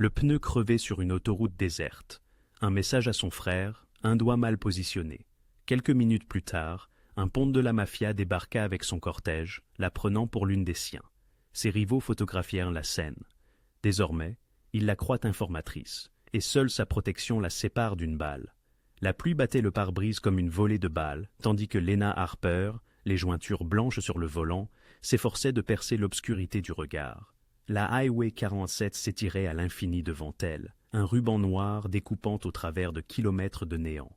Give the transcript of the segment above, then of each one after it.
Le pneu crevé sur une autoroute déserte. Un message à son frère, un doigt mal positionné. Quelques minutes plus tard, un ponte de la mafia débarqua avec son cortège, la prenant pour l'une des siens. Ses rivaux photographièrent la scène. Désormais, il la croit informatrice, et seule sa protection la sépare d'une balle. La pluie battait le pare-brise comme une volée de balles, tandis que Lena Harper, les jointures blanches sur le volant, s'efforçait de percer l'obscurité du regard. La Highway 47 s'étirait à l'infini devant elle, un ruban noir découpant au travers de kilomètres de néant.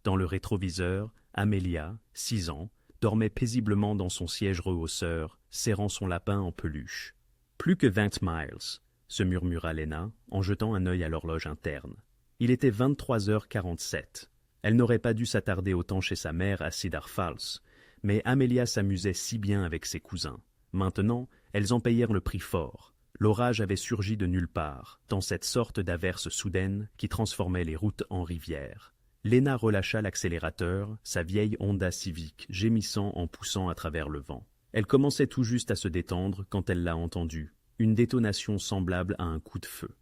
Dans le rétroviseur, Amelia, 6 ans, dormait paisiblement dans son siège rehausseur, serrant son lapin en peluche. « Plus que 20 miles », se murmura Lena, en jetant un œil à l'horloge interne. Il était 23h47. Elle n'aurait pas dû s'attarder autant chez sa mère à Cedar Falls, mais Amelia s'amusait si bien avec ses cousins. Maintenant, elles en payèrent le prix fort. L'orage avait surgi de nulle part, dans cette sorte d'averse soudaine qui transformait les routes en rivières. Lena relâcha l'accélérateur, sa vieille Honda Civic gémissant en poussant à travers le vent. Elle commençait tout juste à se détendre quand elle l'a entendu, une détonation semblable à un coup de feu.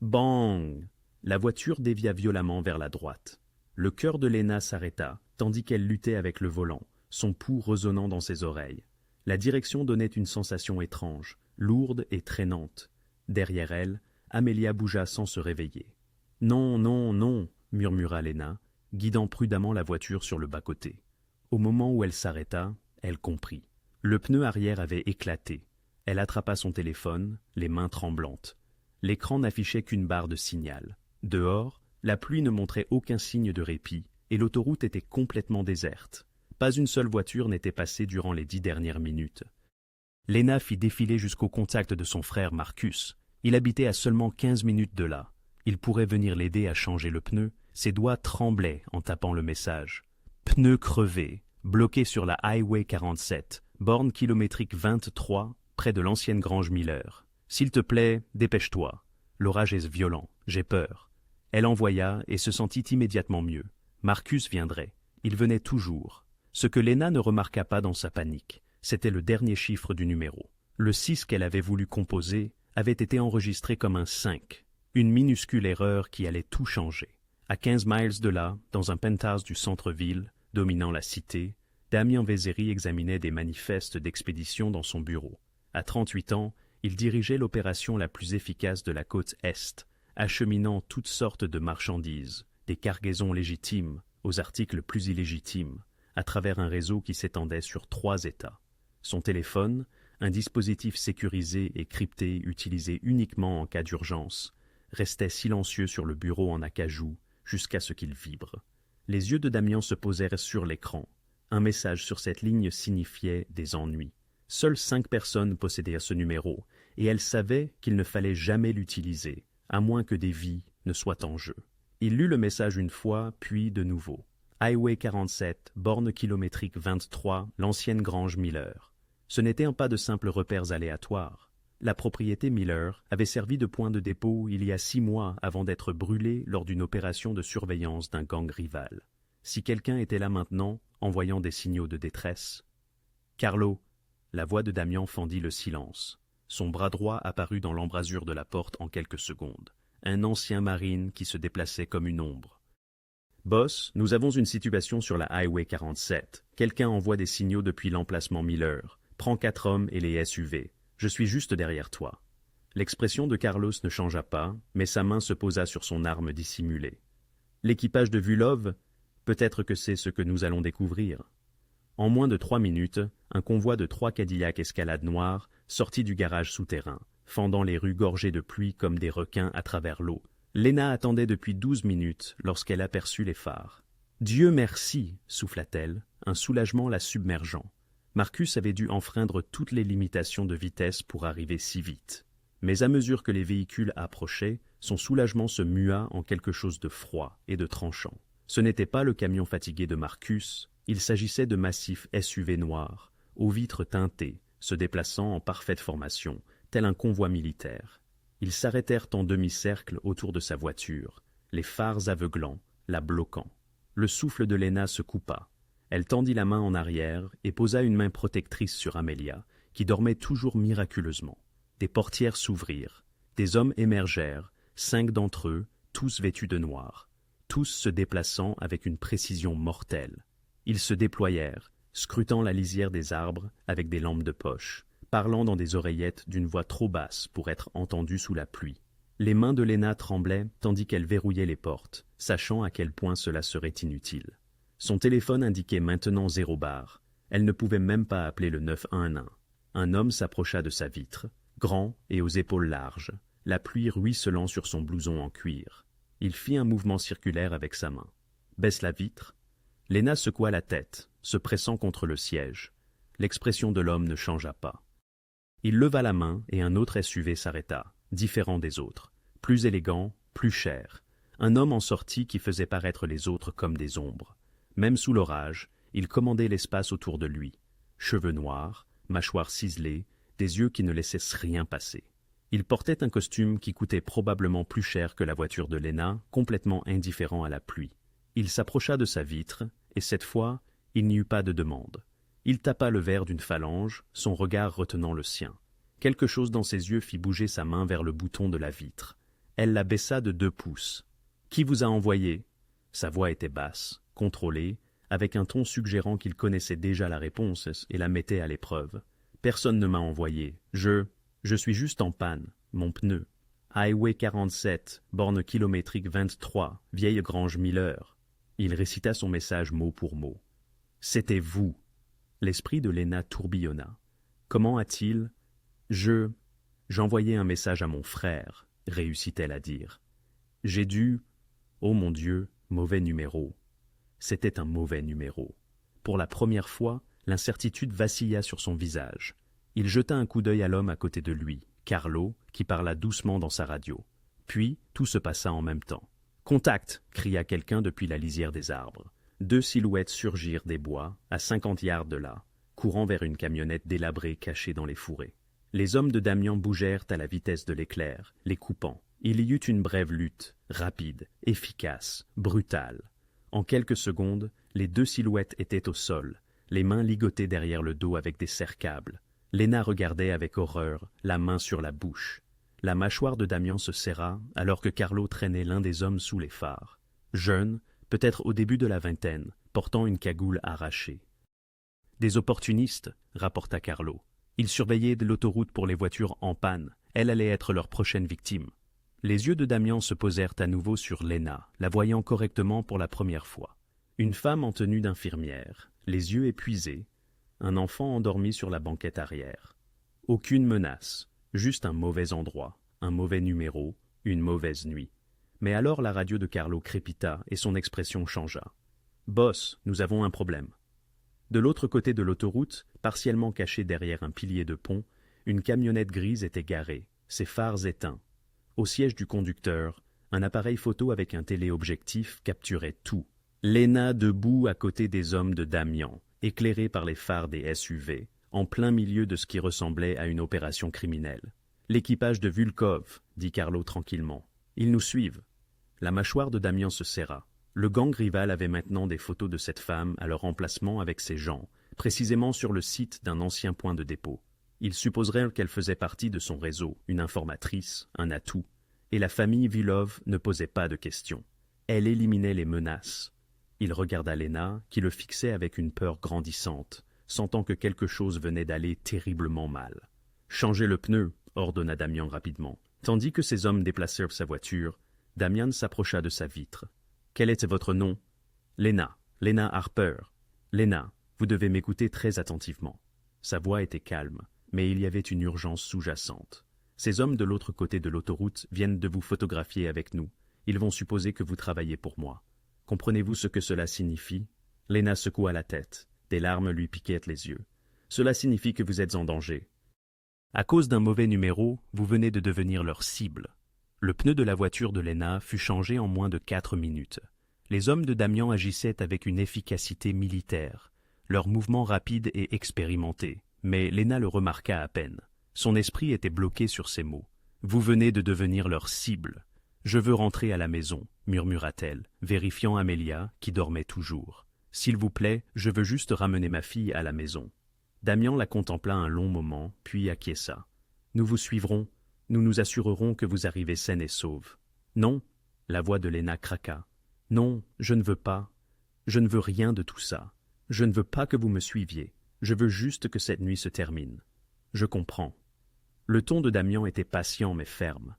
Bang! La voiture dévia violemment vers la droite. Le cœur de Lena s'arrêta, tandis qu'elle luttait avec le volant, son pouls résonnant dans ses oreilles. La direction donnait une sensation étrange, lourde et traînante. Derrière elle, Amelia bougea sans se réveiller. « Non, non, non !» murmura Lena, guidant prudemment la voiture sur le bas-côté. Au moment où elle s'arrêta, elle comprit. Le pneu arrière avait éclaté. Elle attrapa son téléphone, les mains tremblantes. L'écran n'affichait qu'une barre de signal. Dehors, la pluie ne montrait aucun signe de répit et l'autoroute était complètement déserte. Pas une seule voiture n'était passée durant les 10 dernières minutes. Lena fit défiler jusqu'au contact de son frère Marcus. Il habitait à seulement 15 minutes de là. Il pourrait venir l'aider à changer le pneu. Ses doigts tremblaient en tapant le message. Pneu crevé, bloqué sur la Highway 47, borne kilométrique 23, près de l'ancienne grange Miller. S'il te plaît, dépêche-toi. L'orage est violent, j'ai peur. Elle envoya et se sentit immédiatement mieux. Marcus viendrait. Il venait toujours. Ce que Lena ne remarqua pas dans sa panique, c'était le dernier chiffre du numéro. Le 6 qu'elle avait voulu composer avait été enregistré comme un 5. Une minuscule erreur qui allait tout changer. À 15 miles de là, dans un penthouse du centre-ville, dominant la cité, Damien Vézéry examinait des manifestes d'expédition dans son bureau. À 38 ans, il dirigeait l'opération la plus efficace de la côte Est, acheminant toutes sortes de marchandises, des cargaisons légitimes aux articles plus illégitimes, à travers un réseau qui s'étendait sur 3 États. Son téléphone, un dispositif sécurisé et crypté utilisé uniquement en cas d'urgence, restait silencieux sur le bureau en acajou jusqu'à ce qu'il vibre. Les yeux de Damien se posèrent sur l'écran. Un message sur cette ligne signifiait des ennuis. Seules 5 personnes possédaient ce numéro, et elle savait qu'il ne fallait jamais l'utiliser, à moins que des vies ne soient en jeu. Il lut le message une fois, puis de nouveau. Highway 47, borne kilométrique 23, l'ancienne grange Miller. Ce n'était pas de simples repères aléatoires. La propriété Miller avait servi de point de dépôt il y a 6 mois avant d'être brûlée lors d'une opération de surveillance d'un gang rival. Si quelqu'un était là maintenant, envoyant des signaux de détresse... Carlo, la voix de Damien fendit le silence. Son bras droit apparut dans l'embrasure de la porte en quelques secondes. Un ancien marine qui se déplaçait comme une ombre. « Boss, nous avons une situation sur la Highway 47. Quelqu'un envoie des signaux depuis l'emplacement Miller. Prends 4 hommes et les SUV. Je suis juste derrière toi. » L'expression de Carlos ne changea pas, mais sa main se posa sur son arme dissimulée. « L'équipage de Vulov, peut-être que c'est ce que nous allons découvrir. » En moins de 3 minutes, un convoi de 3 Cadillac Escalade noirs sortit du garage souterrain, fendant les rues gorgées de pluie comme des requins à travers l'eau. Lena attendait depuis 12 minutes lorsqu'elle aperçut les phares. « Dieu merci !» souffla-t-elle, un soulagement la submergeant. Marcus avait dû enfreindre toutes les limitations de vitesse pour arriver si vite. Mais à mesure que les véhicules approchaient, son soulagement se mua en quelque chose de froid et de tranchant. Ce n'était pas le camion fatigué de Marcus, il s'agissait de massifs SUV noirs, aux vitres teintées, se déplaçant en parfaite formation, tel un convoi militaire. Ils s'arrêtèrent en demi-cercle autour de sa voiture, les phares aveuglants, la bloquant. Le souffle de Lena se coupa. Elle tendit la main en arrière et posa une main protectrice sur Amelia, qui dormait toujours miraculeusement. Des portières s'ouvrirent. Des hommes émergèrent, 5 d'entre eux, tous vêtus de noir, tous se déplaçant avec une précision mortelle. Ils se déployèrent, scrutant la lisière des arbres avec des lampes de poche, parlant dans des oreillettes d'une voix trop basse pour être entendue sous la pluie. Les mains de Léna tremblaient tandis qu'elle verrouillait les portes, sachant à quel point cela serait inutile. Son téléphone indiquait maintenant 0 bar. Elle ne pouvait même pas appeler le 911. Un homme s'approcha de sa vitre, grand et aux épaules larges, la pluie ruisselant sur son blouson en cuir. Il fit un mouvement circulaire avec sa main. « Baisse la vitre ?» Léna secoua la tête, se pressant contre le siège. L'expression de l'homme ne changea pas. Il leva la main et un autre SUV s'arrêta, différent des autres, plus élégant, plus cher. Un homme en sortit qui faisait paraître les autres comme des ombres. Même sous l'orage, il commandait l'espace autour de lui. Cheveux noirs, mâchoire ciselée, des yeux qui ne laissaient rien passer. Il portait un costume qui coûtait probablement plus cher que la voiture de Léna, complètement indifférent à la pluie. Il s'approcha de sa vitre, et cette fois, il n'y eut pas de demande. Il tapa le verre d'une phalange, son regard retenant le sien. Quelque chose dans ses yeux fit bouger sa main vers le bouton de la vitre. Elle la baissa de 2 pouces. « Qui vous a envoyé ?» Sa voix était basse, contrôlée, avec un ton suggérant qu'il connaissait déjà la réponse et la mettait à l'épreuve. « Personne ne m'a envoyé. Je suis juste en panne. Mon pneu. Highway 47, borne kilométrique 23, vieille grange Miller. » Il récita son message mot pour mot. « C'était vous. » L'esprit de Léna tourbillonna. Comment a-t-il... J'envoyais un message à mon frère, réussit-elle à dire. J'ai dû... Oh mon Dieu, mauvais numéro. C'était un mauvais numéro. Pour la première fois, l'incertitude vacilla sur son visage. Il jeta un coup d'œil à l'homme à côté de lui, Carlo, qui parla doucement dans sa radio. Puis, tout se passa en même temps. « Contact !» cria quelqu'un depuis la lisière des arbres. 2 silhouettes surgirent des bois, à 50 yards de là, courant vers une camionnette délabrée cachée dans les fourrés. Les hommes de Damian bougèrent à la vitesse de l'éclair, les coupant. Il y eut une brève lutte, rapide, efficace, brutale. En quelques secondes, les 2 silhouettes étaient au sol, les mains ligotées derrière le dos avec des serre-câbles. Léna regardait avec horreur, la main sur la bouche. La mâchoire de Damian se serra alors que Carlo traînait l'un des hommes sous les phares. Jeune, peut-être au début de la vingtaine, portant une cagoule arrachée. « Des opportunistes », rapporta Carlo. Ils surveillaient l'autoroute pour les voitures en panne. Elle allait être leur prochaine victime. Les yeux de Damian se posèrent à nouveau sur Léna, la voyant correctement pour la première fois. Une femme en tenue d'infirmière, les yeux épuisés, un enfant endormi sur la banquette arrière. Aucune menace, juste un mauvais endroit, un mauvais numéro, une mauvaise nuit. Mais alors la radio de Carlo crépita et son expression changea. « Boss, nous avons un problème. » De l'autre côté de l'autoroute, partiellement cachée derrière un pilier de pont, une camionnette grise était garée, ses phares éteints. Au siège du conducteur, un appareil photo avec un téléobjectif capturait tout. Léna debout à côté des hommes de Damian, éclairée par les phares des SUV, en plein milieu de ce qui ressemblait à une opération criminelle. « L'équipage de Vulkov, » dit Carlo tranquillement. « Ils nous suivent. » La mâchoire de Damian se serra. Le gang rival avait maintenant des photos de cette femme à leur emplacement avec ses gens, précisément sur le site d'un ancien point de dépôt. Ils supposeraient qu'elle faisait partie de son réseau, une informatrice, un atout. Et la famille Vulov ne posait pas de questions. Elle éliminait les menaces. Il regarda Léna, qui le fixait avec une peur grandissante, sentant que quelque chose venait d'aller terriblement mal. « Changez le pneu !» ordonna Damian rapidement. Tandis que ses hommes déplacèrent sa voiture, Damian s'approcha de sa vitre. « Quel était votre nom ?»« Léna. Léna Harper. Léna, vous devez m'écouter très attentivement. » Sa voix était calme, mais il y avait une urgence sous-jacente. « Ces hommes de l'autre côté de l'autoroute viennent de vous photographier avec nous. Ils vont supposer que vous travaillez pour moi. Comprenez-vous ce que cela signifie ?» Léna secoua la tête. Des larmes lui piquaient les yeux. « Cela signifie que vous êtes en danger. À cause d'un mauvais numéro, vous venez de devenir leur cible. » Le pneu de la voiture de Léna fut changé en moins de 4 minutes. Les hommes de Damian agissaient avec une efficacité militaire, leurs mouvements rapides et expérimentés, mais Léna le remarqua à peine. Son esprit était bloqué sur ces mots. « Vous venez de devenir leur cible. Je veux rentrer à la maison, » murmura-t-elle, vérifiant Amelia, qui dormait toujours. « S'il vous plaît, je veux juste ramener ma fille à la maison. » Damian la contempla un long moment, puis acquiesça. « Nous vous suivrons. Nous nous assurerons que vous arrivez saine et sauve. » Non, la voix de Léna craqua. Non, je ne veux pas. Je ne veux rien de tout ça. Je ne veux pas que vous me suiviez. Je veux juste que cette nuit se termine. Je comprends. Le ton de Damian était patient mais ferme.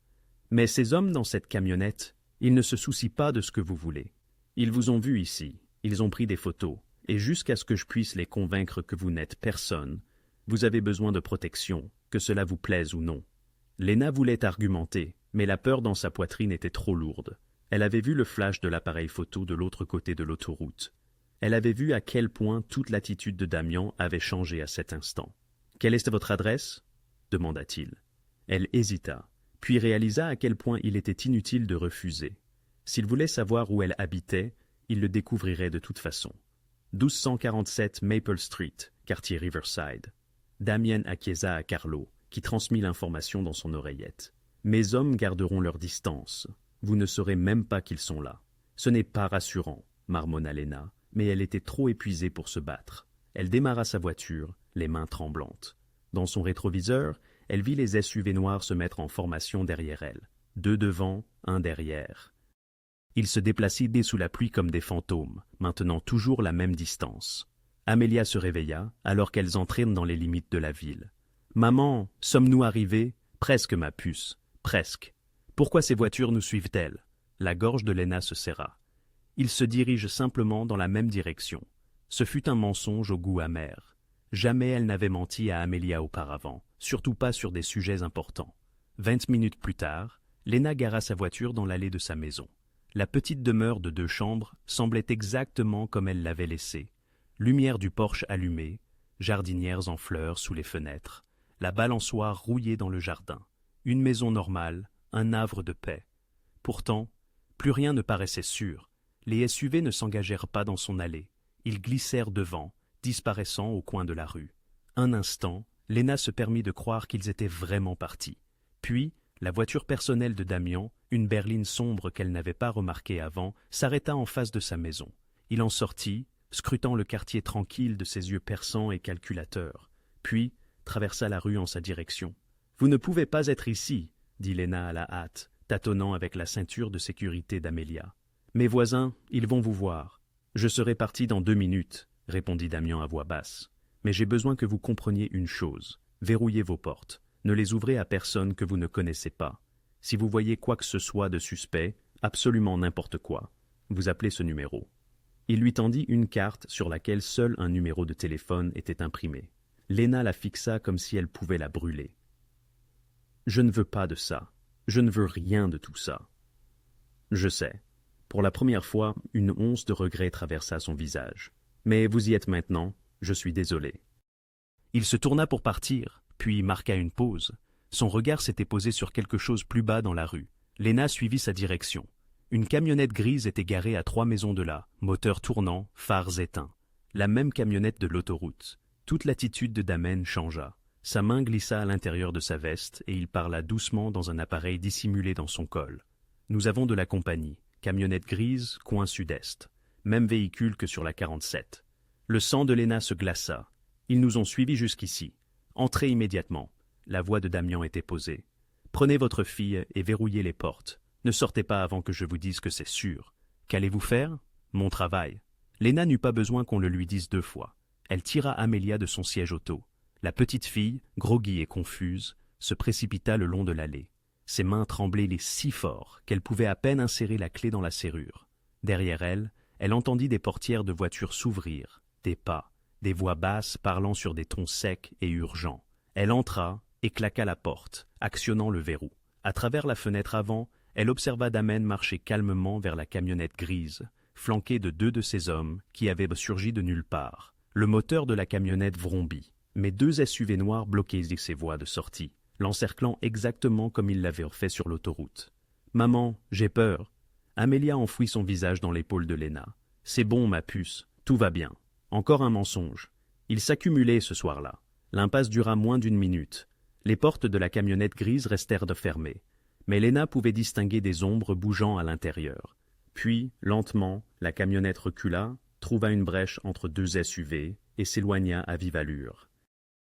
Mais ces hommes dans cette camionnette, ils ne se soucient pas de ce que vous voulez. Ils vous ont vu ici, ils ont pris des photos, et jusqu'à ce que je puisse les convaincre que vous n'êtes personne, vous avez besoin de protection, que cela vous plaise ou non. Léna voulait argumenter, mais la peur dans sa poitrine était trop lourde. Elle avait vu le flash de l'appareil photo de l'autre côté de l'autoroute. Elle avait vu à quel point toute l'attitude de Damian avait changé à cet instant. « Quelle est votre adresse » demanda-t-il. Elle hésita, puis réalisa à quel point il était inutile de refuser. S'il voulait savoir où elle habitait, il le découvrirait de toute façon. 1247 Maple Street, quartier Riverside. Damien acquiesça à Carlo, qui transmit l'information dans son oreillette. « Mes hommes garderont leur distance. Vous ne saurez même pas qu'ils sont là. Ce n'est pas rassurant, marmonna Léna, mais elle était trop épuisée pour se battre. Elle démarra sa voiture, les mains tremblantes. Dans son rétroviseur, elle vit les SUV noirs se mettre en formation derrière elle. 2 devant, 1 derrière. Ils se déplaçaient sous la pluie comme des fantômes, maintenant toujours la même distance. Amélia se réveilla, alors qu'elles entrèrent dans les limites de la ville. « Maman, sommes-nous arrivés ? Presque, ma puce, presque. Pourquoi ces voitures nous suivent-elles » La gorge de Léna se serra. Ils se dirigent simplement dans la même direction. Ce fut un mensonge au goût amer. Jamais elle n'avait menti à Amélia auparavant, surtout pas sur des sujets importants. 20 minutes plus tard, Léna gara sa voiture dans l'allée de sa maison. La petite demeure de 2 chambres semblait exactement comme elle l'avait laissée. Lumière du porche allumée, jardinières en fleurs sous les fenêtres, la balançoire rouillée dans le jardin. Une maison normale, un havre de paix. Pourtant, plus rien ne paraissait sûr. Les SUV ne s'engagèrent pas dans son allée. Ils glissèrent devant, disparaissant au coin de la rue. Un instant, Léna se permit de croire qu'ils étaient vraiment partis. Puis, la voiture personnelle de Damian, une berline sombre qu'elle n'avait pas remarquée avant, s'arrêta en face de sa maison. Il en sortit, scrutant le quartier tranquille de ses yeux perçants et calculateurs. Puis, traversa la rue en sa direction. « Vous ne pouvez pas être ici », dit Léna à la hâte, tâtonnant avec la ceinture de sécurité d'Amélia. « Mes voisins, ils vont vous voir. Je serai parti dans 2 minutes, répondit Damian à voix basse. Mais j'ai besoin que vous compreniez une chose. Verrouillez vos portes. Ne les ouvrez à personne que vous ne connaissez pas. Si vous voyez quoi que ce soit de suspect, absolument n'importe quoi, vous appelez ce numéro. » Il lui tendit une carte sur laquelle seul un numéro de téléphone était imprimé. Léna la fixa comme si elle pouvait la brûler. « Je ne veux pas de ça. Je ne veux rien de tout ça. » « Je sais. » Pour la première fois, une once de regret traversa son visage. « Mais vous y êtes maintenant. Je suis désolé. » Il se tourna pour partir, puis marqua une pause. Son regard s'était posé sur quelque chose plus bas dans la rue. Léna suivit sa direction. Une camionnette grise était garée à 3 maisons de là, moteur tournant, phares éteints. La même camionnette de l'autoroute. Toute l'attitude de Damien changea. Sa main glissa à l'intérieur de sa veste et il parla doucement dans un appareil dissimulé dans son col. « Nous avons de la compagnie. Camionnette grise, coin sud-est. Même véhicule que sur la 47. » Le sang de Léna se glaça. « Ils nous ont suivis jusqu'ici. Entrez immédiatement. » La voix de Damian était posée. « Prenez votre fille et verrouillez les portes. Ne sortez pas avant que je vous dise que c'est sûr. Qu'allez-vous faire ? Mon travail. » Léna n'eut pas besoin qu'on le lui dise 2 fois. Elle tira Amélia de son siège auto. La petite fille, groggy et confuse, se précipita le long de l'allée. Ses mains tremblaient si fort qu'elle pouvait à peine insérer la clé dans la serrure. Derrière elle, elle entendit des portières de voitures s'ouvrir, des pas, des voix basses parlant sur des tons secs et urgents. Elle entra et claqua la porte, actionnant le verrou. À travers la fenêtre avant, elle observa Damien marcher calmement vers la camionnette grise, flanquée de 2 de ses hommes qui avaient surgi de nulle part. Le moteur de la camionnette vrombit, mais 2 SUV noirs bloquaient ses voies de sortie, l'encerclant exactement comme il l'avait fait sur l'autoroute. « Maman, j'ai peur. » Amélia enfouit son visage dans l'épaule de Léna. « C'est bon, ma puce, tout va bien. » Encore un mensonge. Il s'accumulait ce soir-là. L'impasse dura moins d'1 minute. Les portes de la camionnette grise restèrent fermées. Mais Léna pouvait distinguer des ombres bougeant à l'intérieur. Puis, lentement, la camionnette recula, trouva une brèche entre 2 SUV et s'éloigna à vive allure.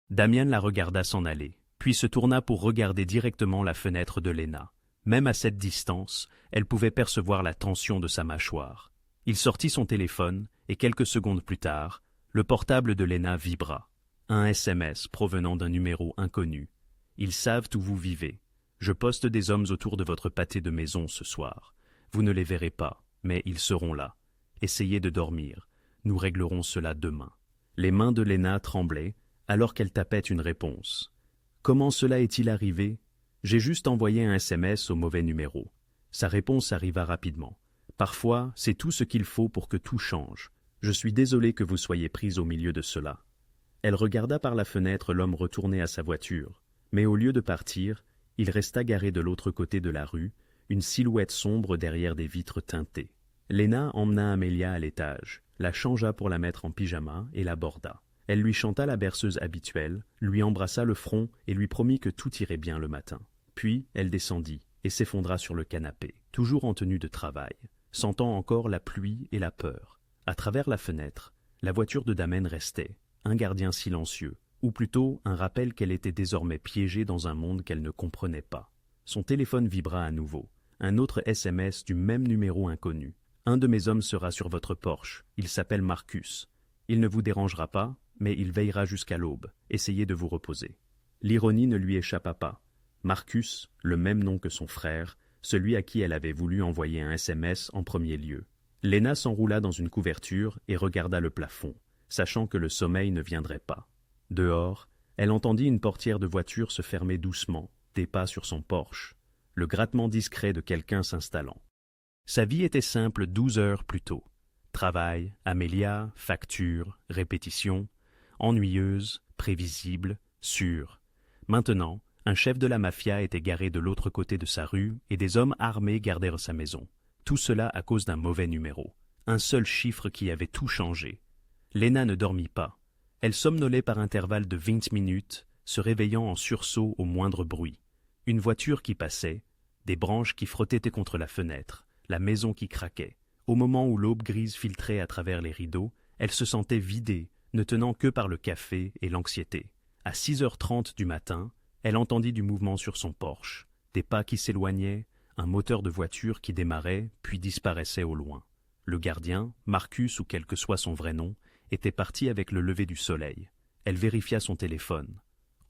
Damien la regarda s'en aller, puis se tourna pour regarder directement la fenêtre de Léna. Même à cette distance, elle pouvait percevoir la tension de sa mâchoire. Il sortit son téléphone et quelques secondes plus tard, le portable de Lena vibra. Un SMS provenant d'un numéro inconnu. « Ils savent où vous vivez. Je poste des hommes autour de votre pâté de maison ce soir. Vous ne les verrez pas, mais ils seront là. Essayez de dormir. Nous réglerons cela demain. » Les mains de Lena tremblaient alors qu'elle tapait une réponse. « Comment cela est-il arrivé ? J'ai juste envoyé un SMS au mauvais numéro. » Sa réponse arriva rapidement. « Parfois, c'est tout ce qu'il faut pour que tout change. Je suis désolé que vous soyez prise au milieu de cela. » Elle regarda par la fenêtre l'homme retourner à sa voiture, mais au lieu de partir, il resta garé de l'autre côté de la rue, une silhouette sombre derrière des vitres teintées. Lena emmena Amelia à l'étage, la changea pour la mettre en pyjama et l'aborda. Elle lui chanta la berceuse habituelle, lui embrassa le front et lui promit que tout irait bien le matin. Puis elle descendit et s'effondra sur le canapé, toujours en tenue de travail, sentant encore la pluie et la peur. À travers la fenêtre, la voiture de Damen restait, un gardien silencieux, ou plutôt un rappel qu'elle était désormais piégée dans un monde qu'elle ne comprenait pas. Son téléphone vibra à nouveau, un autre SMS du même numéro inconnu. « Un de mes hommes sera sur votre Porsche, il s'appelle Marcus. Il ne vous dérangera pas, mais il veillera jusqu'à l'aube. Essayez de vous reposer. » L'ironie ne lui échappa pas. Marcus, le même nom que son frère, celui à qui elle avait voulu envoyer un SMS en premier lieu. Lena s'enroula dans une couverture et regarda le plafond, sachant que le sommeil ne viendrait pas. Dehors, elle entendit une portière de voiture se fermer doucement, des pas sur son Porsche, le grattement discret de quelqu'un s'installant. Sa vie était simple 12 heures plus tôt. Travail, Amelia, facture, répétition, ennuyeuse, prévisible, sûre. Maintenant, un chef de la mafia était garé de l'autre côté de sa rue et des hommes armés gardèrent sa maison. Tout cela à cause d'un mauvais numéro. Un seul chiffre qui avait tout changé. Lena ne dormit pas. Elle somnolait par intervalles de 20 minutes, se réveillant en sursaut au moindre bruit. Une voiture qui passait, des branches qui frottaient contre la fenêtre, la maison qui craquait. Au moment où l'aube grise filtrait à travers les rideaux, elle se sentait vidée, ne tenant que par le café et l'anxiété. À 6h30 du matin, elle entendit du mouvement sur son Porsche, des pas qui s'éloignaient, un moteur de voiture qui démarrait puis disparaissait au loin. Le gardien, Marcus ou quel que soit son vrai nom, était parti avec le lever du soleil. Elle vérifia son téléphone.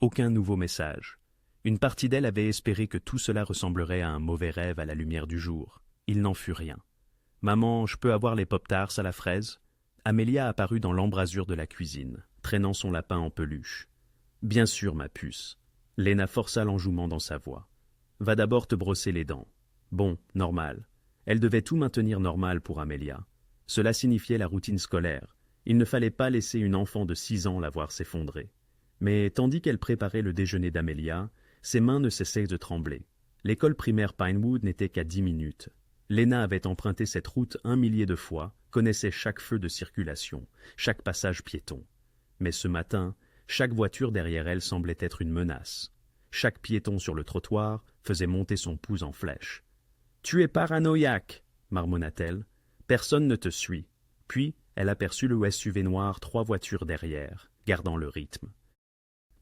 Aucun nouveau message. Une partie d'elle avait espéré que tout cela ressemblerait à un mauvais rêve à la lumière du jour. Il n'en fut rien. « Maman, je peux avoir les pop-tarts à la fraise ?» Amelia apparut dans l'embrasure de la cuisine, traînant son lapin en peluche. « Bien sûr, ma puce. » Lena força l'enjouement dans sa voix. « Va d'abord te brosser les dents. » Bon, normal. Elle devait tout maintenir normal pour Amelia. Cela signifiait la routine scolaire. Il ne fallait pas laisser une enfant de 6 ans la voir s'effondrer. Mais tandis qu'elle préparait le déjeuner d'Amelia, ses mains ne cessaient de trembler. L'école primaire Pinewood n'était qu'à 10 minutes. Lena avait emprunté cette route 1 millier de fois, connaissait chaque feu de circulation, chaque passage piéton. Mais ce matin, chaque voiture derrière elle semblait être une menace. Chaque piéton sur le trottoir faisait monter son pouls en flèche. « Tu es paranoïaque !» marmonna-t-elle. « Personne ne te suit. » Puis, elle aperçut le SUV noir 3 voitures derrière, gardant le rythme.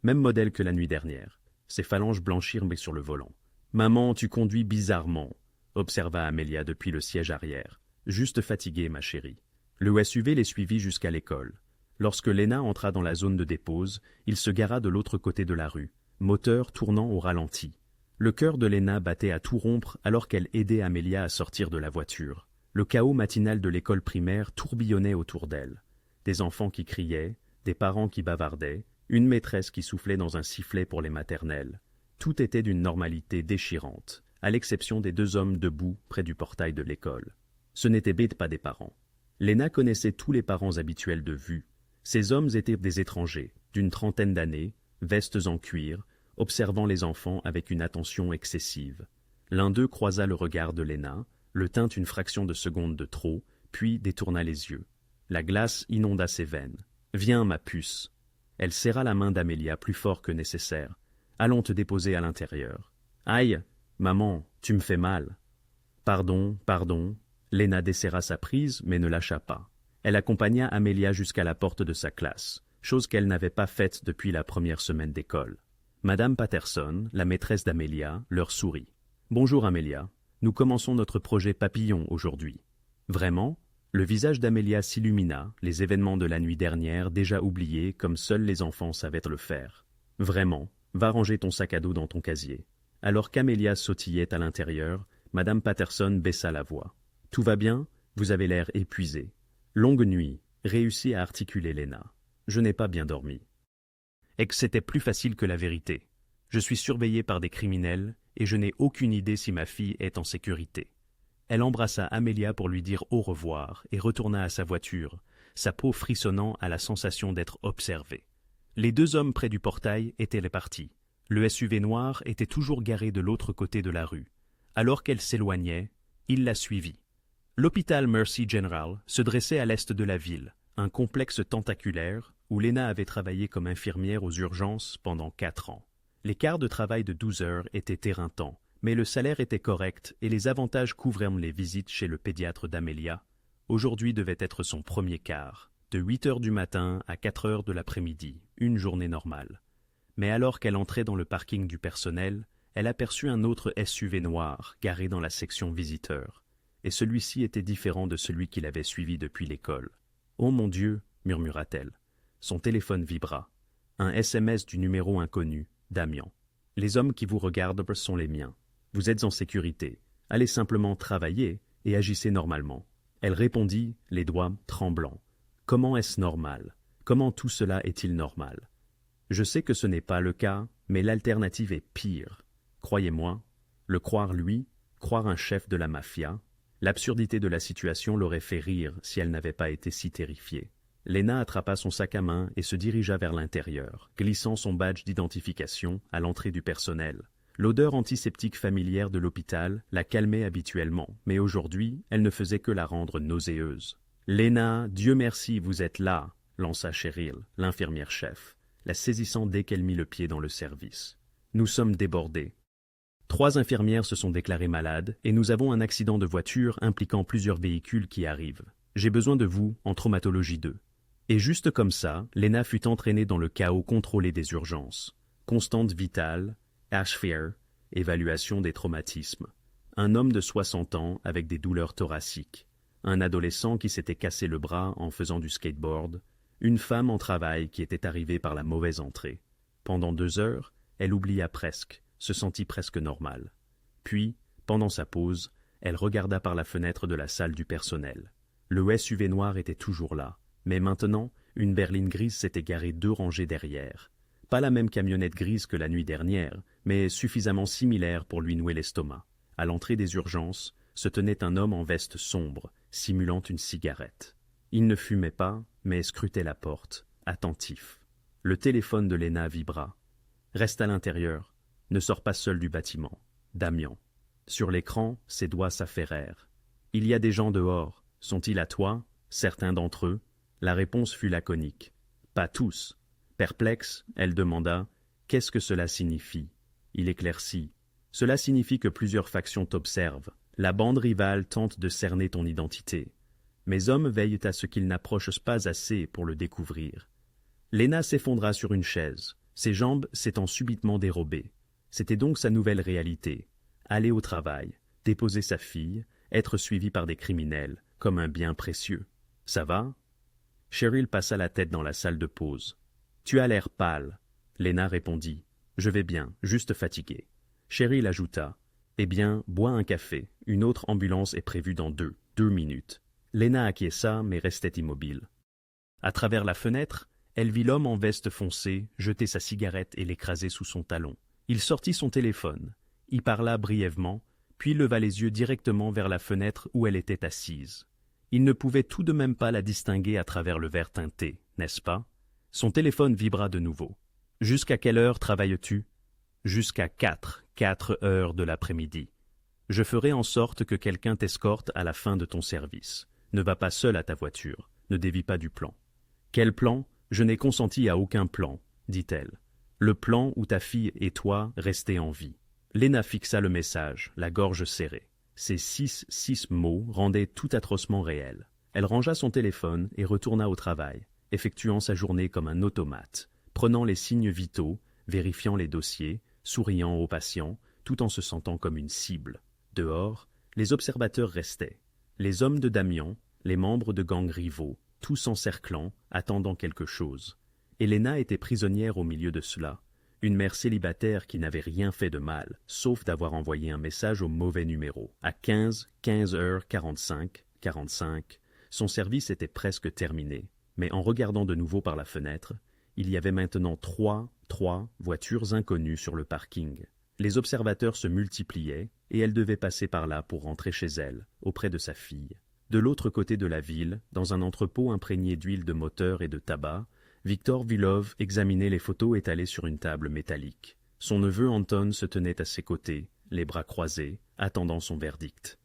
Même modèle que la nuit dernière. Ses phalanges blanchirent mais sur le volant. « Maman, tu conduis bizarrement !» observa Amelia depuis le siège arrière. « Juste fatiguée, ma chérie. » Le SUV les suivit jusqu'à l'école. Lorsque Lena entra dans la zone de dépose, il se gara de l'autre côté de la rue, moteur tournant au ralenti. Le cœur de Lena battait à tout rompre alors qu'elle aidait Amelia à sortir de la voiture. Le chaos matinal de l'école primaire tourbillonnait autour d'elle. Des enfants qui criaient, des parents qui bavardaient, une maîtresse qui soufflait dans un sifflet pour les maternelles. Tout était d'une normalité déchirante, à l'exception des 2 hommes debout près du portail de l'école. Ce n'étaient pas des parents. Lena connaissait tous les parents habituels de vue. Ces hommes étaient des étrangers, d'une 30aine d'années, vestes en cuir, observant les enfants avec une attention excessive. L'un d'eux croisa le regard de Lena, le tint une fraction de seconde de trop, puis détourna les yeux. La glace inonda ses veines. « Viens, ma puce !» Elle serra la main d'Amelia plus fort que nécessaire. « Allons te déposer à l'intérieur. »« Aïe, maman, tu me fais mal. »« Pardon, pardon. » Lena desserra sa prise, mais ne lâcha pas. Elle accompagna Amelia jusqu'à la porte de sa classe, chose qu'elle n'avait pas faite depuis la première semaine d'école. Madame Patterson, la maîtresse d'Amelia, leur sourit. « Bonjour Amélia, nous commençons notre projet Papillon aujourd'hui. Vraiment? Le visage d'Amélia s'illumina, les événements de la nuit dernière déjà oubliés comme seuls les enfants savaient le faire. Vraiment, va ranger ton sac à dos dans ton casier. Alors qu'Amélia sautillait à l'intérieur, Madame Patterson baissa la voix. Tout va bien? Vous avez l'air épuisé. Longue nuit, réussit à articuler Lena. Je n'ai pas bien dormi. Et que c'était plus facile que la vérité. Je suis surveillée par des criminels et je n'ai aucune idée si ma fille est en sécurité. Elle embrassa Amélia pour lui dire au revoir et retourna à sa voiture, sa peau frissonnant à la sensation d'être observée. Les deux hommes près du portail étaient répartis. Le SUV noir était toujours garé de l'autre côté de la rue. Alors qu'elle s'éloignait, il la suivit. L'hôpital Mercy General se dressait à l'est de la ville, un complexe tentaculaire où Lena avait travaillé comme infirmière aux urgences pendant 4 ans. Les quarts de travail de 12 heures étaient éreintants, mais le salaire était correct et les avantages couvraient les visites chez le pédiatre d'Amélia. Aujourd'hui devait être son premier quart, de 8 heures du matin à 4 heures de l'après-midi, une journée normale. Mais alors qu'elle entrait dans le parking du personnel, elle aperçut un autre SUV noir garé dans la section visiteurs. Et celui-ci était différent de celui qu'il avait suivi depuis l'école. « Oh mon Dieu !» murmura-t-elle. Son téléphone vibra. Un SMS du numéro inconnu, Damian. « Les hommes qui vous regardent sont les miens. Vous êtes en sécurité. Allez simplement travailler et agissez normalement. » Elle répondit, les doigts tremblants. « Comment est-ce normal? Comment tout cela est-il normal? Je sais que ce n'est pas le cas, mais l'alternative est pire. Croyez-moi, le croire lui, croire un chef de la mafia, l'absurdité de la situation l'aurait fait rire si elle n'avait pas été si terrifiée. Lena attrapa son sac à main et se dirigea vers l'intérieur, glissant son badge d'identification à l'entrée du personnel. L'odeur antiseptique familière de l'hôpital la calmait habituellement, mais aujourd'hui, elle ne faisait que la rendre nauséeuse. « Lena, Dieu merci, vous êtes là !» lança Cheryl, l'infirmière-chef, la saisissant dès qu'elle mit le pied dans le service. « Nous sommes débordés. 3 infirmières se sont déclarées malades et nous avons un accident de voiture impliquant plusieurs véhicules qui arrivent. J'ai besoin de vous en traumatologie 2. » Et juste comme ça, Lena fut entraînée dans le chaos contrôlé des urgences. Constante vitale, Ashfare, évaluation des traumatismes. Un homme de 60 ans avec des douleurs thoraciques. Un adolescent qui s'était cassé le bras en faisant du skateboard. Une femme en travail qui était arrivée par la mauvaise entrée. Pendant 2 heures, elle oublia presque, se sentit presque normale. Puis, pendant sa pause, elle regarda par la fenêtre de la salle du personnel. Le SUV noir était toujours là, mais maintenant, une berline grise s'était garée 2 rangées derrière. Pas la même camionnette grise que la nuit dernière, mais suffisamment similaire pour lui nouer l'estomac. À l'entrée des urgences, se tenait un homme en veste sombre, simulant une cigarette. Il ne fumait pas, mais scrutait la porte, attentif. Le téléphone de Lena vibra. « Reste à l'intérieur. Ne sors pas seul du bâtiment. Damian. » Sur l'écran, ses doigts s'affairèrent. « Il y a des gens dehors. Sont-ils à toi? Certains d'entre eux ?» La réponse fut laconique. « Pas tous. » Perplexe, elle demanda « Qu'est-ce que cela signifie ?» Il éclaircit. « Cela signifie que plusieurs factions t'observent. La bande rivale tente de cerner ton identité. Mes hommes veillent à ce qu'ils n'approchent pas assez pour le découvrir. » Lena s'effondra sur une chaise, ses jambes s'étant subitement dérobées. C'était donc sa nouvelle réalité. Aller au travail, déposer sa fille, être suivi par des criminels, comme un bien précieux. « Ça va ?» Cheryl passa la tête dans la salle de pause. « Tu as l'air pâle. » Lena répondit. « Je vais bien, juste fatiguée. » Cheryl ajouta. « Eh bien, bois un café. Une autre ambulance est prévue dans 2 minutes. » Lena acquiesça, mais restait immobile. À travers la fenêtre, elle vit l'homme en veste foncée jeter sa cigarette et l'écraser sous son talon. Il sortit son téléphone, y parla brièvement, puis leva les yeux directement vers la fenêtre où elle était assise. Il ne pouvait tout de même pas la distinguer à travers le verre teinté, n'est-ce pas? Son téléphone vibra de nouveau. « Jusqu'à quelle heure travailles-tu » ?« Jusqu'à 4 heures de l'après-midi. Je ferai en sorte que quelqu'un t'escorte à la fin de ton service. Ne va pas seul à ta voiture, ne dévie pas du plan. »« Quel plan ? Je n'ai consenti à aucun plan, » dit-elle. « Le plan où ta fille et toi restez en vie. » Lena fixa le message, la gorge serrée. Ces 6 mots rendaient tout atrocement réel. Elle rangea son téléphone et retourna au travail, effectuant sa journée comme un automate, prenant les signes vitaux, vérifiant les dossiers, souriant aux patients, tout en se sentant comme une cible. Dehors, les observateurs restaient. Les hommes de Damian, les membres de gangs rivaux, tous encerclant, attendant quelque chose. Elena était prisonnière au milieu de cela, une mère célibataire qui n'avait rien fait de mal, sauf d'avoir envoyé un message au mauvais numéro. À 15h45, son service était presque terminé, mais en regardant de nouveau par la fenêtre, il y avait maintenant trois voitures inconnues sur le parking. Les observateurs se multipliaient, et elle devait passer par là pour rentrer chez elle, auprès de sa fille. De l'autre côté de la ville, dans un entrepôt imprégné d'huile de moteur et de tabac, Victor Vylov examinait les photos étalées sur une table métallique. Son neveu Anton se tenait à ses côtés, les bras croisés, attendant son verdict.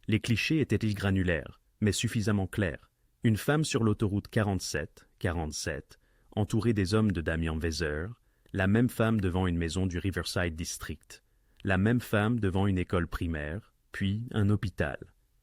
Les clichés étaient granulaires, mais suffisamment clairs. Une femme sur l'autoroute 47, entourée des hommes de Damian Vezer, la même femme devant une maison du Riverside District, la même femme devant une école primaire, puis un hôpital.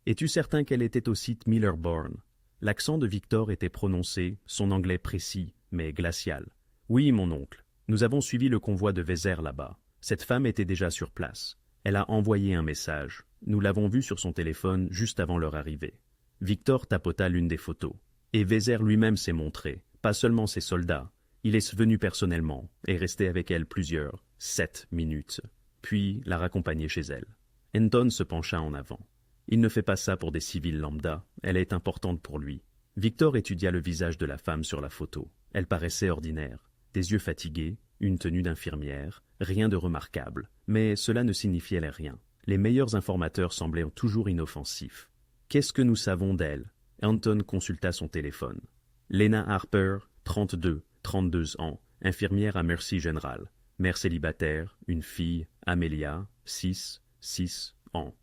Es-tu certain qu'elle était au site Millerborn? L'accent de Victor était prononcé, son anglais précis, mais glacial. Oui, mon oncle, nous avons suivi le convoi de Vezer là-bas. Cette femme était déjà sur place. Elle a envoyé un message. Nous l'avons vue sur son téléphone juste avant leur arrivée. Victor tapota l'une des photos. Et Vezer lui-même s'est montré, pas seulement ses soldats. Il est venu personnellement et resté avec elle 7 minutes, puis l'a raccompagnée chez elle. Anton se pencha en avant. Il ne fait pas ça pour des civils lambda, elle est importante pour lui. Victor étudia le visage de la femme sur la photo. Elle paraissait ordinaire, des yeux fatigués, une tenue d'infirmière, rien de remarquable, mais cela ne signifiait rien. Les meilleurs informateurs semblaient toujours inoffensifs. Qu'est-ce que nous savons d'elle? Anton consulta son téléphone. Lena Harper, 32 ans, infirmière à Mercy General, mère célibataire, une fille, Amelia, 6 ans.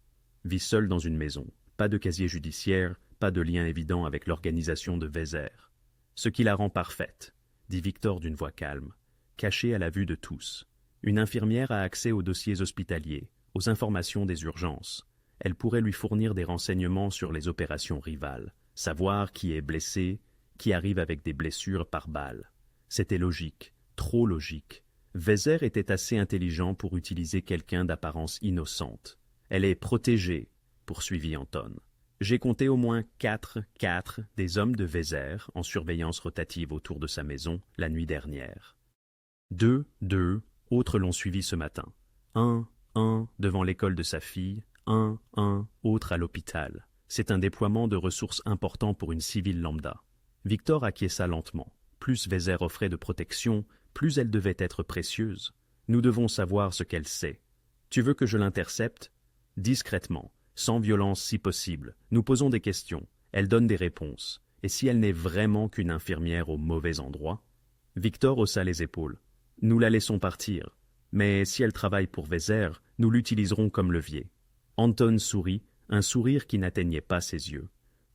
Vit seule dans une maison, pas de casier judiciaire, pas de lien évident avec l'organisation de Vezer. Ce qui la rend parfaite, dit Victor d'une voix calme, cachée à la vue de tous. Une infirmière a accès aux dossiers hospitaliers, aux informations des urgences. Elle pourrait lui fournir des renseignements sur les opérations rivales, savoir qui est blessé, qui arrive avec des blessures par balle. C'était logique, trop logique. Vezer était assez intelligent pour utiliser quelqu'un d'apparence innocente. Elle est protégée, poursuivit Anton. J'ai compté au moins quatre des hommes de Vezer en surveillance rotative autour de sa maison la nuit dernière. Deux autres l'ont suivi ce matin. Un devant l'école de sa fille, un autre à l'hôpital. C'est un déploiement de ressources important pour une civile lambda. Victor acquiesça lentement. Plus Vezer offrait de protection, plus elle devait être précieuse. Nous devons savoir ce qu'elle sait. Tu veux que je l'intercepte? Discrètement, sans violence si possible. Nous posons des questions. Elle donne des réponses. Et si elle n'est vraiment qu'une infirmière au mauvais endroit? Victor haussa les épaules. Nous la laissons partir. Mais si elle travaille pour Vezer, nous l'utiliserons comme levier. Anton sourit, un sourire qui n'atteignait pas ses yeux.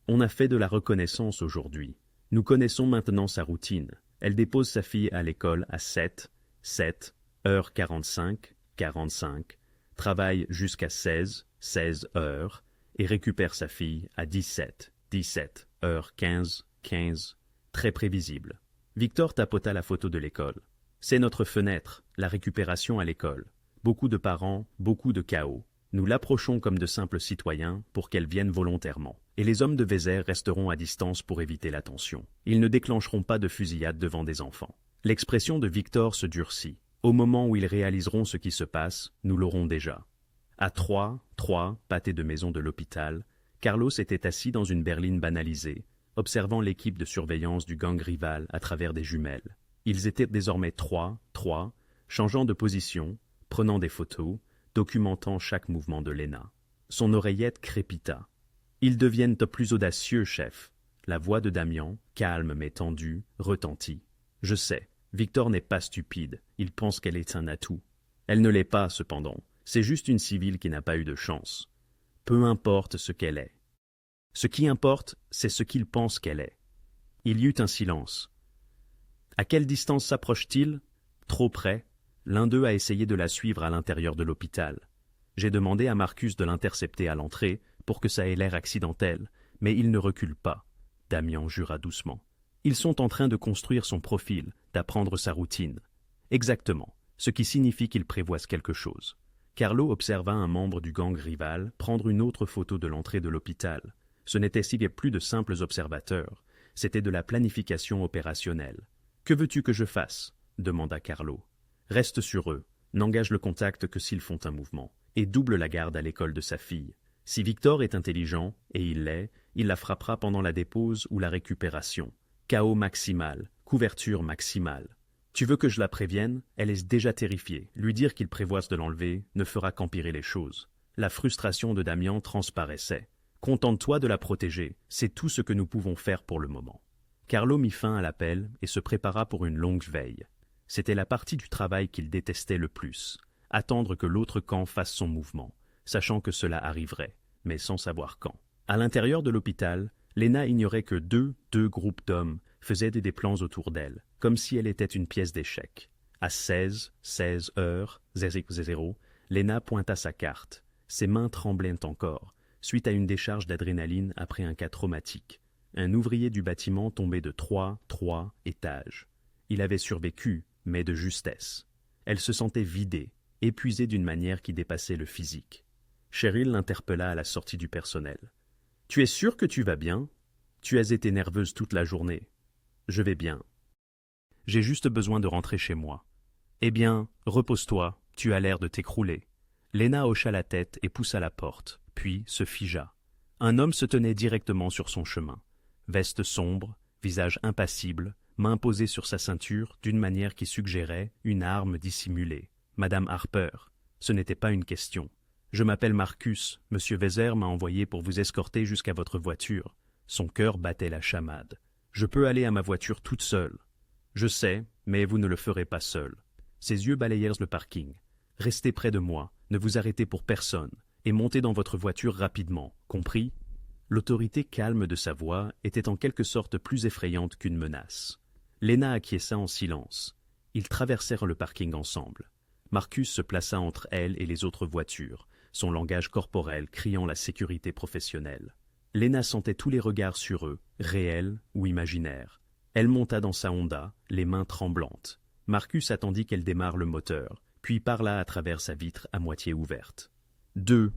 On a fait de la reconnaissance aujourd'hui. Nous connaissons maintenant sa routine. Elle dépose sa fille à l'école à 7h45, travaille jusqu'à 16 heures, et récupère sa fille à 17h15. Très prévisible. Victor tapota la photo de l'école. C'est notre fenêtre, la récupération à l'école. Beaucoup de parents, beaucoup de chaos. Nous l'approchons comme de simples citoyens pour qu'elle vienne volontairement. Et les hommes de Vezer resteront à distance pour éviter la tension. Ils ne déclencheront pas de fusillade devant des enfants. L'expression de Victor se durcit. Au moment où ils réaliseront ce qui se passe, nous l'aurons déjà. À 3 pâtés de maison de l'hôpital, Carlos était assis dans une berline banalisée, observant l'équipe de surveillance du gang rival à travers des jumelles. Ils étaient désormais trois, changeant de position, prenant des photos, documentant chaque mouvement de Lena. Son oreillette crépita. « Ils deviennent plus audacieux, chef. » La voix de Damian, calme mais tendue, retentit. « Je sais, Victor n'est pas stupide, il pense qu'elle est un atout. Elle ne l'est pas, cependant. C'est juste une civile qui n'a pas eu de chance. Peu importe ce qu'elle est. Ce qui importe, c'est ce qu'il pense qu'elle est. » Il y eut un silence. « À quelle distance s'approche-t-il ? » Trop près. L'un d'eux a essayé de la suivre à l'intérieur de l'hôpital. J'ai demandé à Marcus de l'intercepter à l'entrée pour que ça ait l'air accidentel, mais il ne recule pas. Damian jura doucement. Ils sont en train de construire son profil, d'apprendre sa routine. Exactement, ce qui signifie qu'ils prévoient quelque chose. Carlo observa un membre du gang rival prendre une autre photo de l'entrée de l'hôpital. Ce n'était plus de simples observateurs, c'était de la planification opérationnelle. « Que veux-tu que je fasse » demanda Carlo. « Reste sur eux, n'engage le contact que s'ils font un mouvement, et double la garde à l'école de sa fille. Si Victor est intelligent, et il l'est, il la frappera pendant la dépose ou la récupération. Chaos maximal, couverture maximale. Tu veux que je la prévienne? Elle est déjà terrifiée. Lui dire qu'il prévoit de l'enlever ne fera qu'empirer les choses. » La frustration de Damian transparaissait. « Contente-toi de la protéger, c'est tout ce que nous pouvons faire pour le moment. » Carlo mit fin à l'appel et se prépara pour une longue veille. C'était la partie du travail qu'il détestait le plus. Attendre que l'autre camp fasse son mouvement, sachant que cela arriverait, mais sans savoir quand. À l'intérieur de l'hôpital, Lena ignorait que deux groupes d'hommes faisaient des plans autour d'elle, comme si elle était une pièce d'échecs. À 16 heures, 00, Lena pointa sa carte. Ses mains tremblaient encore, suite à une décharge d'adrénaline après un cas traumatique. Un ouvrier du bâtiment tombait de 3 étages. Il avait survécu, mais de justesse. Elle se sentait vidée, épuisée d'une manière qui dépassait le physique. Cheryl l'interpella à la sortie du personnel. « Tu es sûre que tu vas bien? Tu as été nerveuse toute la journée. »« Je vais bien. J'ai juste besoin de rentrer chez moi. »« Eh bien, repose-toi, tu as l'air de t'écrouler. » Lena hocha la tête et poussa la porte, puis se figea. Un homme se tenait directement sur son chemin. Veste sombre, visage impassible, main posée sur sa ceinture d'une manière qui suggérait une arme dissimulée. « Madame Harper, ce n'était pas une question. Je m'appelle Marcus, Monsieur Weser m'a envoyé pour vous escorter jusqu'à votre voiture. » Son cœur battait la chamade. « Je peux aller à ma voiture toute seule. »« Je sais, mais vous ne le ferez pas seul. » Ses yeux balayèrent le parking. « Restez près de moi, ne vous arrêtez pour personne, et montez dans votre voiture rapidement, compris ?» L'autorité calme de sa voix était en quelque sorte plus effrayante qu'une menace. Lena acquiesça en silence. Ils traversèrent le parking ensemble. Marcus se plaça entre elle et les autres voitures, son langage corporel criant la sécurité professionnelle. Lena sentait tous les regards sur eux, réels ou imaginaires. Elle monta dans sa Honda, les mains tremblantes. Marcus attendit qu'elle démarre le moteur, puis parla à travers sa vitre à moitié ouverte. « Deux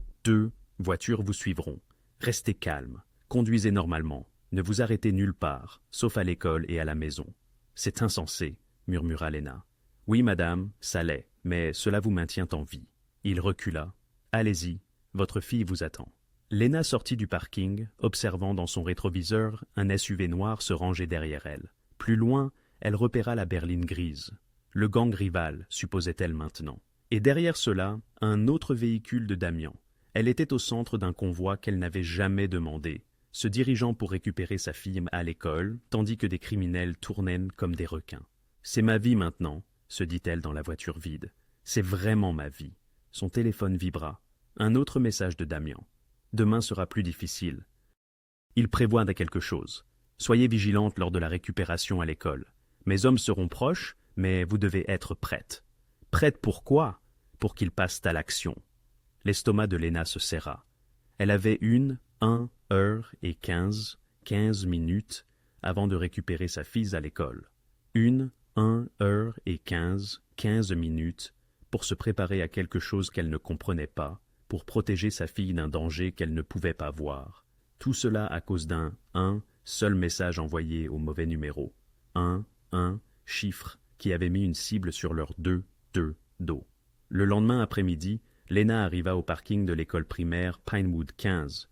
voitures vous suivront. Restez calme, conduisez normalement, ne vous arrêtez nulle part, sauf à l'école et à la maison. »« C'est insensé, » murmura Lena. « Oui, madame, ça l'est, mais cela vous maintient en vie. » Il recula. « Allez-y, votre fille vous attend. » Lena sortit du parking, observant dans son rétroviseur un SUV noir se ranger derrière elle. Plus loin, elle repéra la berline grise. Le gang rival, supposait-elle maintenant. Et derrière cela, un autre véhicule de Damian. Elle était au centre d'un convoi qu'elle n'avait jamais demandé, se dirigeant pour récupérer sa fille à l'école, tandis que des criminels tournaient comme des requins. « C'est ma vie maintenant », se dit-elle dans la voiture vide. « C'est vraiment ma vie. » Son téléphone vibra. Un autre message de Damian. « Demain sera plus difficile. Il prévoit quelque chose. Soyez vigilante lors de la récupération à l'école. Mes hommes seront proches, mais vous devez être prête. » Prête pour quoi? Pour qu'ils passent à l'action. L'estomac de Lena se serra. Elle avait 1 heure et 15 minutes avant de récupérer sa fille à l'école. 1 heure et 15 minutes pour se préparer à quelque chose qu'elle ne comprenait pas, pour protéger sa fille d'un danger qu'elle ne pouvait pas voir. Tout cela à cause d'un seul message envoyé au mauvais numéro. Un chiffre qui avait mis une cible sur leur dos. Le lendemain après-midi, Lena arriva au parking de l'école primaire Pinewood 15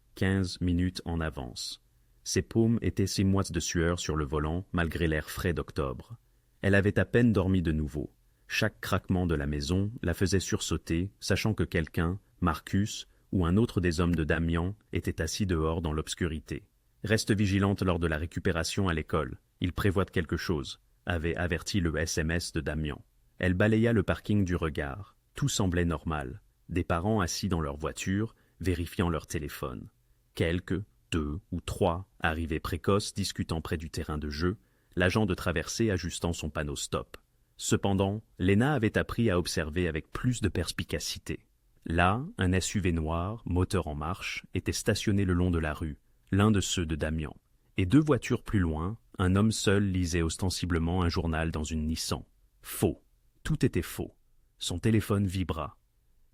minutes en avance. Ses paumes étaient si moites de sueur sur le volant, malgré l'air frais d'octobre. Elle avait à peine dormi de nouveau. Chaque craquement de la maison la faisait sursauter, sachant que quelqu'un, Marcus, ou un autre des hommes de Damian, était assis dehors dans l'obscurité. « Reste vigilante lors de la récupération à l'école. Il prévoit quelque chose », avait averti le SMS de Damian. Elle balaya le parking du regard. Tout semblait normal. Des parents assis dans leur voiture, vérifiant leur téléphone. Quelques, 2 ou 3, arrivés précoces discutant près du terrain de jeu, l'agent de traversée ajustant son panneau stop. Cependant, Lena avait appris à observer avec plus de perspicacité. Là, un SUV noir, moteur en marche, était stationné le long de la rue, l'un de ceux de Damian. Et 2 voitures plus loin, un homme seul lisait ostensiblement un journal dans une Nissan. Faux. Tout était faux. Son téléphone vibra.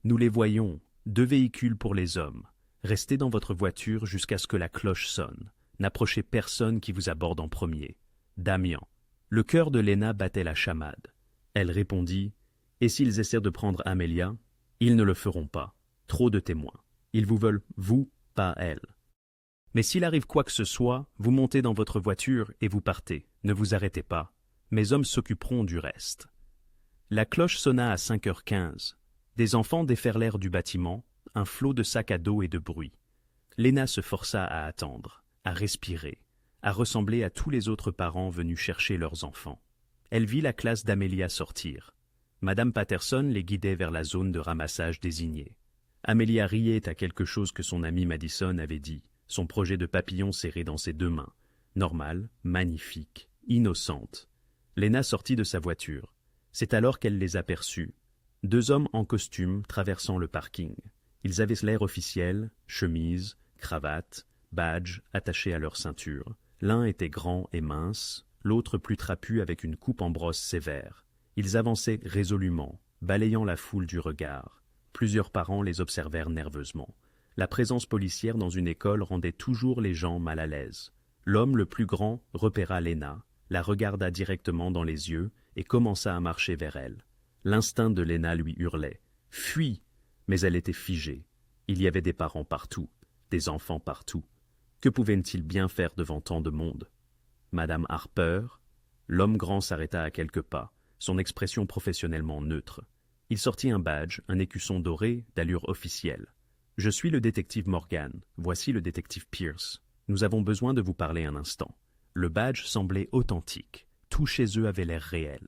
Nous les voyons, 2 véhicules pour les hommes. Restez dans votre voiture jusqu'à ce que la cloche sonne. N'approchez personne qui vous aborde en premier. Damian. Le cœur de Lena battait la chamade. Elle répondit « Et s'ils essaient de prendre Amelia? Ils ne le feront pas. Trop de témoins. Ils vous veulent, vous, pas elle. Mais s'il arrive quoi que ce soit, vous montez dans votre voiture et vous partez. Ne vous arrêtez pas. Mes hommes s'occuperont du reste. » La cloche sonna à 5h15. Des enfants déferlèrent du bâtiment, un flot de sacs à dos et de bruit. Lena se força à attendre, à respirer, à ressembler à tous les autres parents venus chercher leurs enfants. Elle vit la classe d'Amelia sortir. Madame Patterson les guidait vers la zone de ramassage désignée. Amelia riait à quelque chose que son amie Madison avait dit, son projet de papillon serré dans ses 2 mains. Normale, magnifique, innocente. Lena sortit de sa voiture. C'est alors qu'elle les aperçut. 2 hommes en costume traversant le parking. Ils avaient l'air officiel, chemise, cravate, badge attachés à leur ceinture. L'un était grand et mince, l'autre plus trapu avec une coupe en brosse sévère. Ils avançaient résolument, balayant la foule du regard. Plusieurs parents les observèrent nerveusement. La présence policière dans une école rendait toujours les gens mal à l'aise. L'homme le plus grand repéra Lena, la regarda directement dans les yeux et commença à marcher vers elle. L'instinct de Lena lui hurlait « Fuis !» Mais elle était figée. Il y avait des parents partout, des enfants partout. Que pouvaient-ils bien faire devant tant de monde? Madame Harper, l'homme grand s'arrêta à quelques pas, son expression professionnellement neutre. Il sortit un badge, un écusson doré, d'allure officielle. « Je suis le détective Morgan, voici le détective Pierce. Nous avons besoin de vous parler un instant. » Le badge semblait authentique. Tout chez eux avait l'air réel.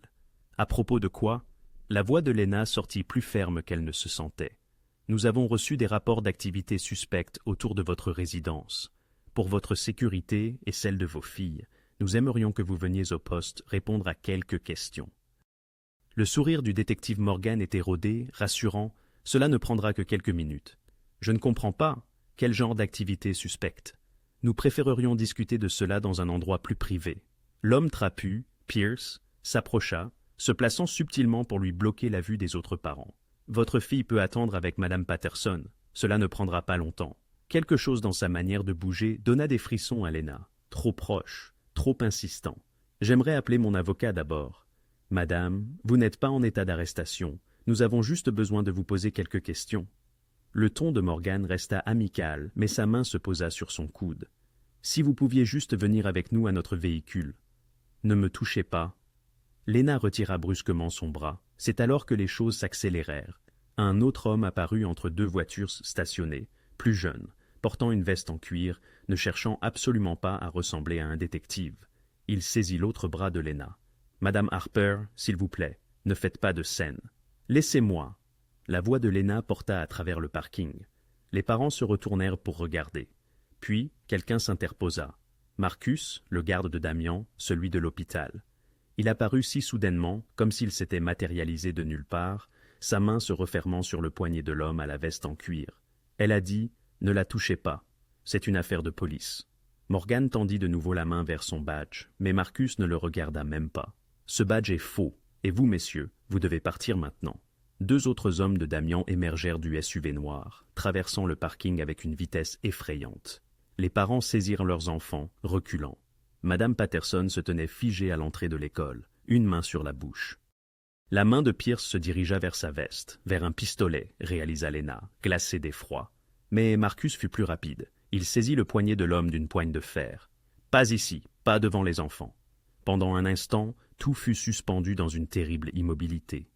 À propos de quoi? La voix de Lena sortit plus ferme qu'elle ne se sentait. Nous avons reçu des rapports d'activités suspectes autour de votre résidence. Pour votre sécurité et celle de vos filles, nous aimerions que vous veniez au poste répondre à quelques questions. Le sourire du détective Morgan était rodé, rassurant. Cela ne prendra que quelques minutes. Je ne comprends pas. Quel genre d'activité suspecte? Nous préférerions discuter de cela dans un endroit plus privé. L'homme trapu, Pierce, s'approcha, se plaçant subtilement pour lui bloquer la vue des autres parents. Votre fille peut attendre avec Madame Patterson. Cela ne prendra pas longtemps. Quelque chose dans sa manière de bouger donna des frissons à Lena. Trop proche, trop insistant. J'aimerais appeler mon avocat d'abord. Madame, vous n'êtes pas en état d'arrestation. Nous avons juste besoin de vous poser quelques questions. Le ton de Morgan resta amical, mais sa main se posa sur son coude. Si vous pouviez juste venir avec nous à notre véhicule. Ne me touchez pas. Lena retira brusquement son bras. C'est alors que les choses s'accélérèrent. Un autre homme apparut entre 2 voitures stationnées, plus jeune, portant une veste en cuir, ne cherchant absolument pas à ressembler à un détective. Il saisit l'autre bras de Lena. « Madame Harper, s'il vous plaît, ne faites pas de scène. Laissez-moi. » La voix de Lena porta à travers le parking. Les parents se retournèrent pour regarder. Puis, quelqu'un s'interposa. Marcus, le garde de Damian, celui de l'hôpital. Il apparut si soudainement, comme s'il s'était matérialisé de nulle part, sa main se refermant sur le poignet de l'homme à la veste en cuir. Elle a dit « Ne la touchez pas. C'est une affaire de police. » Morgan tendit de nouveau la main vers son badge, mais Marcus ne le regarda même pas. « Ce badge est faux, et vous, messieurs, vous devez partir maintenant. » 2 autres hommes de Damian émergèrent du SUV noir, traversant le parking avec une vitesse effrayante. Les parents saisirent leurs enfants, reculant. Madame Patterson se tenait figée à l'entrée de l'école, une main sur la bouche. La main de Pierce se dirigea vers sa veste, vers un pistolet, réalisa Lena, glacée d'effroi. Mais Marcus fut plus rapide. Il saisit le poignet de l'homme d'une poigne de fer. « Pas ici, pas devant les enfants. » Pendant un instant, tout fut suspendu dans une terrible immobilité.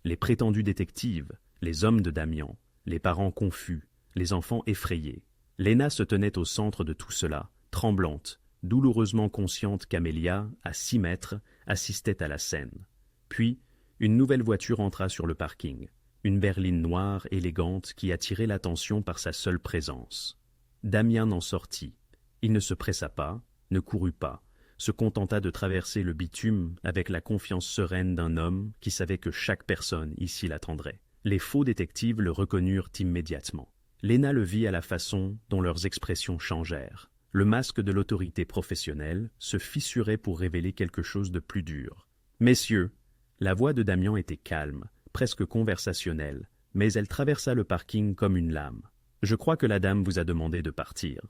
Les prétendus détectives, les hommes de Damian, les parents confus, les enfants effrayés. Lena se tenait au centre de tout cela, tremblante, douloureusement consciente qu'Amelia, à 6 mètres, assistait à la scène. Puis, une nouvelle voiture entra sur le parking, une berline noire élégante qui attirait l'attention par sa seule présence. Damian en sortit. Il ne se pressa pas, ne courut pas, se contenta de traverser le bitume avec la confiance sereine d'un homme qui savait que chaque personne ici l'attendrait. Les faux détectives le reconnurent immédiatement. Lena le vit à la façon dont leurs expressions changèrent. Le masque de l'autorité professionnelle se fissurait pour révéler quelque chose de plus dur. « Messieurs !» La voix de Damian était calme, presque conversationnelle, mais elle traversa le parking comme une lame. « Je crois que la dame vous a demandé de partir. »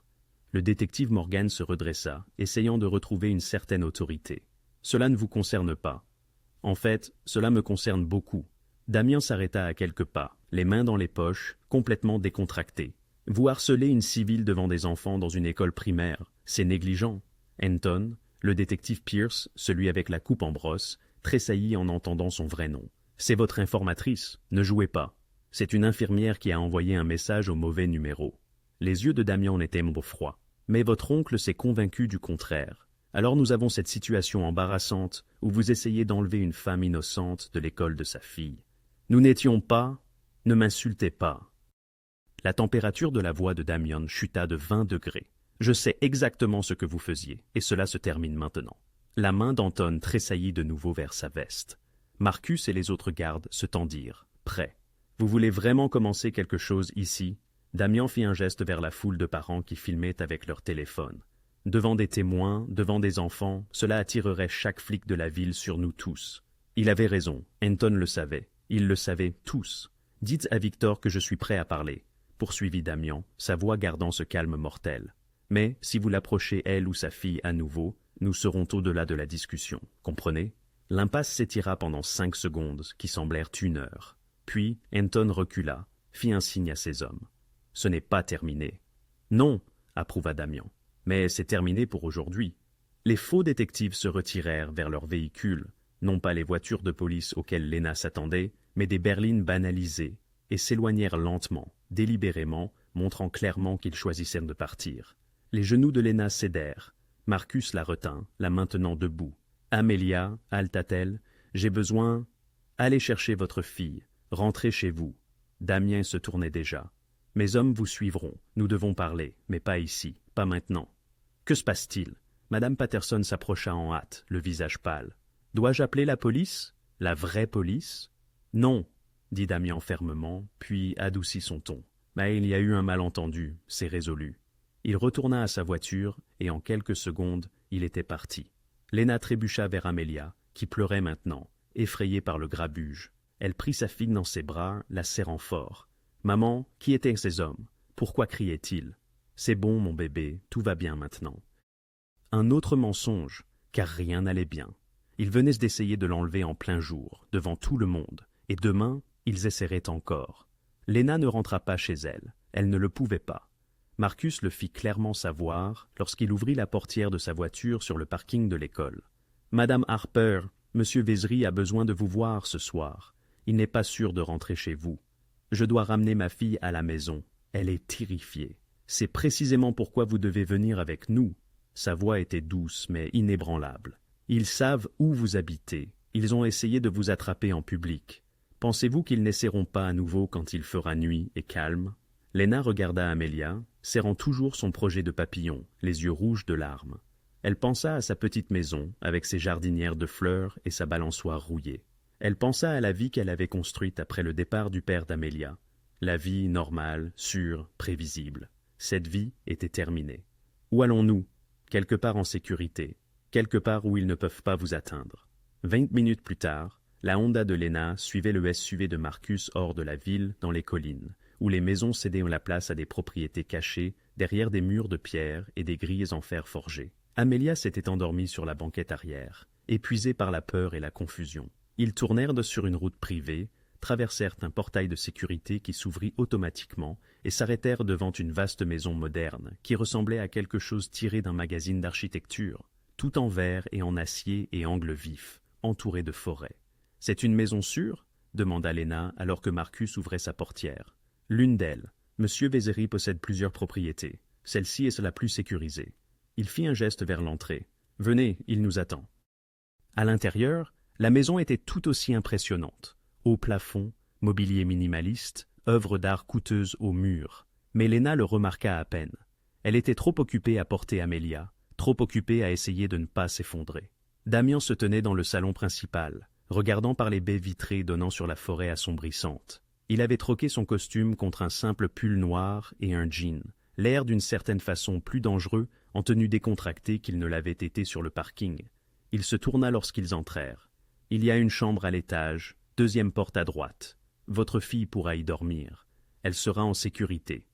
Le détective Morgan se redressa, essayant de retrouver une certaine autorité. « Cela ne vous concerne pas. »« En fait, cela me concerne beaucoup. » Damien s'arrêta à quelques pas, les mains dans les poches, complètement décontracté. « Vous harcelez une civile devant des enfants dans une école primaire. C'est négligent. » Anton, le détective Pierce, celui avec la coupe en brosse, tressaillit en entendant son vrai nom. « C'est votre informatrice. Ne jouez pas. C'est une infirmière qui a envoyé un message au mauvais numéro. » Les yeux de Damien étaient froids. « Mais votre oncle s'est convaincu du contraire. Alors nous avons cette situation embarrassante où vous essayez d'enlever une femme innocente de l'école de sa fille. Nous n'étions pas... Ne m'insultez pas. » La température de la voix de Damien chuta de 20 degrés. « Je sais exactement ce que vous faisiez, et cela se termine maintenant. » La main d'Anton tressaillit de nouveau vers sa veste. Marcus et les autres gardes se tendirent, prêts. « Vous voulez vraiment commencer quelque chose ici ?» Damien fit un geste vers la foule de parents qui filmaient avec leur téléphone. Devant des témoins, devant des enfants, cela attirerait chaque flic de la ville sur nous tous. Il avait raison, Anton le savait. Ils le savaient tous. « Dites à Victor que je suis prêt à parler, » poursuivit Damien, sa voix gardant ce calme mortel. « Mais si vous l'approchez elle ou sa fille à nouveau, nous serons au-delà de la discussion, comprenez ?» L'impasse s'étira pendant 5 secondes, qui semblèrent 1 heure. Puis Anton recula, fit un signe à ses hommes. « Ce n'est pas terminé. »« Non, » approuva Damien, « mais c'est terminé pour aujourd'hui. » Les faux détectives se retirèrent vers leurs véhicules, non pas les voitures de police auxquelles Lena s'attendait, mais des berlines banalisées, et s'éloignèrent lentement, délibérément, montrant clairement qu'ils choisissaient de partir. Les genoux de Lena cédèrent. Marcus la retint, la maintenant debout. « Amelia, halta-t-elle, j'ai besoin... Allez chercher votre fille, rentrez chez vous. » Damien se tournait déjà. « Mes hommes vous suivront, nous devons parler, mais pas ici, pas maintenant. » « Que se passe-t-il » Madame Patterson s'approcha en hâte, le visage pâle. « Dois-je appeler la police ? La vraie police ?»« Non, » dit Damien fermement, puis adoucit son ton. « Mais il y a eu un malentendu, c'est résolu. » Il retourna à sa voiture, et en quelques secondes, il était parti. Lena trébucha vers Amelia, qui pleurait maintenant, effrayée par le grabuge. Elle prit sa fille dans ses bras, la serrant fort. « Maman, qui étaient ces hommes ? Pourquoi criaient-ils ? » « C'est bon, mon bébé, tout va bien maintenant. » Un autre mensonge, car rien n'allait bien. Ils venaient d'essayer de l'enlever en plein jour, devant tout le monde, et demain, ils essaieraient encore. Lena ne rentra pas chez elle, elle ne le pouvait pas. Marcus le fit clairement savoir lorsqu'il ouvrit la portière de sa voiture sur le parking de l'école. « Madame Harper, Monsieur Vézery a besoin de vous voir ce soir. Il n'est pas sûr de rentrer chez vous. Je dois ramener ma fille à la maison. Elle est terrifiée. C'est précisément pourquoi vous devez venir avec nous. » Sa voix était douce mais inébranlable. « Ils savent où vous habitez. Ils ont essayé de vous attraper en public. Pensez-vous qu'ils n'essaieront pas à nouveau quand il fera nuit et calme ?» Lena regarda Amelia, serrant toujours son projet de papillon, les yeux rouges de larmes. Elle pensa à sa petite maison, avec ses jardinières de fleurs et sa balançoire rouillée. Elle pensa à la vie qu'elle avait construite après le départ du père d'Amelia. La vie normale, sûre, prévisible. Cette vie était terminée. Où allons-nous ? Quelque part en sécurité, quelque part où ils ne peuvent pas vous atteindre. 20 minutes plus tard, la Honda de Lena suivait le SUV de Marcus hors de la ville, dans les collines, où les maisons cédaient la place à des propriétés cachées, derrière des murs de pierre et des grilles en fer forgé. Amelia s'était endormie sur la banquette arrière, épuisée par la peur et la confusion. Ils tournèrent sur une route privée, traversèrent un portail de sécurité qui s'ouvrit automatiquement et s'arrêtèrent devant une vaste maison moderne qui ressemblait à quelque chose tiré d'un magazine d'architecture, tout en verre et en acier et angles vifs, entourée de forêts. « C'est une maison sûre ?» demanda Lena alors que Marcus ouvrait sa portière. « L'une d'elles. Monsieur Vézery possède plusieurs propriétés. Celle-ci est la plus sécurisée. » Il fit un geste vers l'entrée. « Venez, il nous attend. » À l'intérieur, la maison était tout aussi impressionnante. Haut plafond, mobilier minimaliste, œuvres d'art coûteuses aux murs. Mais Lena le remarqua à peine. Elle était trop occupée à porter Amelia, trop occupée à essayer de ne pas s'effondrer. Damien se tenait dans le salon principal, regardant par les baies vitrées donnant sur la forêt assombrissante. Il avait troqué son costume contre un simple pull noir et un jean, l'air d'une certaine façon plus dangereux en tenue décontractée qu'il ne l'avait été sur le parking. Il se tourna lorsqu'ils entrèrent. « Il y a une chambre à l'étage, 2e porte à droite. » Votre fille pourra y dormir. Elle sera en sécurité. »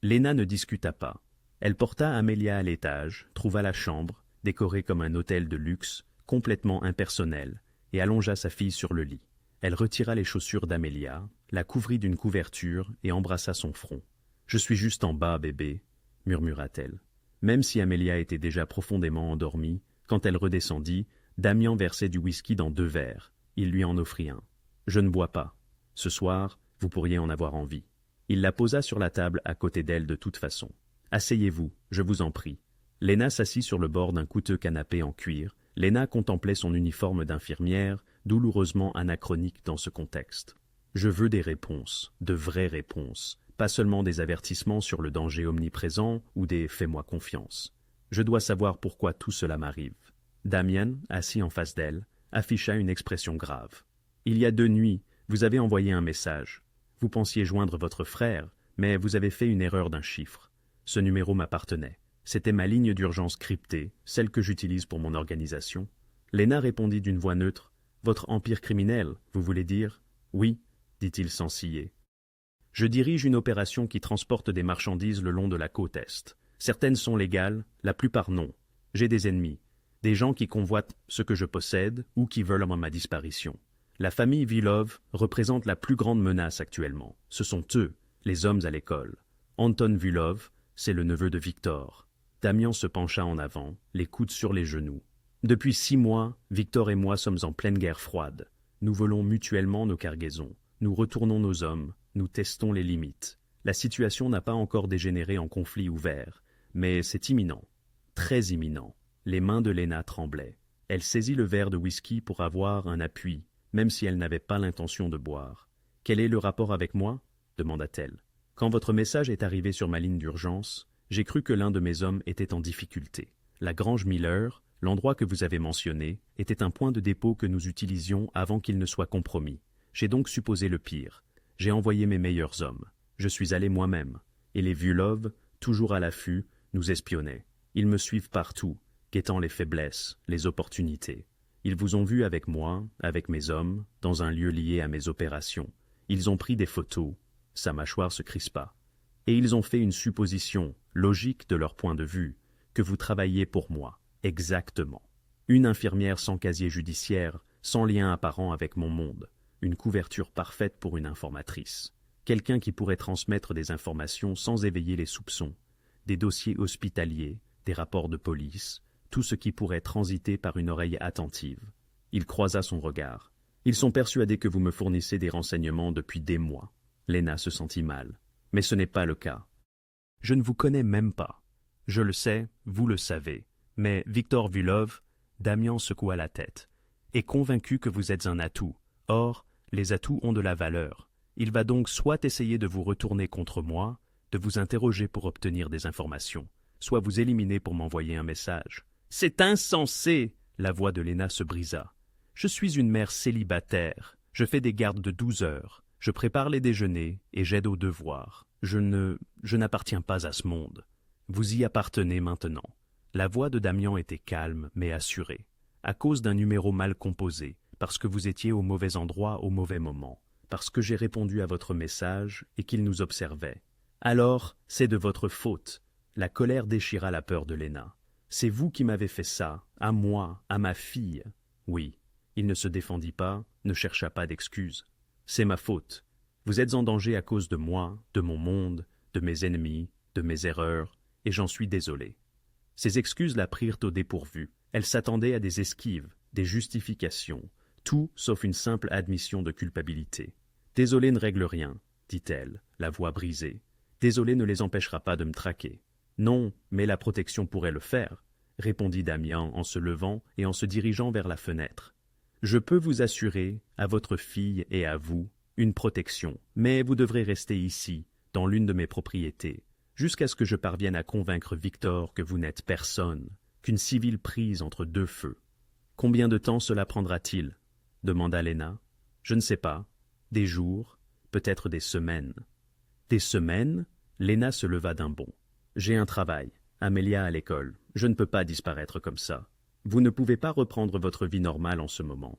Léna ne discuta pas. Elle porta Amelia à l'étage, trouva la chambre, décorée comme un hôtel de luxe, complètement impersonnel, et allongea sa fille sur le lit. Elle retira les chaussures d'Amelia, la couvrit d'une couverture et embrassa son front. « Je suis juste en bas, bébé, » murmura-t-elle. Même si Amelia était déjà profondément endormie, quand elle redescendit, Damian versait du whisky dans 2 verres. Il lui en offrit un. « Je ne bois pas. Ce soir, vous pourriez en avoir envie. » Il la posa sur la table à côté d'elle de toute façon. « Asseyez-vous, je vous en prie. » Léna s'assit sur le bord d'un coûteux canapé en cuir. Léna contemplait son uniforme d'infirmière, douloureusement anachronique dans ce contexte. « Je veux des réponses, de vraies réponses, pas seulement des avertissements sur le danger omniprésent ou des « fais-moi confiance ». Je dois savoir pourquoi tout cela m'arrive. » Damian, assis en face d'elle, afficha une expression grave. « Il y a 2 nuits, vous avez envoyé un message. Vous pensiez joindre votre frère, mais vous avez fait une erreur d'un chiffre. Ce numéro m'appartenait. C'était ma ligne d'urgence cryptée, celle que j'utilise pour mon organisation. » Léna répondit d'une voix neutre. « Votre empire criminel, vous voulez dire ?»« Oui, » dit-il sans ciller. « Je dirige une opération qui transporte des marchandises le long de la côte Est. Certaines sont légales, la plupart non. J'ai des ennemis, des gens qui convoitent ce que je possède ou qui veulent ma disparition. La famille Vilov représente la plus grande menace actuellement. Ce sont eux, les hommes à l'école. Anton Vilov, c'est le neveu de Victor. » Damian se pencha en avant, les coudes sur les genoux. « Depuis 6 mois, Victor et moi sommes en pleine guerre froide. Nous volons mutuellement nos cargaisons. Nous retournons nos hommes. Nous testons les limites. La situation n'a pas encore dégénéré en conflit ouvert, mais c'est imminent. Très imminent. » Les mains de Léna tremblaient. Elle saisit le verre de whisky pour avoir un appui, même si elle n'avait pas l'intention de boire. « Quel est le rapport avec moi ?» demanda-t-elle. « Quand votre message est arrivé sur ma ligne d'urgence, j'ai cru que l'un de mes hommes était en difficulté. La Grange Miller, l'endroit que vous avez mentionné, était un point de dépôt que nous utilisions avant qu'il ne soit compromis. J'ai donc supposé le pire. J'ai envoyé mes meilleurs hommes. Je suis allé moi-même. Et les Vulov, toujours à l'affût, nous espionnaient. Ils me suivent partout, guettant les faiblesses, les opportunités. Ils vous ont vu avec moi, avec mes hommes, dans un lieu lié à mes opérations. Ils ont pris des photos. » Sa mâchoire se crispa. « Et ils ont fait une supposition, logique de leur point de vue, que vous travailliez pour moi. Exactement. Une infirmière sans casier judiciaire, sans lien apparent avec mon monde. Une couverture parfaite pour une informatrice. Quelqu'un qui pourrait transmettre des informations sans éveiller les soupçons. Des dossiers hospitaliers, des rapports de police, tout ce qui pourrait transiter par une oreille attentive. » Il croisa son regard. « Ils sont persuadés que vous me fournissez des renseignements depuis des mois. » Léna se sentit mal. « Mais ce n'est pas le cas. Je ne vous connais même pas. Je le sais, vous le savez. Mais Victor Vulov, » Damian secoua la tête, « est convaincu que vous êtes un atout. Or, les atouts ont de la valeur. Il va donc soit essayer de vous retourner contre moi, de vous interroger pour obtenir des informations, soit vous éliminer pour m'envoyer un message. »« C'est insensé !» La voix de Léna se brisa. « Je suis une mère célibataire. Je fais des gardes de 12 heures. Je prépare les déjeuners et j'aide aux devoirs. Je n'appartiens pas à ce monde. Vous y appartenez maintenant. » La voix de Damian était calme mais assurée. « À cause d'un numéro mal composé, parce que vous étiez au mauvais endroit au mauvais moment, parce que j'ai répondu à votre message et qu'il nous observait. Alors, c'est de votre faute. » La colère déchira la peur de Léna. « C'est vous qui m'avez fait ça, à moi, à ma fille. » Oui, il ne se défendit pas, ne chercha pas d'excuses. « C'est ma faute. Vous êtes en danger à cause de moi, de mon monde, de mes ennemis, de mes erreurs, et j'en suis désolé. » Ses excuses la prirent au dépourvu. Elle s'attendait à des esquives, des justifications, tout sauf une simple admission de culpabilité. « Désolé ne règle rien, » dit-elle, la voix brisée. « Désolé ne les empêchera pas de me traquer. »« Non, mais la protection pourrait le faire, » répondit Damian en se levant et en se dirigeant vers la fenêtre. « Je peux vous assurer, à votre fille et à vous, une protection, mais vous devrez rester ici, dans l'une de mes propriétés, jusqu'à ce que je parvienne à convaincre Victor que vous n'êtes personne, qu'une civile prise entre 2 feux. »« Combien de temps cela prendra-t-il » demanda Léna. « Je ne sais pas. Des jours, peut-être des semaines. »« Des semaines ?» Léna se leva d'un bond. « J'ai un travail. Amelia à l'école. Je ne peux pas disparaître comme ça. Vous ne pouvez pas reprendre votre vie normale en ce moment. »«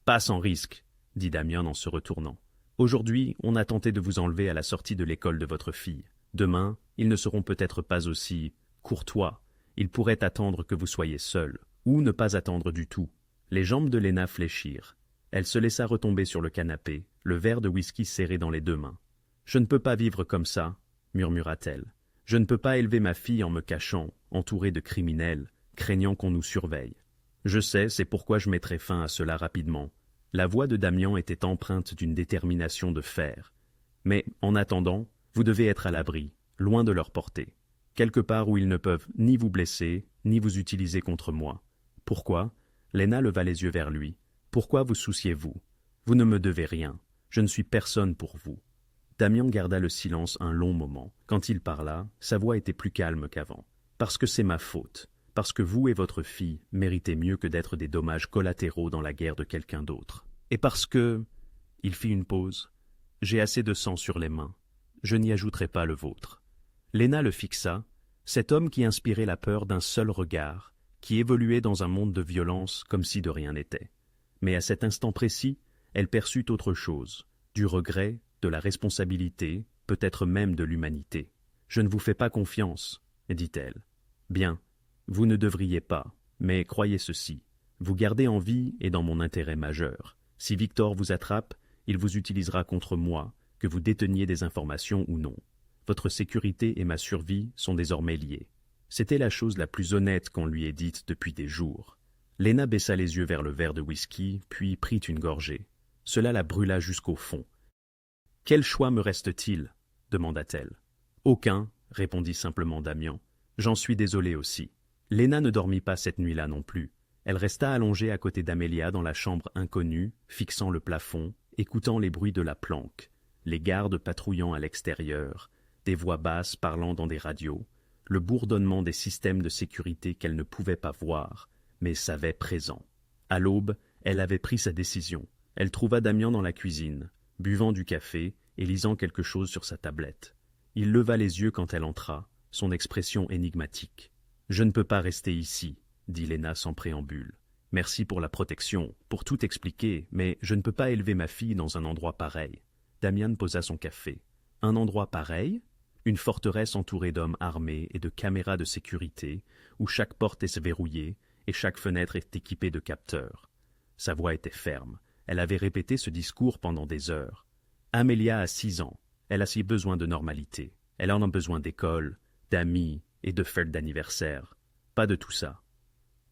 Pas sans risque, » dit Damian en se retournant. « Aujourd'hui, on a tenté de vous enlever à la sortie de l'école de votre fille. Demain, ils ne seront peut-être pas aussi courtois. Ils pourraient attendre que vous soyez seul, ou ne pas attendre du tout. » Les jambes de Lena fléchirent. Elle se laissa retomber sur le canapé, le verre de whisky serré dans les deux mains. « Je ne peux pas vivre comme ça, » murmura-t-elle. « Je ne peux pas élever ma fille en me cachant, entourée de criminels, craignant qu'on nous surveille. Je sais, c'est pourquoi je mettrai fin à cela rapidement. » La voix de Damian était empreinte d'une détermination de fer. « Mais, en attendant, vous devez être à l'abri, loin de leur portée. Quelque part où ils ne peuvent ni vous blesser, ni vous utiliser contre moi. Pourquoi ?» Lena leva les yeux vers lui. « Pourquoi vous souciez-vous? Vous ne me devez rien. Je ne suis personne pour vous. » Damian garda le silence un long moment. Quand il parla, sa voix était plus calme qu'avant. « Parce que c'est ma faute. Parce que vous et votre fille méritez mieux que d'être des dommages collatéraux dans la guerre de quelqu'un d'autre. Et parce que... » Il fit une pause. « J'ai assez de sang sur les mains. Je n'y ajouterai pas le vôtre. » Lena le fixa, cet homme qui inspirait la peur d'un seul regard, qui évoluait dans un monde de violence comme si de rien n'était. Mais à cet instant précis, elle perçut autre chose, du regret, de la responsabilité, peut-être même de l'humanité. « Je ne vous fais pas confiance, » dit-elle. « Bien, vous ne devriez pas, mais croyez ceci, vous gardez en vie est dans mon intérêt majeur. Si Victor vous attrape, il vous utilisera contre moi, que vous déteniez des informations ou non. Votre sécurité et ma survie sont désormais liées. » C'était la chose la plus honnête qu'on lui ait dite depuis des jours. Lena baissa les yeux vers le verre de whisky, puis prit une gorgée. Cela la brûla jusqu'au fond. « Quel choix me reste-t-il » demanda-t-elle. « Aucun, » répondit simplement Damian. « J'en suis désolé aussi. » Lena ne dormit pas cette nuit-là non plus. Elle resta allongée à côté d'Amelia dans la chambre inconnue, fixant le plafond, écoutant les bruits de la planque, les gardes patrouillant à l'extérieur, des voix basses parlant dans des radios, le bourdonnement des systèmes de sécurité qu'elle ne pouvait pas voir, mais savait présent. À l'aube, elle avait pris sa décision. Elle trouva Damian dans la cuisine, buvant du café et lisant quelque chose sur sa tablette. Il leva les yeux quand elle entra, son expression énigmatique. « Je ne peux pas rester ici, » dit Lena sans préambule. « Merci pour la protection, pour tout expliquer, mais je ne peux pas élever ma fille dans un endroit pareil. » Damian posa son café. « Un endroit pareil ? Une forteresse entourée d'hommes armés et de caméras de sécurité, où chaque porte est verrouillée et chaque fenêtre est équipée de capteurs. » Sa voix était ferme. Elle avait répété ce discours pendant des heures. Amelia a 6 ans. Elle a si besoin de normalité. Elle en a besoin d'école, d'amis et de fêtes d'anniversaire. Pas de tout ça.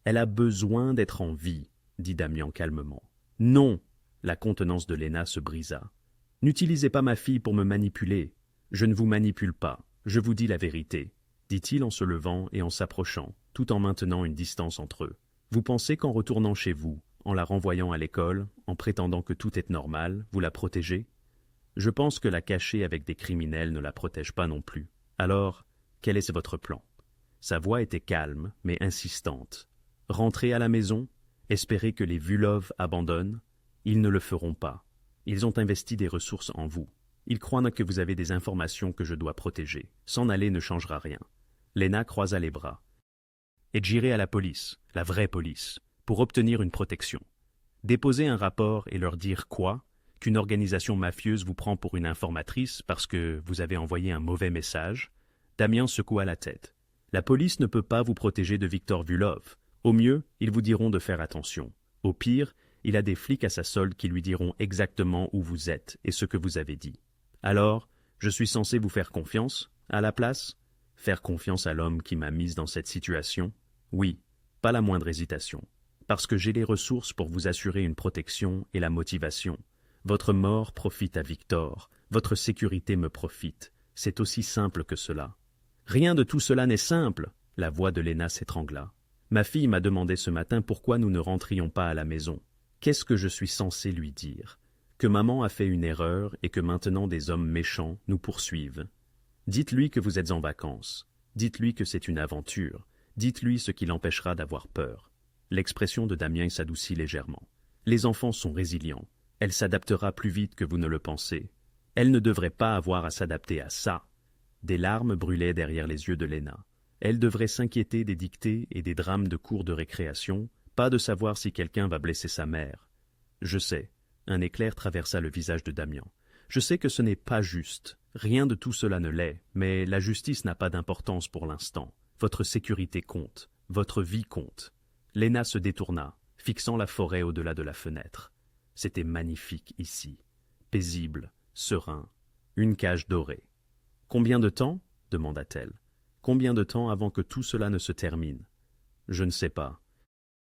Elle a besoin d'être en vie, dit Damian calmement. Non, la contenance de Lena se brisa. N'utilisez pas ma fille pour me manipuler. Je ne vous manipule pas, je vous dis la vérité, dit-il en se levant et en s'approchant, tout en maintenant une distance entre eux. Vous pensez qu'en retournant chez vous, en la renvoyant à l'école, en prétendant que tout est normal, vous la protégez? Je pense que la cacher avec des criminels ne la protège pas non plus. Alors, quel est votre plan? Sa voix était calme, mais insistante. Rentrer à la maison? Espérer que les Vulov abandonnent? Ils ne le feront pas. Ils ont investi des ressources en vous. Ils croient que vous avez des informations que je dois protéger. S'en aller ne changera rien. Lena croisa les bras. Et j'irai à la police, la vraie police, pour obtenir une protection. Déposer un rapport et leur dire quoi? Qu'une organisation mafieuse vous prend pour une informatrice parce que vous avez envoyé un mauvais message? Damian secoua la tête. La police ne peut pas vous protéger de Victor Vulov. Au mieux, ils vous diront de faire attention. Au pire, il a des flics à sa solde qui lui diront exactement où vous êtes et ce que vous avez dit. Alors, je suis censé vous faire confiance, à la place? Faire confiance à l'homme qui m'a mise dans cette situation? Oui, pas la moindre hésitation. Parce que j'ai les ressources pour vous assurer une protection et la motivation. Votre mort profite à Victor, votre sécurité me profite. C'est aussi simple que cela. Rien de tout cela n'est simple, la voix de Lena s'étrangla. Ma fille m'a demandé ce matin pourquoi nous ne rentrions pas à la maison. Qu'est-ce que je suis censé lui dire? Que maman a fait une erreur et que maintenant des hommes méchants nous poursuivent. Dites-lui que vous êtes en vacances. Dites-lui que c'est une aventure. Dites-lui ce qui l'empêchera d'avoir peur. L'expression de Damien s'adoucit légèrement. Les enfants sont résilients. Elle s'adaptera plus vite que vous ne le pensez. Elle ne devrait pas avoir à s'adapter à ça. Des larmes brûlaient derrière les yeux de Lena. Elle devrait s'inquiéter des dictées et des drames de cours de récréation, pas de savoir si quelqu'un va blesser sa mère. Je sais. Un éclair traversa le visage de Damian. Je sais que ce n'est pas juste. Rien de tout cela ne l'est, mais la justice n'a pas d'importance pour l'instant. Votre sécurité compte. Votre vie compte. Lena se détourna, fixant la forêt au-delà de la fenêtre. C'était magnifique ici. Paisible, serein. Une cage dorée. « Combien de temps ?» demanda-t-elle. « Combien de temps avant que tout cela ne se termine ?»« Je ne sais pas.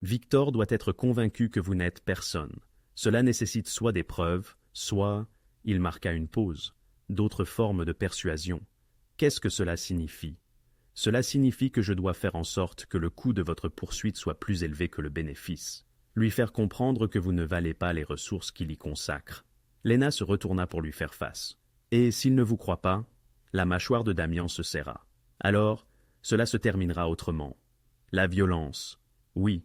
Victor doit être convaincu que vous n'êtes personne. Cela nécessite soit des preuves, soit... » Il marqua une pause. D'autres formes de persuasion. Qu'est-ce que cela signifie? Cela signifie que je dois faire en sorte que le coût de votre poursuite soit plus élevé que le bénéfice. Lui faire comprendre que vous ne valez pas les ressources qu'il y consacre. Lena se retourna pour lui faire face. Et s'il ne vous croit pas, la mâchoire de Damian se serra. Alors, cela se terminera autrement. La violence. Oui.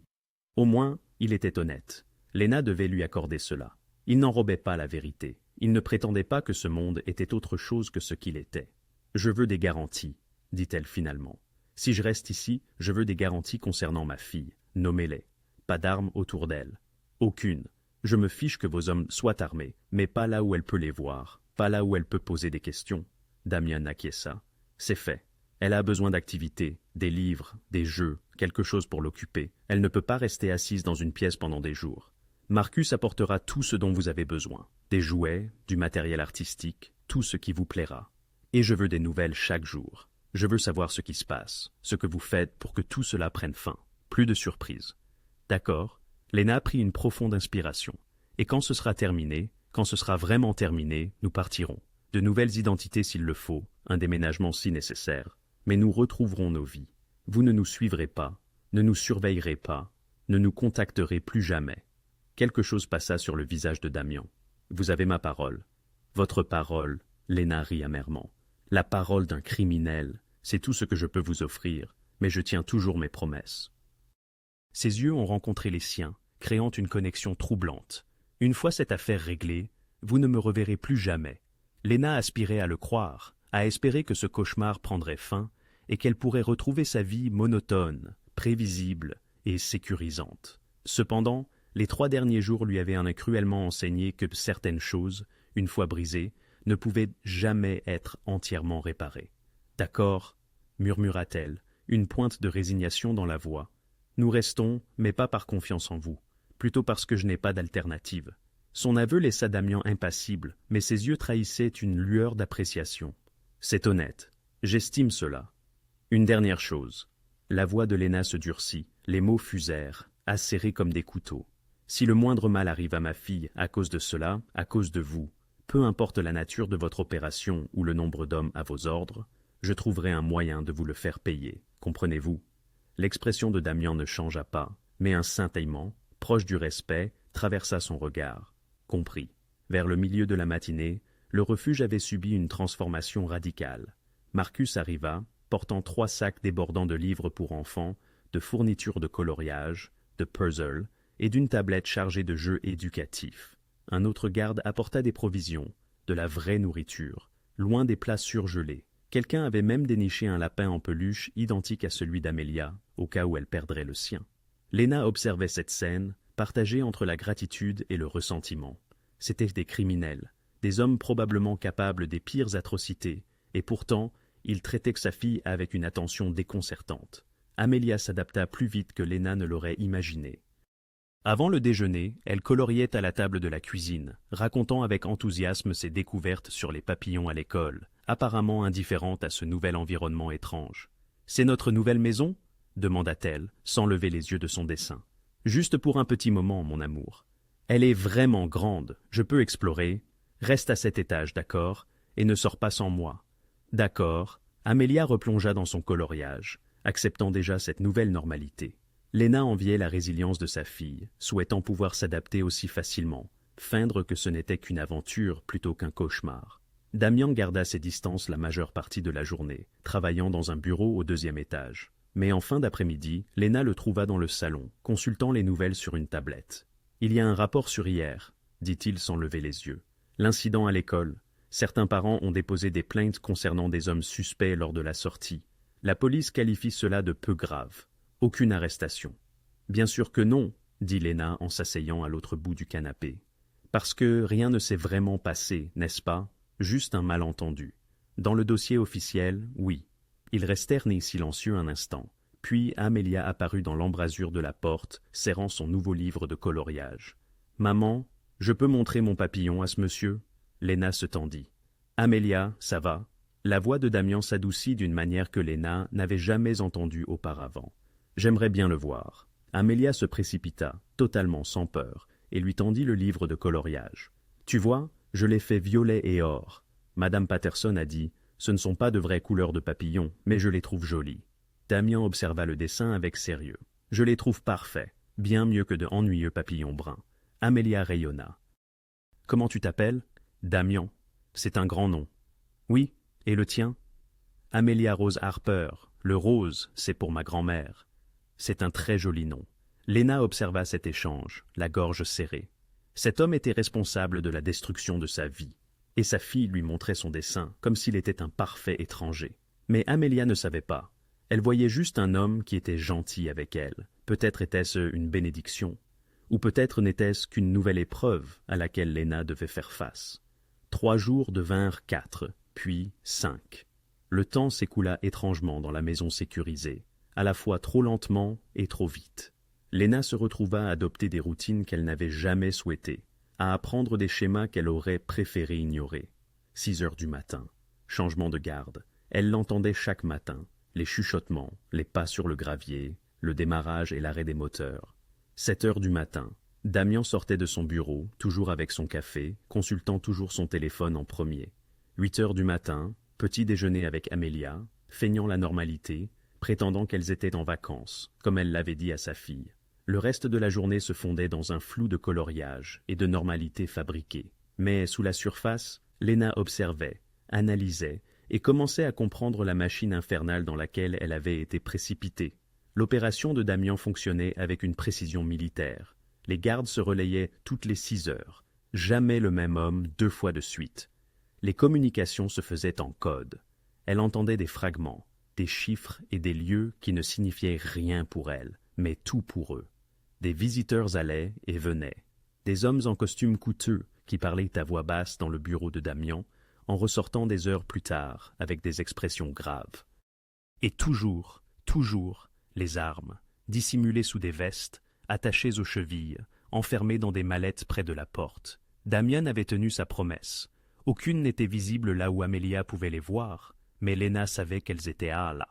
Au moins, il était honnête. Lena devait lui accorder cela. Il n'enrobait pas la vérité. Il ne prétendait pas que ce monde était autre chose que ce qu'il était. « Je veux des garanties, » dit-elle finalement. « Si je reste ici, je veux des garanties concernant ma fille. Nommez-les. Pas d'armes autour d'elle. Aucune. Je me fiche que vos hommes soient armés, mais pas là où elle peut les voir, pas là où elle peut poser des questions. » Damian acquiesça. « C'est fait. Elle a besoin d'activités, des livres, des jeux, quelque chose pour l'occuper. Elle ne peut pas rester assise dans une pièce pendant des jours. Marcus apportera tout ce dont vous avez besoin. Des jouets, du matériel artistique, tout ce qui vous plaira. Et je veux des nouvelles chaque jour. Je veux savoir ce qui se passe, ce que vous faites pour que tout cela prenne fin. Plus de surprises. » D'accord. Lena prit une profonde inspiration. Et quand ce sera terminé, quand ce sera vraiment terminé, nous partirons. De nouvelles identités s'il le faut, un déménagement si nécessaire. Mais nous retrouverons nos vies. Vous ne nous suivrez pas, ne nous surveillerez pas, ne nous contacterez plus jamais. Quelque chose passa sur le visage de Damian. « Vous avez ma parole. » »« Votre parole, » Lena rit amèrement. « La parole d'un criminel, c'est tout ce que je peux vous offrir, mais je tiens toujours mes promesses. » Ses yeux ont rencontré les siens, créant une connexion troublante. Une fois cette affaire réglée, vous ne me reverrez plus jamais. Lena aspirait à le croire, à espérer que ce cauchemar prendrait fin et qu'elle pourrait retrouver sa vie monotone, prévisible et sécurisante. Cependant, les 3 derniers jours lui avaient cruellement enseigné que certaines choses, une fois brisées, ne pouvaient jamais être entièrement réparées. « D'accord, » murmura-t-elle, une pointe de résignation dans la voix. « Nous restons, mais pas par confiance en vous, plutôt parce que je n'ai pas d'alternative. » Son aveu laissa Damian impassible, mais ses yeux trahissaient une lueur d'appréciation. « C'est honnête. J'estime cela. Une dernière chose. » La voix de Lena se durcit, les mots fusèrent, acérés comme des couteaux. Si le moindre mal arrive à ma fille à cause de cela, à cause de vous, peu importe la nature de votre opération ou le nombre d'hommes à vos ordres, je trouverai un moyen de vous le faire payer, comprenez-vous? L'expression de Damian ne changea pas, mais un scintillement, proche du respect, traversa son regard. Compris. Vers le milieu de la matinée, le refuge avait subi une transformation radicale. Marcus arriva, portant 3 sacs débordant de livres pour enfants, de fournitures de coloriage, de puzzles, et d'une tablette chargée de jeux éducatifs. Un autre garde apporta des provisions, de la vraie nourriture, loin des plats surgelés. Quelqu'un avait même déniché un lapin en peluche identique à celui d'Amelia, au cas où elle perdrait le sien. Lena observait cette scène, partagée entre la gratitude et le ressentiment. C'étaient des criminels, des hommes probablement capables des pires atrocités, et pourtant, ils traitaient sa fille avec une attention déconcertante. Amelia s'adapta plus vite que Lena ne l'aurait imaginé. Avant le déjeuner, elle coloriait à la table de la cuisine, racontant avec enthousiasme ses découvertes sur les papillons à l'école, apparemment indifférente à ce nouvel environnement étrange. « C'est notre nouvelle maison ?» demanda-t-elle, sans lever les yeux de son dessin. « Juste pour un petit moment, mon amour. Elle est vraiment grande, je peux explorer. Reste à cet étage, d'accord, et ne sors pas sans moi. » « D'accord. » Amelia replongea dans son coloriage, acceptant déjà cette nouvelle normalité. Lena enviait la résilience de sa fille, souhaitant pouvoir s'adapter aussi facilement, feindre que ce n'était qu'une aventure plutôt qu'un cauchemar. Damian garda ses distances la majeure partie de la journée, travaillant dans un bureau au 2e étage. Mais en fin d'après-midi, Lena le trouva dans le salon, consultant les nouvelles sur une tablette. « Il y a un rapport sur hier, » dit-il sans lever les yeux. « L'incident à l'école. Certains parents ont déposé des plaintes concernant des hommes suspects lors de la sortie. La police qualifie cela de peu grave. Aucune arrestation. »« Bien sûr que non, » dit Lena en s'asseyant à l'autre bout du canapé. Parce que rien ne s'est vraiment passé, n'est-ce pas? Juste un malentendu. Dans le dossier officiel, oui. Ils restèrent nés silencieux un instant. Puis Amélia apparut dans l'embrasure de la porte, serrant son nouveau livre de coloriage. « Maman, je peux montrer mon papillon à ce monsieur ?» Léna se tendit. « Amélia, ça va ?» La voix de Damian s'adoucit d'une manière que Léna n'avait jamais entendue auparavant. « J'aimerais bien le voir. » Amélia se précipita, totalement sans peur, et lui tendit le livre de coloriage. « Tu vois, je l'ai fait violet et or. » Madame Patterson a dit « Ce ne sont pas de vraies couleurs de papillon, mais je les trouve jolies. » Damian observa le dessin avec sérieux. « Je les trouve parfaits, bien mieux que de ennuyeux papillons bruns. » Amélia rayonna. « Comment tu t'appelles ?»« Damian. C'est un grand nom. »« Oui, et le tien ?»« Amélia Rose Harper. Le rose, c'est pour ma grand-mère. » C'est un très joli nom. Léna observa cet échange, la gorge serrée. Cet homme était responsable de la destruction de sa vie, et sa fille lui montrait son dessin comme s'il était un parfait étranger. Mais Amélia ne savait pas. Elle voyait juste un homme qui était gentil avec elle. Peut-être était-ce une bénédiction, ou peut-être n'était-ce qu'une nouvelle épreuve à laquelle Léna devait faire face. 3 jours devinrent 4, puis 5. Le temps s'écoula étrangement dans la maison sécurisée, à la fois trop lentement et trop vite. Léna se retrouva à adopter des routines qu'elle n'avait jamais souhaitées, à apprendre des schémas qu'elle aurait préféré ignorer. 6 heures du matin, changement de garde. Elle l'entendait chaque matin, les chuchotements, les pas sur le gravier, le démarrage et l'arrêt des moteurs. 7 heures du matin, Damian sortait de son bureau, toujours avec son café, consultant toujours son téléphone en premier. 8 heures du matin, petit déjeuner avec Amélia, feignant la normalité, prétendant qu'elles étaient en vacances, comme elle l'avait dit à sa fille. Le reste de la journée se fondait dans un flou de coloriage et de normalité fabriquée. Mais sous la surface, Léna observait, analysait et commençait à comprendre la machine infernale dans laquelle elle avait été précipitée. L'opération de Damian fonctionnait avec une précision militaire. Les gardes se relayaient toutes les 6 heures. Jamais le même homme 2 fois de suite. Les communications se faisaient en code. Elle entendait des fragments, des chiffres et des lieux qui ne signifiaient rien pour elle, mais tout pour eux. Des visiteurs allaient et venaient. Des hommes en costume coûteux qui parlaient à voix basse dans le bureau de Damian, en ressortant des heures plus tard avec des expressions graves. Et toujours, les armes, dissimulées sous des vestes, attachées aux chevilles, enfermées dans des mallettes près de la porte. Damian avait tenu sa promesse. Aucune n'était visible là où Amélia pouvait les voir, mais Léna savait qu'elles étaient là.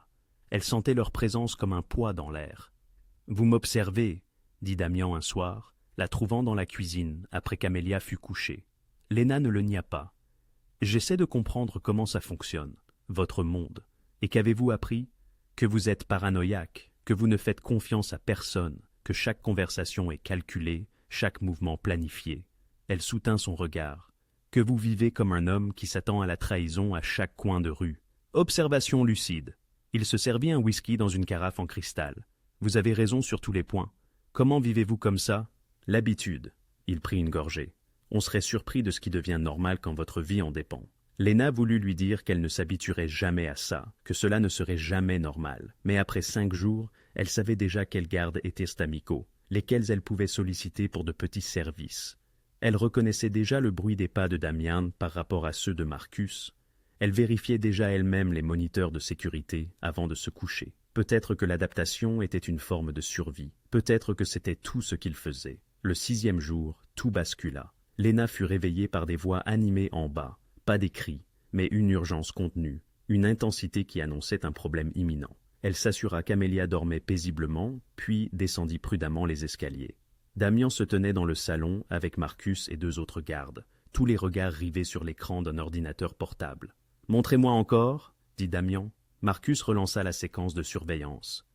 Elle sentait leur présence comme un poids dans l'air. « Vous m'observez » dit Damian un soir, la trouvant dans la cuisine après qu'Amélia fut couchée. Léna ne le nia pas. « J'essaie de comprendre comment ça fonctionne, votre monde. Et qu'avez-vous appris? Que vous êtes paranoïaque, que vous ne faites confiance à personne, que chaque conversation est calculée, chaque mouvement planifié. » Elle soutint son regard. « Que vous vivez comme un homme qui s'attend à la trahison à chaque coin de rue. » Observation lucide. Il se servit un whisky dans une carafe en cristal. « Vous avez raison sur tous les points. Comment vivez-vous comme ça? » « L'habitude. » Il prit une gorgée. « On serait surpris de ce qui devient normal quand votre vie en dépend. » Léna voulut lui dire qu'elle ne s'habituerait jamais à ça, que cela ne serait jamais normal. Mais après 5 jours, elle savait déjà quels gardes étaient amicaux, lesquels elle pouvait solliciter pour de petits services. Elle reconnaissait déjà le bruit des pas de Damian par rapport à ceux de Marcus. Elle vérifiait déjà elle-même les moniteurs de sécurité avant de se coucher. Peut-être que l'adaptation était une forme de survie. Peut-être que c'était tout ce qu'il faisait. Le 6e jour, tout bascula. Léna fut réveillée par des voix animées en bas. Pas des cris, mais une urgence contenue, une intensité qui annonçait un problème imminent. Elle s'assura qu'Amélia dormait paisiblement, puis descendit prudemment les escaliers. Damian se tenait dans le salon avec Marcus et 2 autres gardes, tous les regards rivés sur l'écran d'un ordinateur portable. « Montrez-moi encore » dit Damian. Marcus relança la séquence de surveillance.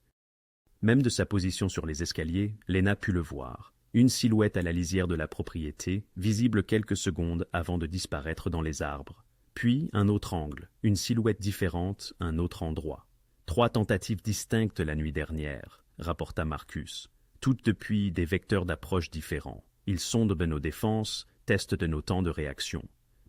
Même de sa position sur les escaliers, Léna put le voir. Une silhouette à la lisière de la propriété, visible quelques secondes avant de disparaître dans les arbres. Puis un autre angle, une silhouette différente, un autre endroit. 3 tentatives distinctes la nuit dernière, rapporta Marcus. Toutes depuis des vecteurs d'approche différents. Ils sondent de nos défenses, testent de nos temps de réaction.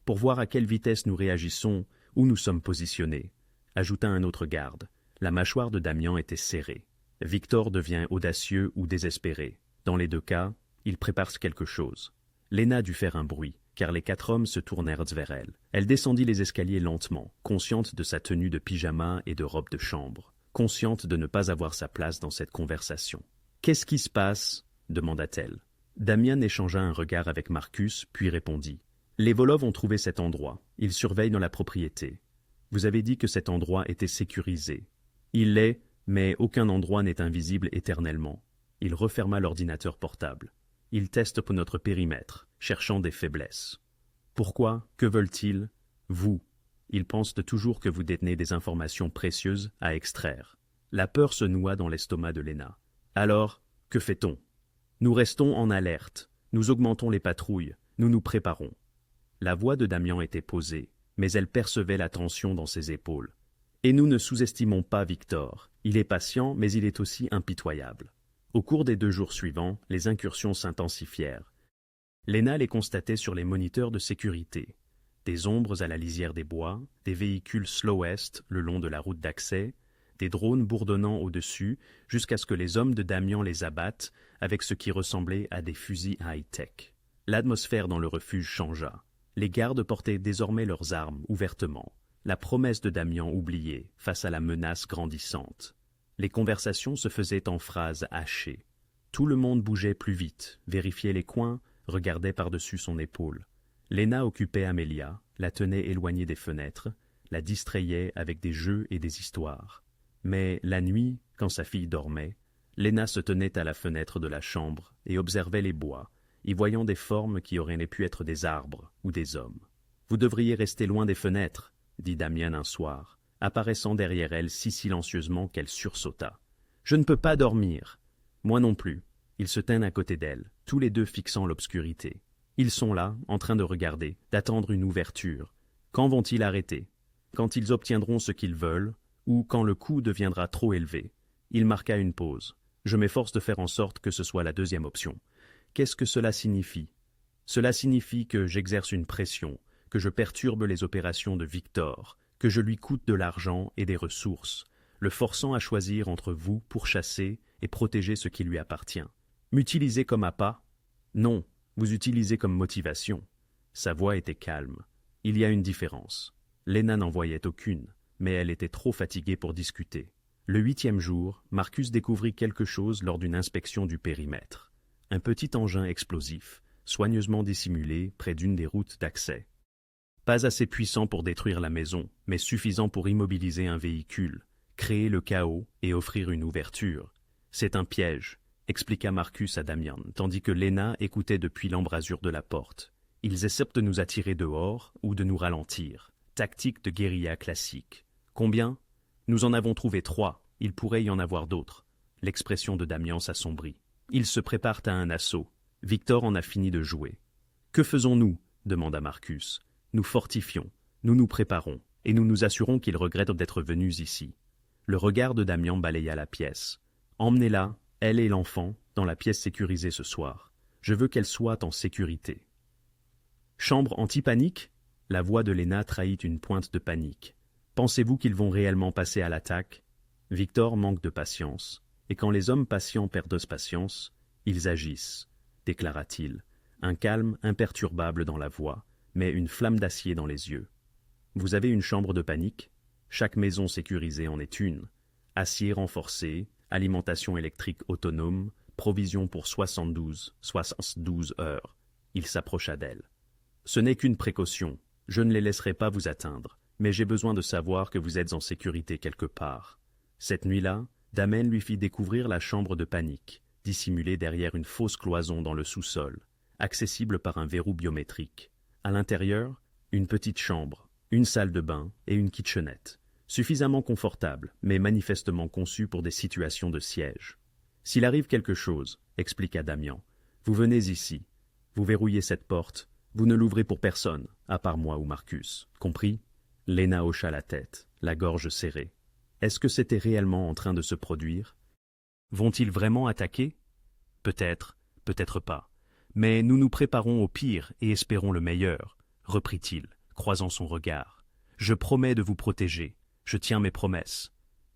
Pour voir à quelle vitesse nous réagissons, où nous sommes positionnés. Ajouta un autre garde. La mâchoire de Damian était serrée. Victor devient audacieux ou désespéré. Dans les 2 cas, il prépare quelque chose. Léna dut faire un bruit, car les 4 hommes se tournèrent vers elle. Elle descendit les escaliers lentement, consciente de sa tenue de pyjama et de robe de chambre, consciente de ne pas avoir sa place dans cette conversation. « Qu'est-ce qui se passe » demanda-t-elle. Damian échangea un regard avec Marcus, puis répondit. « Les Volov ont trouvé cet endroit. Ils surveillent dans la propriété. Vous avez dit que cet endroit était sécurisé. Il l'est, mais aucun endroit n'est invisible éternellement. » Il referma l'ordinateur portable. « Ils testent pour notre périmètre, cherchant des faiblesses. » « Pourquoi? Que veulent-ils? Vous. Ils pensent toujours que vous détenez des informations précieuses à extraire. » La peur se noua dans l'estomac de Léna. « Alors, que fait-on? » « Nous restons en alerte. Nous augmentons les patrouilles. Nous nous préparons. » La voix de Damian était posée, mais elle percevait la tension dans ses épaules. « Et nous ne sous-estimons pas Victor. Il est patient, mais il est aussi impitoyable. » Au cours des 2 jours suivants, les incursions s'intensifièrent. Léna les constatait sur les moniteurs de sécurité. Des ombres à la lisière des bois, des véhicules slow-est le long de la route d'accès, des drones bourdonnant au-dessus, jusqu'à ce que les hommes de Damian les abattent avec ce qui ressemblait à des fusils high-tech. L'atmosphère dans le refuge changea. Les gardes portaient désormais leurs armes ouvertement, la promesse de Damian oubliée face à la menace grandissante. Les conversations se faisaient en phrases hachées. Tout le monde bougeait plus vite, vérifiait les coins, regardait par-dessus son épaule. Léna occupait Amelia, la tenait éloignée des fenêtres, la distrayait avec des jeux et des histoires. Mais la nuit, quand sa fille dormait, Léna se tenait à la fenêtre de la chambre et observait les bois, y voyant des formes qui auraient pu être des arbres ou des hommes. « Vous devriez rester loin des fenêtres, » dit Damian un soir, apparaissant derrière elle si silencieusement qu'elle sursauta. « Je ne peux pas dormir. »« Moi non plus. » Ils se tiennent à côté d'elle, tous les 2 fixant l'obscurité. Ils sont là, en train de regarder, d'attendre une ouverture. Quand vont-ils arrêter? Quand ils obtiendront ce qu'ils veulent, ou quand le coût deviendra trop élevé. Il marqua une pause. Je m'efforce de faire en sorte que ce soit la 2e option. Qu'est-ce que cela signifie? Cela signifie que j'exerce une pression, que je perturbe les opérations de Victor, que je lui coûte de l'argent et des ressources, le forçant à choisir entre vous pour chasser et protéger ce qui lui appartient. M'utiliser comme appât? Non, vous utilisez comme motivation. Sa voix était calme. Il y a une différence. Léna n'en voyait aucune, mais elle était trop fatiguée pour discuter. Le 8e jour, Marcus découvrit quelque chose lors d'une inspection du périmètre. Un petit engin explosif, soigneusement dissimulé près d'une des routes d'accès. Pas assez puissant pour détruire la maison, mais suffisant pour immobiliser un véhicule, créer le chaos et offrir une ouverture. C'est un piège, expliqua Marcus à Damian, tandis que Léna écoutait depuis l'embrasure de la porte. Ils essaient de nous attirer dehors ou de nous ralentir. Tactique de guérilla classique. Combien? Nous en avons trouvé 3. Il pourrait y en avoir d'autres. L'expression de Damian s'assombrit. Ils se préparent à un assaut. Victor en a fini de jouer. Que faisons-nous? Demanda Marcus. Nous fortifions, nous nous préparons, et nous nous assurons qu'ils regrettent d'être venus ici. Le regard de Damian balaya la pièce. Emmenez-la, elle et l'enfant, dans la pièce sécurisée ce soir. Je veux qu'elle soit en sécurité. Chambre anti-panique? La voix de Léna trahit une pointe de panique. Pensez-vous qu'ils vont réellement passer à l'attaque? Victor manque de patience, et quand les hommes patients perdent patience, ils agissent, déclara-t-il, un calme imperturbable dans la voix, mais une flamme d'acier dans les yeux. Vous avez une chambre de panique? Chaque maison sécurisée en est une. Acier renforcé, alimentation électrique autonome, provision pour 72 heures. Il s'approcha d'elle. Ce n'est qu'une précaution. Je ne les laisserai pas vous atteindre, mais j'ai besoin de savoir que vous êtes en sécurité quelque part. Cette nuit-là, Damen lui fit découvrir la chambre de panique, dissimulée derrière une fausse cloison dans le sous-sol, accessible par un verrou biométrique. À l'intérieur, une petite chambre, une salle de bain et une kitchenette, suffisamment confortable, mais manifestement conçue pour des situations de siège. S'il arrive quelque chose, expliqua Damian, vous venez ici, vous verrouillez cette porte, vous ne l'ouvrez pour personne, à part moi ou Marcus, compris? Léna hocha la tête, la gorge serrée. Est-ce que c'était réellement en train de se produire? Vont-ils vraiment attaquer? Peut-être, peut-être pas. Mais nous nous préparons au pire et espérons le meilleur, reprit-il, croisant son regard. Je promets de vous protéger, je tiens mes promesses.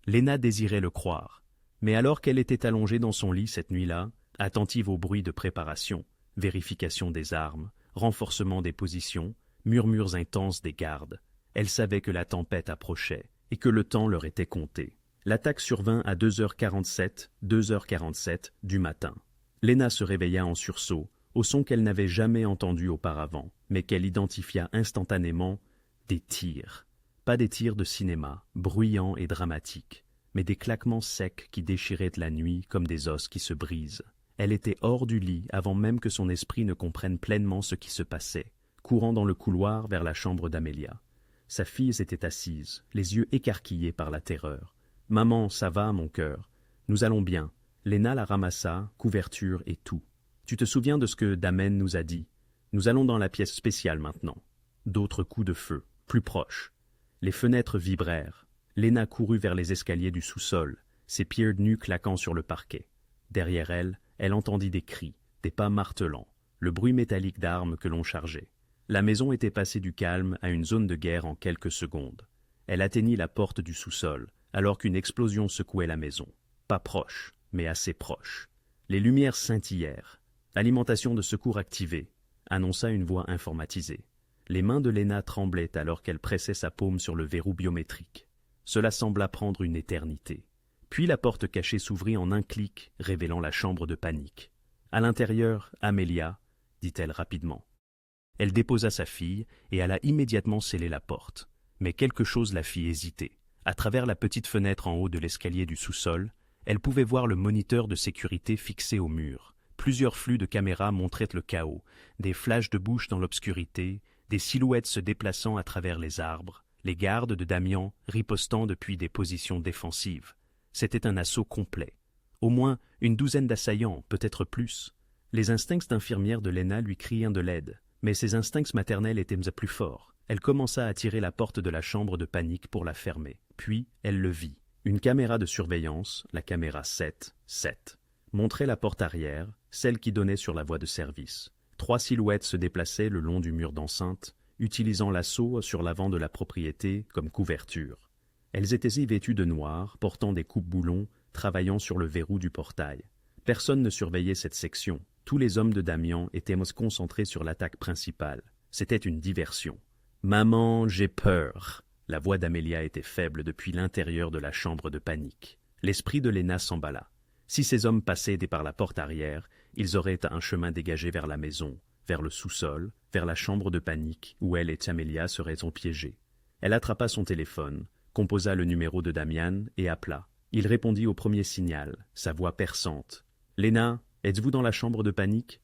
Léna désirait le croire, mais alors qu'elle était allongée dans son lit cette nuit-là, attentive au bruit de préparation, vérification des armes, renforcement des positions, murmures intenses des gardes. Elle savait que la tempête approchait et que le temps leur était compté. L'attaque survint à 2h47 du matin. Lena se réveilla en sursaut, au son qu'elle n'avait jamais entendu auparavant, mais qu'elle identifia instantanément des tirs. Pas des tirs de cinéma, bruyants et dramatiques, mais des claquements secs qui déchiraient la nuit comme des os qui se brisent. Elle était hors du lit avant même que son esprit ne comprenne pleinement ce qui se passait, courant dans le couloir vers la chambre d'Amelia. Sa fille s'était assise, les yeux écarquillés par la terreur. « Maman, ça va, mon cœur. Nous allons bien. » Lena la ramassa, couverture et tout. « Tu te souviens de ce que Damen nous a dit? Nous allons dans la pièce spéciale maintenant. » D'autres coups de feu, plus proches. Les fenêtres vibrèrent. Lena courut vers les escaliers du sous-sol, ses pieds nus claquant sur le parquet. Derrière elle, elle entendit des cris, des pas martelants, le bruit métallique d'armes que l'on chargeait. La maison était passée du calme à une zone de guerre en quelques secondes. Elle atteignit la porte du sous-sol, alors qu'une explosion secouait la maison. Pas proche, mais assez proche. Les lumières scintillèrent. « Alimentation de secours activée », annonça une voix informatisée. Les mains de Lena tremblaient alors qu'elle pressait sa paume sur le verrou biométrique. Cela sembla prendre une éternité. Puis la porte cachée s'ouvrit en un clic, révélant la chambre de panique. « À l'intérieur, Amelia », dit-elle rapidement. Elle déposa sa fille et alla immédiatement sceller la porte. Mais quelque chose la fit hésiter. À travers la petite fenêtre en haut de l'escalier du sous-sol, elle pouvait voir le moniteur de sécurité fixé au mur. Plusieurs flux de caméras montraient le chaos, des flashs de bouche dans l'obscurité, des silhouettes se déplaçant à travers les arbres, les gardes de Damian ripostant depuis des positions défensives. C'était un assaut complet. Au moins une douzaine d'assaillants, peut-être plus. Les instincts d'infirmière de Lena lui crièrent de l'aide, mais ses instincts maternels étaient plus forts. Elle commença à tirer la porte de la chambre de panique pour la fermer. Puis, elle le vit. Une caméra de surveillance, la caméra 7, montrait la porte arrière, celle qui donnait sur la voie de service. 3 silhouettes se déplaçaient le long du mur d'enceinte, utilisant l'assaut sur l'avant de la propriété comme couverture. Elles étaient vêtues de noir, portant des coupe-boulons, travaillant sur le verrou du portail. Personne ne surveillait cette section. Tous les hommes de Damian étaient concentrés sur l'attaque principale. C'était une diversion. « Maman, j'ai peur !» La voix d'Amelia était faible depuis l'intérieur de la chambre de panique. L'esprit de Lena s'emballa. Si ces hommes passaient par la porte arrière, ils auraient un chemin dégagé vers la maison, vers le sous-sol, vers la chambre de panique où elle et Amelia seraient piégées. Elle attrapa son téléphone, composa le numéro de Damian et appela. Il répondit au premier signal, sa voix perçante. « Lena, êtes-vous dans la chambre de panique ?»«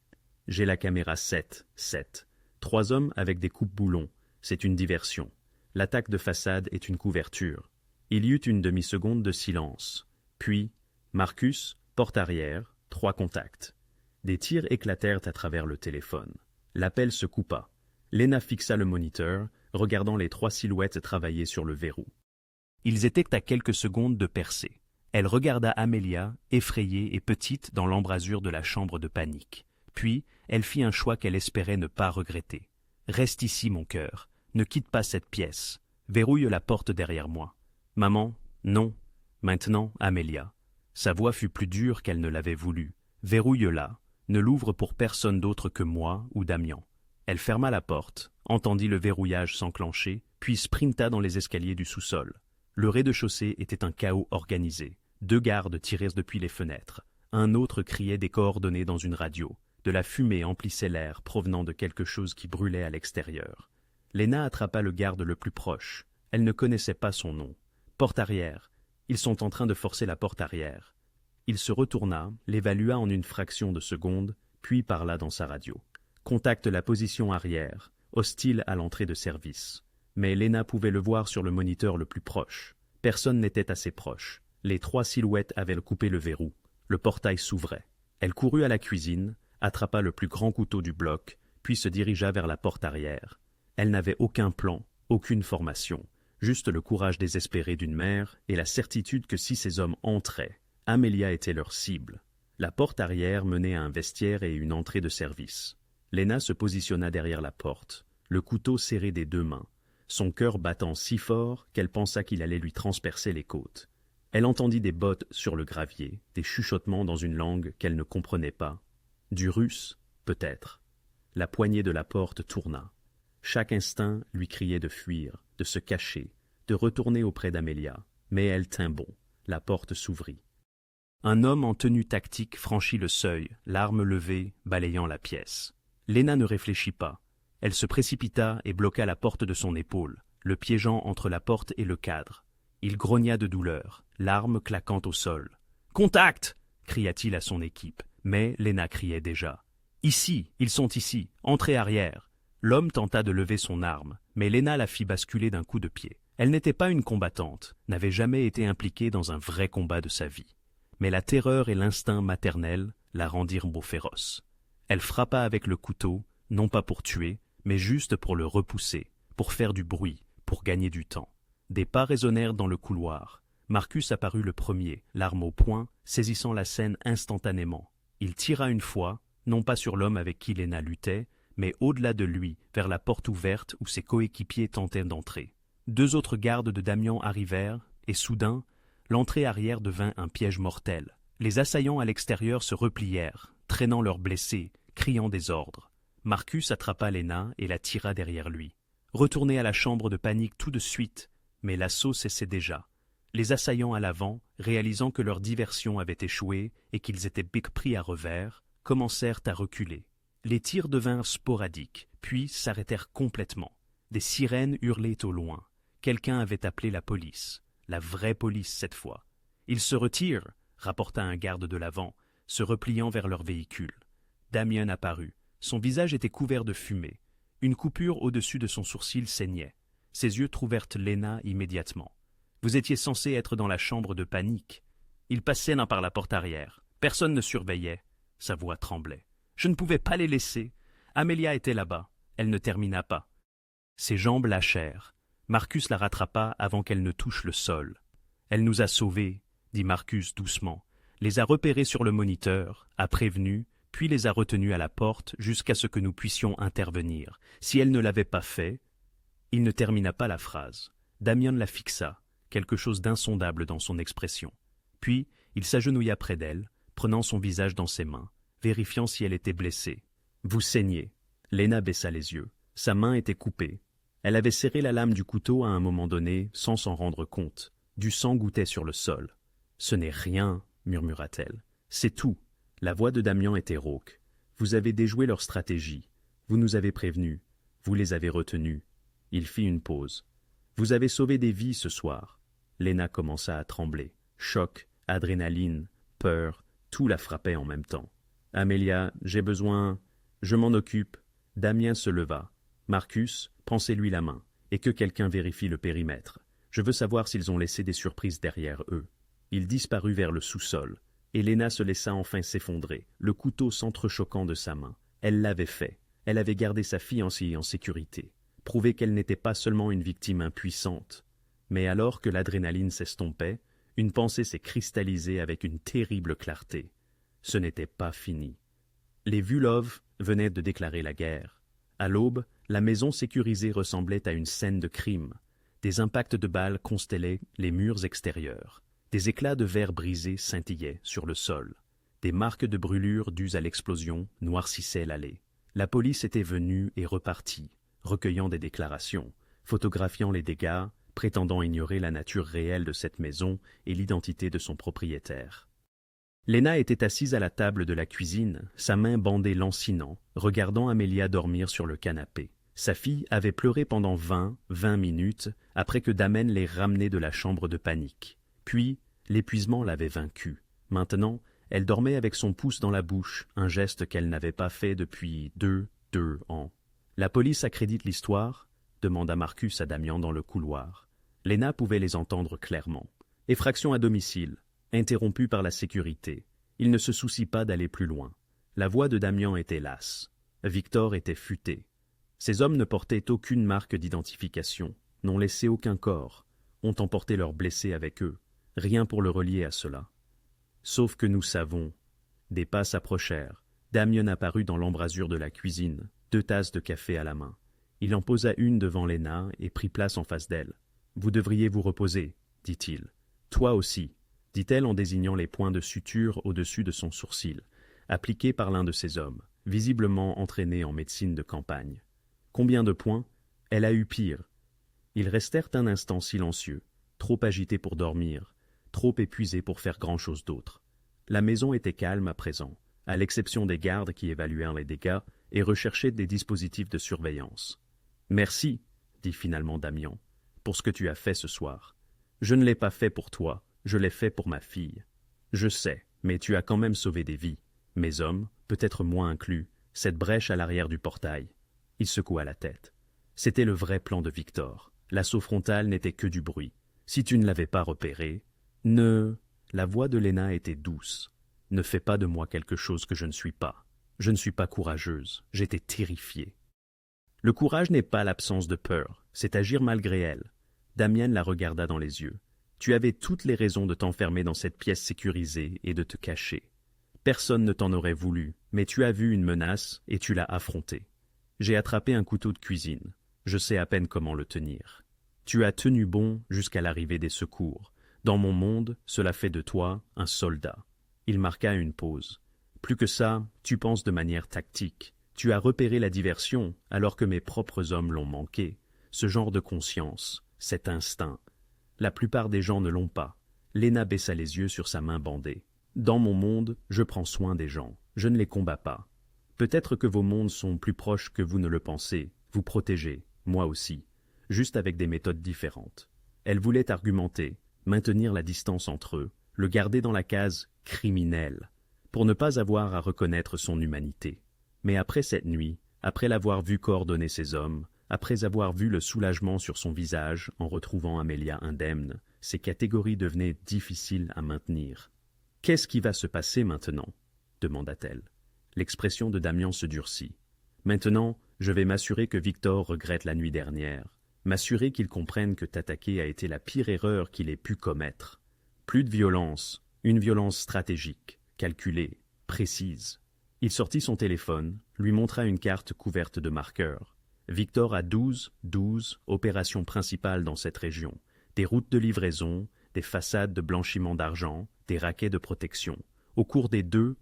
J'ai la caméra 7. 3 hommes avec des coupes-boulons. C'est une diversion. L'attaque de façade est une couverture. » Il y eut une demi-seconde de silence. Puis, Marcus, porte arrière, 3 contacts. Des tirs éclatèrent à travers le téléphone. L'appel se coupa. Lena fixa le moniteur, regardant les 3 silhouettes travailler sur le verrou. Ils étaient à quelques secondes de percer. Elle regarda Amelia, effrayée et petite dans l'embrasure de la chambre de panique. Puis, elle fit un choix qu'elle espérait ne pas regretter. « Reste ici, mon cœur. Ne quitte pas cette pièce. Verrouille la porte derrière moi. »« Maman, non. Maintenant, Amelia. » Sa voix fut plus dure qu'elle ne l'avait voulu. « Verrouille-la. Ne l'ouvre pour personne d'autre que moi ou Damian. » Elle ferma la porte, entendit le verrouillage s'enclencher, puis sprinta dans les escaliers du sous-sol. Le rez-de-chaussée était un chaos organisé. 2 gardes tiraient depuis les fenêtres. Un autre criait des coordonnées dans une radio. De la fumée emplissait l'air provenant de quelque chose qui brûlait à l'extérieur. Lena attrapa le garde le plus proche. Elle ne connaissait pas son nom. « Porte arrière. Ils sont en train de forcer la porte arrière. » Il se retourna, l'évalua en une fraction de seconde, puis parla dans sa radio. « Contacte la position arrière, hostile à l'entrée de service. » Mais Lena pouvait le voir sur le moniteur le plus proche. Personne n'était assez proche. Les 3 silhouettes avaient coupé le verrou. Le portail s'ouvrait. Elle courut à la cuisine, attrapa le plus grand couteau du bloc, puis se dirigea vers la porte arrière. Elle n'avait aucun plan, aucune formation, juste le courage désespéré d'une mère et la certitude que si ces hommes entraient, Amelia était leur cible. La porte arrière menait à un vestiaire et une entrée de service. Lena se positionna derrière la porte, le couteau serré des 2 mains, son cœur battant si fort qu'elle pensa qu'il allait lui transpercer les côtes. Elle entendit des bottes sur le gravier, des chuchotements dans une langue qu'elle ne comprenait pas. Du russe, peut-être. La poignée de la porte tourna. Chaque instinct lui criait de fuir, de se cacher, de retourner auprès d'Amelia, mais elle tint bon. La porte s'ouvrit. Un homme en tenue tactique franchit le seuil, l'arme levée, balayant la pièce. Léna ne réfléchit pas. Elle se précipita et bloqua la porte de son épaule, le piégeant entre la porte et le cadre. Il grogna de douleur, l'arme claquant au sol. « Contact !» cria-t-il à son équipe, mais Léna criait déjà. « Ici, ils sont ici, entrée arrière !» L'homme tenta de lever son arme, mais Léna la fit basculer d'un coup de pied. Elle n'était pas une combattante, n'avait jamais été impliquée dans un vrai combat de sa vie. Mais la terreur et l'instinct maternel la rendirent beau féroce. Elle frappa avec le couteau, non pas pour tuer, mais juste pour le repousser, pour faire du bruit, pour gagner du temps. Des pas résonnèrent dans le couloir. Marcus apparut le premier, l'arme au poing, saisissant la scène instantanément. Il tira une fois, non pas sur l'homme avec qui Léna luttait, mais au-delà de lui, vers la porte ouverte où ses coéquipiers tentaient d'entrer. 2 autres gardes de Damian arrivèrent, et soudain, l'entrée arrière devint un piège mortel. Les assaillants à l'extérieur se replièrent, traînant leurs blessés, criant des ordres. Marcus attrapa Léna et la tira derrière lui. Retournez à la chambre de panique tout de suite, mais l'assaut cessait déjà. Les assaillants à l'avant, réalisant que leur diversion avait échoué et qu'ils étaient pris à revers, commencèrent à reculer. Les tirs devinrent sporadiques, puis s'arrêtèrent complètement. Des sirènes hurlaient au loin. Quelqu'un avait appelé la police. La vraie police cette fois. « Ils se retirent !» rapporta un garde de l'avant, se repliant vers leur véhicule. Damien apparut. Son visage était couvert de fumée. Une coupure au-dessus de son sourcil saignait. Ses yeux trouvèrent Léna immédiatement. « Vous étiez censé être dans la chambre de panique. » Il passait par la porte arrière. Personne ne surveillait. Sa voix tremblait. « Je ne pouvais pas les laisser. Amelia était là-bas. Elle ne termina pas. » Ses jambes lâchèrent. Marcus la rattrapa avant qu'elle ne touche le sol. « Elle nous a sauvés, » dit Marcus doucement, les a repérés sur le moniteur, a prévenus, puis les a retenus à la porte jusqu'à ce que nous puissions intervenir. Si elle ne l'avait pas fait... » Il ne termina pas la phrase. Damian la fixa, quelque chose d'insondable dans son expression. Puis, il s'agenouilla près d'elle, prenant son visage dans ses mains, vérifiant si elle était blessée. « Vous saignez. » Léna baissa les yeux. Sa main était coupée. Elle avait serré la lame du couteau à un moment donné, sans s'en rendre compte. Du sang gouttait sur le sol. « Ce n'est rien, » murmura-t-elle. « C'est tout. » La voix de Damian était rauque. « Vous avez déjoué leur stratégie. Vous nous avez prévenus. Vous les avez retenus. » Il fit une pause. « Vous avez sauvé des vies ce soir. » Léna commença à trembler. Choc, adrénaline, peur, tout la frappait en même temps. « Amelia, j'ai besoin... Je m'en occupe. » Damien se leva. « Marcus, pansez-lui la main, et que quelqu'un vérifie le périmètre. Je veux savoir s'ils ont laissé des surprises derrière eux. » Il disparut vers le sous-sol. Et Léna se laissa enfin s'effondrer, le couteau s'entrechoquant de sa main. Elle l'avait fait. Elle avait gardé sa fille en sécurité. Prouvé qu'elle n'était pas seulement une victime impuissante. Mais alors que l'adrénaline s'estompait, une pensée s'est cristallisée avec une terrible clarté. Ce n'était pas fini. Les Vulov venaient de déclarer la guerre. À l'aube, la maison sécurisée ressemblait à une scène de crime. Des impacts de balles constellaient les murs extérieurs. Des éclats de verre brisés scintillaient sur le sol. Des marques de brûlure dues à l'explosion noircissaient l'allée. La police était venue et repartie, recueillant des déclarations, photographiant les dégâts, prétendant ignorer la nature réelle de cette maison et l'identité de son propriétaire. Léna était assise à la table de la cuisine, sa main bandée lancinant, regardant Amelia dormir sur le canapé. Sa fille avait pleuré pendant 20 minutes après que Damen l'ait ramenée de la chambre de panique. Puis, l'épuisement l'avait vaincue. Maintenant, elle dormait avec son pouce dans la bouche, un geste qu'elle n'avait pas fait depuis 2 ans. « La police accrédite l'histoire ?» demanda Marcus à Damian dans le couloir. Léna pouvait les entendre clairement. « Effraction à domicile, interrompue par la sécurité. Il ne se soucie pas d'aller plus loin. » La voix de Damian était lasse. Victor était futé. Ces hommes ne portaient aucune marque d'identification, n'ont laissé aucun corps, ont emporté leurs blessés avec eux. Rien pour le relier à cela. Sauf que nous savons. Des pas s'approchèrent. Damian apparut dans l'embrasure de la cuisine, 2 tasses de café à la main. Il en posa une devant Léna et prit place en face d'elle. « Vous devriez vous reposer, » dit-il. « Toi aussi, » dit-elle en désignant les points de suture au-dessus de son sourcil, appliqués par l'un de ses hommes. visiblement entraînée en médecine de campagne. Combien de points? Elle a eu pire. Ils restèrent un instant silencieux, trop agités pour dormir, trop épuisés pour faire grand-chose d'autre. La maison était calme à présent, à l'exception des gardes qui évaluèrent les dégâts et recherchaient des dispositifs de surveillance. « Merci, » dit finalement Damian, « pour ce que tu as fait ce soir. Je ne l'ai pas fait pour toi, je l'ai fait pour ma fille. Je sais, mais tu as quand même sauvé des vies. Mes hommes, peut-être moins inclus, cette brèche à l'arrière du portail. » Il secoua la tête. C'était le vrai plan de Victor. L'assaut frontal n'était que du bruit. Si tu ne l'avais pas repéré, La voix de Léna était douce. Ne fais pas de moi quelque chose que je ne suis pas. Je ne suis pas courageuse. J'étais terrifiée. Le courage n'est pas l'absence de peur, c'est agir malgré elle. Damian la regarda dans les yeux. Tu avais toutes les raisons de t'enfermer dans cette pièce sécurisée et de te cacher. Personne ne t'en aurait voulu, mais tu as vu une menace et tu l'as affrontée. J'ai attrapé un couteau de cuisine. Je sais à peine comment le tenir. Tu as tenu bon jusqu'à l'arrivée des secours. Dans mon monde, cela fait de toi un soldat. Il marqua une pause. Plus que ça, tu penses de manière tactique. Tu as repéré la diversion alors que mes propres hommes l'ont manqué. Ce genre de conscience, cet instinct. La plupart des gens ne l'ont pas. Léna baissa les yeux sur sa main bandée. Dans mon monde, je prends soin des gens. Je ne les combats pas. Peut-être que vos mondes sont plus proches que vous ne le pensez. Vous protégez, moi aussi, juste avec des méthodes différentes. Elle voulait argumenter, maintenir la distance entre eux, le garder dans la case « criminel », pour ne pas avoir à reconnaître son humanité. Mais après cette nuit, après l'avoir vu coordonner ses hommes, après avoir vu le soulagement sur son visage en retrouvant Amelia indemne, ces catégories devenaient difficiles à maintenir. « Qu'est-ce qui va se passer maintenant ?» demanda-t-elle. L'expression de Damian se durcit. « Maintenant, je vais m'assurer que Victor regrette la nuit dernière, m'assurer qu'il comprenne que t'attaquer a été la pire erreur qu'il ait pu commettre. Plus de violence, une violence stratégique, calculée, précise. » Il sortit son téléphone, lui montra une carte couverte de marqueurs. Victor a 12 opérations principales dans cette région. Des routes de livraison, des façades de blanchiment d'argent, des raquets de protection. Au cours des deux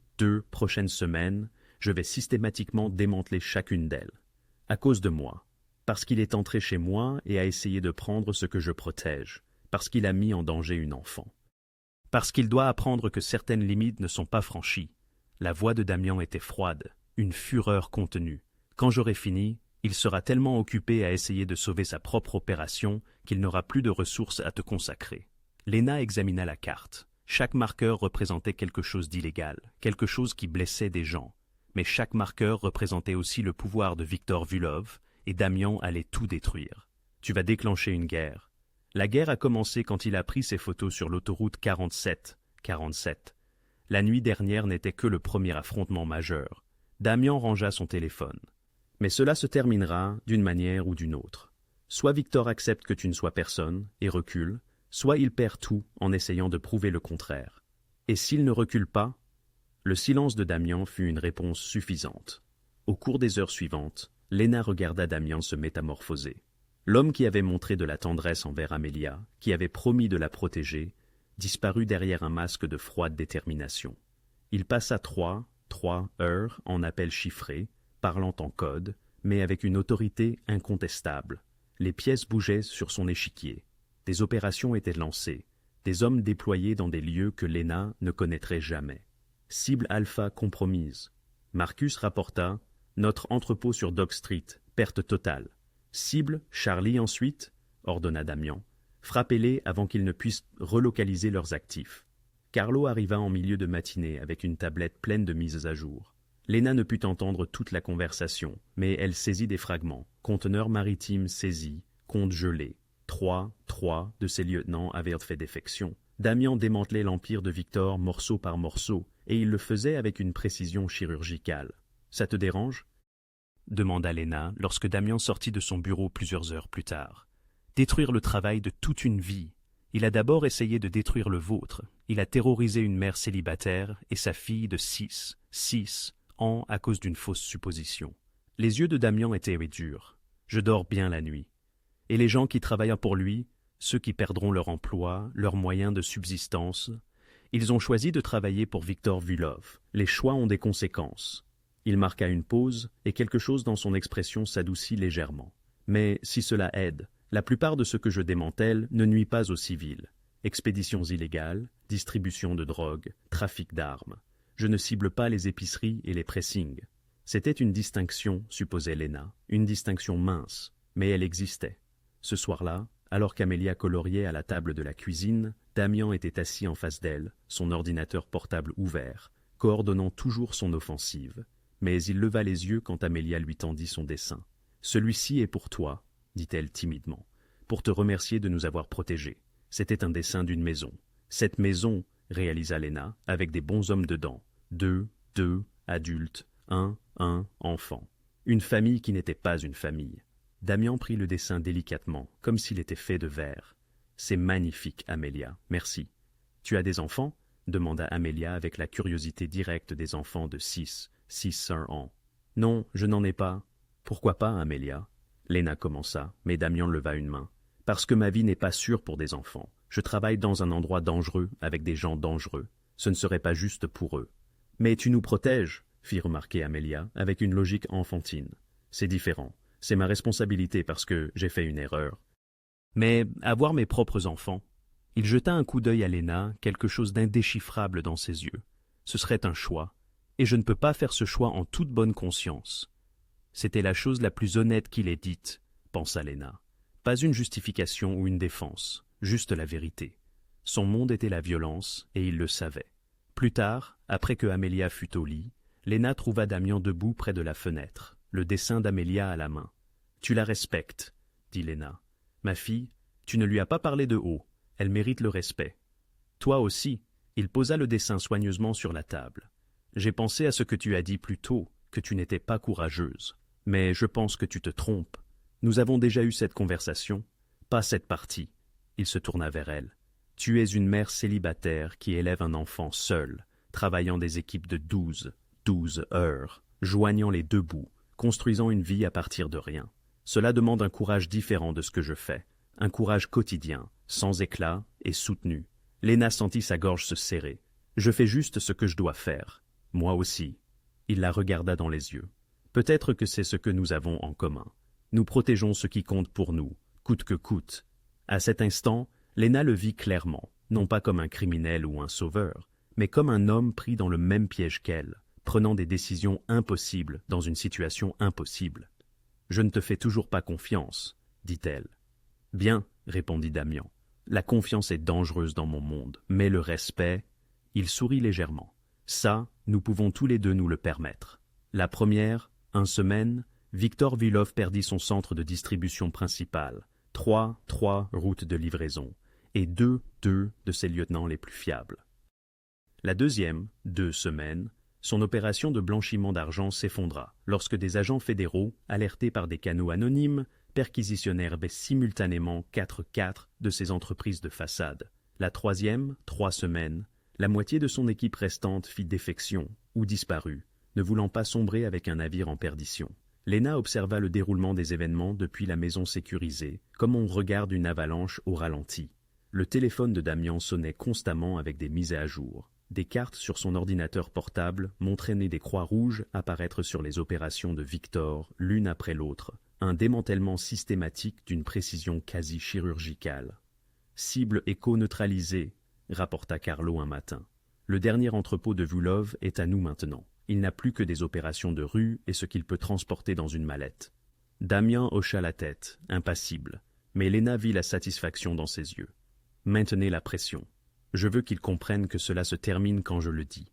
prochaines semaines, je vais systématiquement démanteler chacune d'elles. À cause de moi. Parce qu'il est entré chez moi et a essayé de prendre ce que je protège. Parce qu'il a mis en danger une enfant. Parce qu'il doit apprendre que certaines limites ne sont pas franchies. La voix de Damian était froide, une fureur contenue. Quand j'aurai fini, il sera tellement occupé à essayer de sauver sa propre opération qu'il n'aura plus de ressources à te consacrer. Léna examina la carte. Chaque marqueur représentait quelque chose d'illégal, quelque chose qui blessait des gens. Mais chaque marqueur représentait aussi le pouvoir de Victor Vulov, et Damian allait tout détruire. Tu vas déclencher une guerre. La guerre a commencé quand il a pris ses photos sur l'autoroute 47. La nuit dernière n'était que le premier affrontement majeur. Damian rangea son téléphone. Mais cela se terminera d'une manière ou d'une autre. Soit Victor accepte que tu ne sois personne et recule, soit il perd tout en essayant de prouver le contraire. Et s'il ne recule pas? Le silence de Damian fut une réponse suffisante. Au cours des heures suivantes, Léna regarda Damian se métamorphoser. L'homme qui avait montré de la tendresse envers Amelia, qui avait promis de la protéger, disparut derrière un masque de froide détermination. Il passa 3 heures en appels chiffrés, parlant en code, mais avec une autorité incontestable. Les pièces bougeaient sur son échiquier. Des opérations étaient lancées, des hommes déployés dans des lieux que Léna ne connaîtrait jamais. Cible alpha compromise. Marcus rapporta « Notre entrepôt sur Dock Street, perte totale. » Cible Charlie ensuite, ordonna Damian. Frappez-les avant qu'ils ne puissent relocaliser leurs actifs. Carlo arriva en milieu de matinée avec une tablette pleine de mises à jour. Léna ne put entendre toute la conversation, mais elle saisit des fragments. Conteneur maritime saisi, compte gelé. 3 de ses lieutenants avaient fait défection. Damian démantelait l'empire de Victor morceau par morceau, et il le faisait avec une précision chirurgicale. « Ça te dérange ?» demanda Léna lorsque Damian sortit de son bureau plusieurs heures plus tard. « Détruire le travail de toute une vie. Il a d'abord essayé de détruire le vôtre. Il a terrorisé une mère célibataire et sa fille de 6 ans à cause d'une fausse supposition. » Les yeux de Damian étaient durs. « Je dors bien la nuit. Et les gens qui travaillent pour lui, ceux qui perdront leur emploi, leurs moyens de subsistance, ils ont choisi de travailler pour Victor Vulov. Les choix ont des conséquences. Il marqua une pause, et quelque chose dans son expression s'adoucit légèrement. Mais si cela aide, la plupart de ce que je démantèle ne nuit pas aux civils. Expéditions illégales, distribution de drogue, trafic d'armes. Je ne cible pas les épiceries et les pressings. C'était une distinction, supposait Lena, une distinction mince, mais elle existait. Ce soir-là, alors qu'Amélia coloriait à la table de la cuisine, Damian était assis en face d'elle, son ordinateur portable ouvert, coordonnant toujours son offensive. Mais il leva les yeux quand Amélia lui tendit son dessin. « Celui-ci est pour toi, » dit-elle timidement, « pour te remercier de nous avoir protégés. C'était un dessin d'une maison. Cette maison, réalisa Lena, avec des bons hommes dedans. 2, adultes, 1, enfant. Une famille qui n'était pas une famille. » Damian prit le dessin délicatement, comme s'il était fait de verre. « C'est magnifique, Amélia, merci. »« Tu as des enfants ?» demanda Amélia avec la curiosité directe des enfants de 6 ans. « Non, je n'en ai pas. »« Pourquoi pas, Amélia ?» Lena commença, mais Damian leva une main. « Parce que ma vie n'est pas sûre pour des enfants. Je travaille dans un endroit dangereux, avec des gens dangereux. Ce ne serait pas juste pour eux. »« Mais tu nous protèges, » fit remarquer Amélia, avec une logique enfantine. « C'est différent. C'est ma responsabilité parce que j'ai fait une erreur. » Mais avoir mes propres enfants... Il jeta un coup d'œil à Lena, quelque chose d'indéchiffrable dans ses yeux. Ce serait un choix, et je ne peux pas faire ce choix en toute bonne conscience. C'était la chose la plus honnête qu'il ait dite, pensa Lena. Pas une justification ou une défense, juste la vérité. Son monde était la violence, et il le savait. Plus tard, après que Amélia fut au lit, Lena trouva Damian debout près de la fenêtre, le dessin d'Amélia à la main. « Tu la respectes, » dit Lena. « Ma fille, tu ne lui as pas parlé de haut. Elle mérite le respect. Toi aussi, » il posa le dessin soigneusement sur la table. « J'ai pensé à ce que tu as dit plus tôt, que tu n'étais pas courageuse. Mais je pense que tu te trompes. Nous avons déjà eu cette conversation. Pas cette partie. » Il se tourna vers elle. « Tu es une mère célibataire qui élève un enfant seul, travaillant des équipes de 12 heures, joignant les deux bouts, construisant une vie à partir de rien. Cela demande un courage différent de ce que je fais. Un courage quotidien, sans éclat et soutenu. » Lena sentit sa gorge se serrer. « Je fais juste ce que je dois faire. Moi aussi. » Il la regarda dans les yeux. « Peut-être que c'est ce que nous avons en commun. Nous protégeons ce qui compte pour nous, coûte que coûte. » À cet instant, Lena le vit clairement, non pas comme un criminel ou un sauveur, mais comme un homme pris dans le même piège qu'elle, prenant des décisions impossibles dans une situation impossible. « Je ne te fais toujours pas confiance, » dit-elle. « Bien, » répondit Damian. « La confiance est dangereuse dans mon monde, mais le respect... » Il sourit légèrement. « Ça, nous pouvons tous les deux nous le permettre. » La première, une semaine, Victor Vilov perdit son centre de distribution principal, 3 routes de livraison, et 2 de ses lieutenants les plus fiables. La deuxième, 2 semaines, son opération de blanchiment d'argent s'effondra lorsque des agents fédéraux, alertés par des canaux anonymes, perquisitionnèrent simultanément 4 de ses entreprises de façade. La troisième, 3 semaines, la moitié de son équipe restante fit défection ou disparut, ne voulant pas sombrer avec un navire en perdition. Lena observa le déroulement des événements depuis la maison sécurisée, comme on regarde une avalanche au ralenti. Le téléphone de Damian sonnait constamment avec des mises à jour. Des cartes sur son ordinateur portable montraient des croix rouges apparaître sur les opérations de Victor, l'une après l'autre, un démantèlement systématique d'une précision quasi chirurgicale. « Cible éco-neutralisée », rapporta Carlo un matin. « Le dernier entrepôt de Vulov est à nous maintenant. Il n'a plus que des opérations de rue et ce qu'il peut transporter dans une mallette. » Damian hocha la tête, impassible, mais Lena vit la satisfaction dans ses yeux. « Maintenez la pression. Je veux qu'il comprenne que cela se termine quand je le dis. »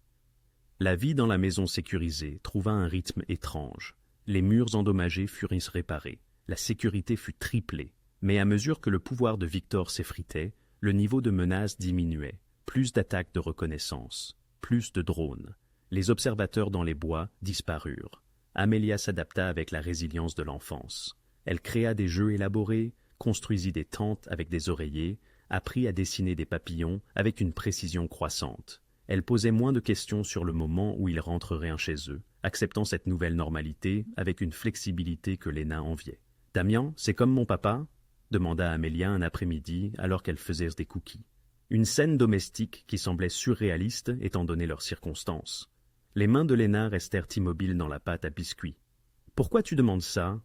La vie dans la maison sécurisée trouva un rythme étrange. Les murs endommagés furent réparés. La sécurité fut triplée. Mais à mesure que le pouvoir de Victor s'effritait, le niveau de menace diminuait. Plus d'attaques de reconnaissance, plus de drones. Les observateurs dans les bois disparurent. Amélia s'adapta avec la résilience de l'enfance. Elle créa des jeux élaborés, construisit des tentes avec des oreillers, apprit à dessiner des papillons avec une précision croissante. Elle posait moins de questions sur le moment où ils rentreraient chez eux, acceptant cette nouvelle normalité avec une flexibilité que Lena enviait. « Damian, c'est comme mon papa ?» demanda Amélia un après-midi alors qu'elle faisait des cookies. Une scène domestique qui semblait surréaliste étant donné leurs circonstances. Les mains de Léna restèrent immobiles dans la pâte à biscuits. « Pourquoi tu demandes ça ?»«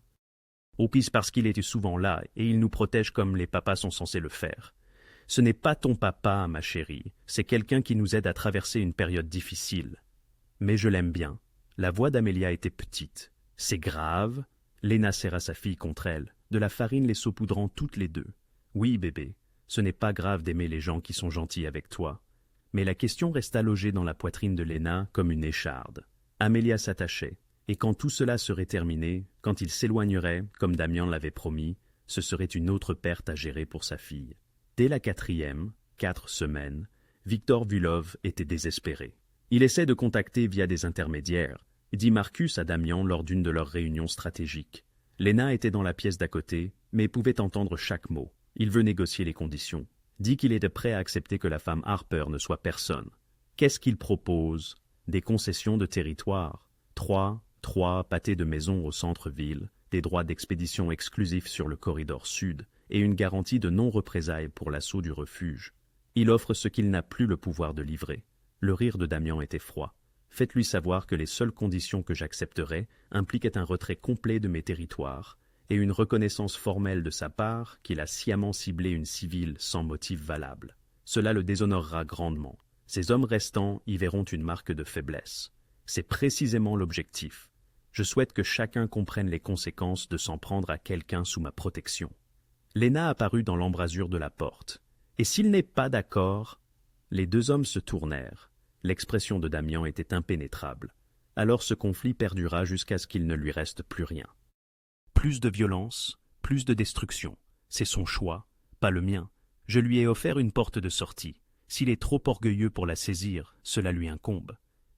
Au pis parce qu'il était souvent là, et il nous protège comme les papas sont censés le faire. Ce n'est pas ton papa, ma chérie, c'est quelqu'un qui nous aide à traverser une période difficile. Mais je l'aime bien. » La voix d'Amélia était petite. « C'est grave ?» Léna serra sa fille contre elle, de la farine les saupoudrant toutes les deux. « Oui, bébé, ce n'est pas grave d'aimer les gens qui sont gentils avec toi. » Mais la question resta logée dans la poitrine de Léna comme une écharde. Amélia s'attachait, et quand tout cela serait terminé, quand il s'éloignerait, comme Damian l'avait promis, ce serait une autre perte à gérer pour sa fille. Dès la 4e, 4 semaines, Victor Vulov était désespéré. Il essaie de contacter via des intermédiaires, dit Marcus à Damian lors d'une de leurs réunions stratégiques. Léna était dans la pièce d'à côté, mais pouvait entendre chaque mot. Il veut négocier les conditions. Dit qu'il était prêt à accepter que la femme Harper ne soit personne. Qu'est-ce qu'il propose? Des concessions de territoire. 3 pâtés de maison au centre-ville, des droits d'expédition exclusifs sur le corridor sud et une garantie de non-représailles pour l'assaut du refuge. Il offre ce qu'il n'a plus le pouvoir de livrer. Le rire de Damian était froid. Faites-lui savoir que les seules conditions que j'accepterais impliquaient un retrait complet de mes territoires et une reconnaissance formelle de sa part qu'il a sciemment ciblé une civile sans motif valable. Cela le déshonorera grandement. Ces hommes restants y verront une marque de faiblesse. C'est précisément l'objectif. Je souhaite que chacun comprenne les conséquences de s'en prendre à quelqu'un sous ma protection. Léna apparut dans l'embrasure de la porte. Et s'il n'est pas d'accord? Les deux hommes se tournèrent. L'expression de Damian était impénétrable. Alors ce conflit perdura jusqu'à ce qu'il ne lui reste plus rien. Plus de violence, plus de destruction. C'est son choix, pas le mien. Je lui ai offert une porte de sortie. S'il est trop orgueilleux pour la saisir, cela lui incombe.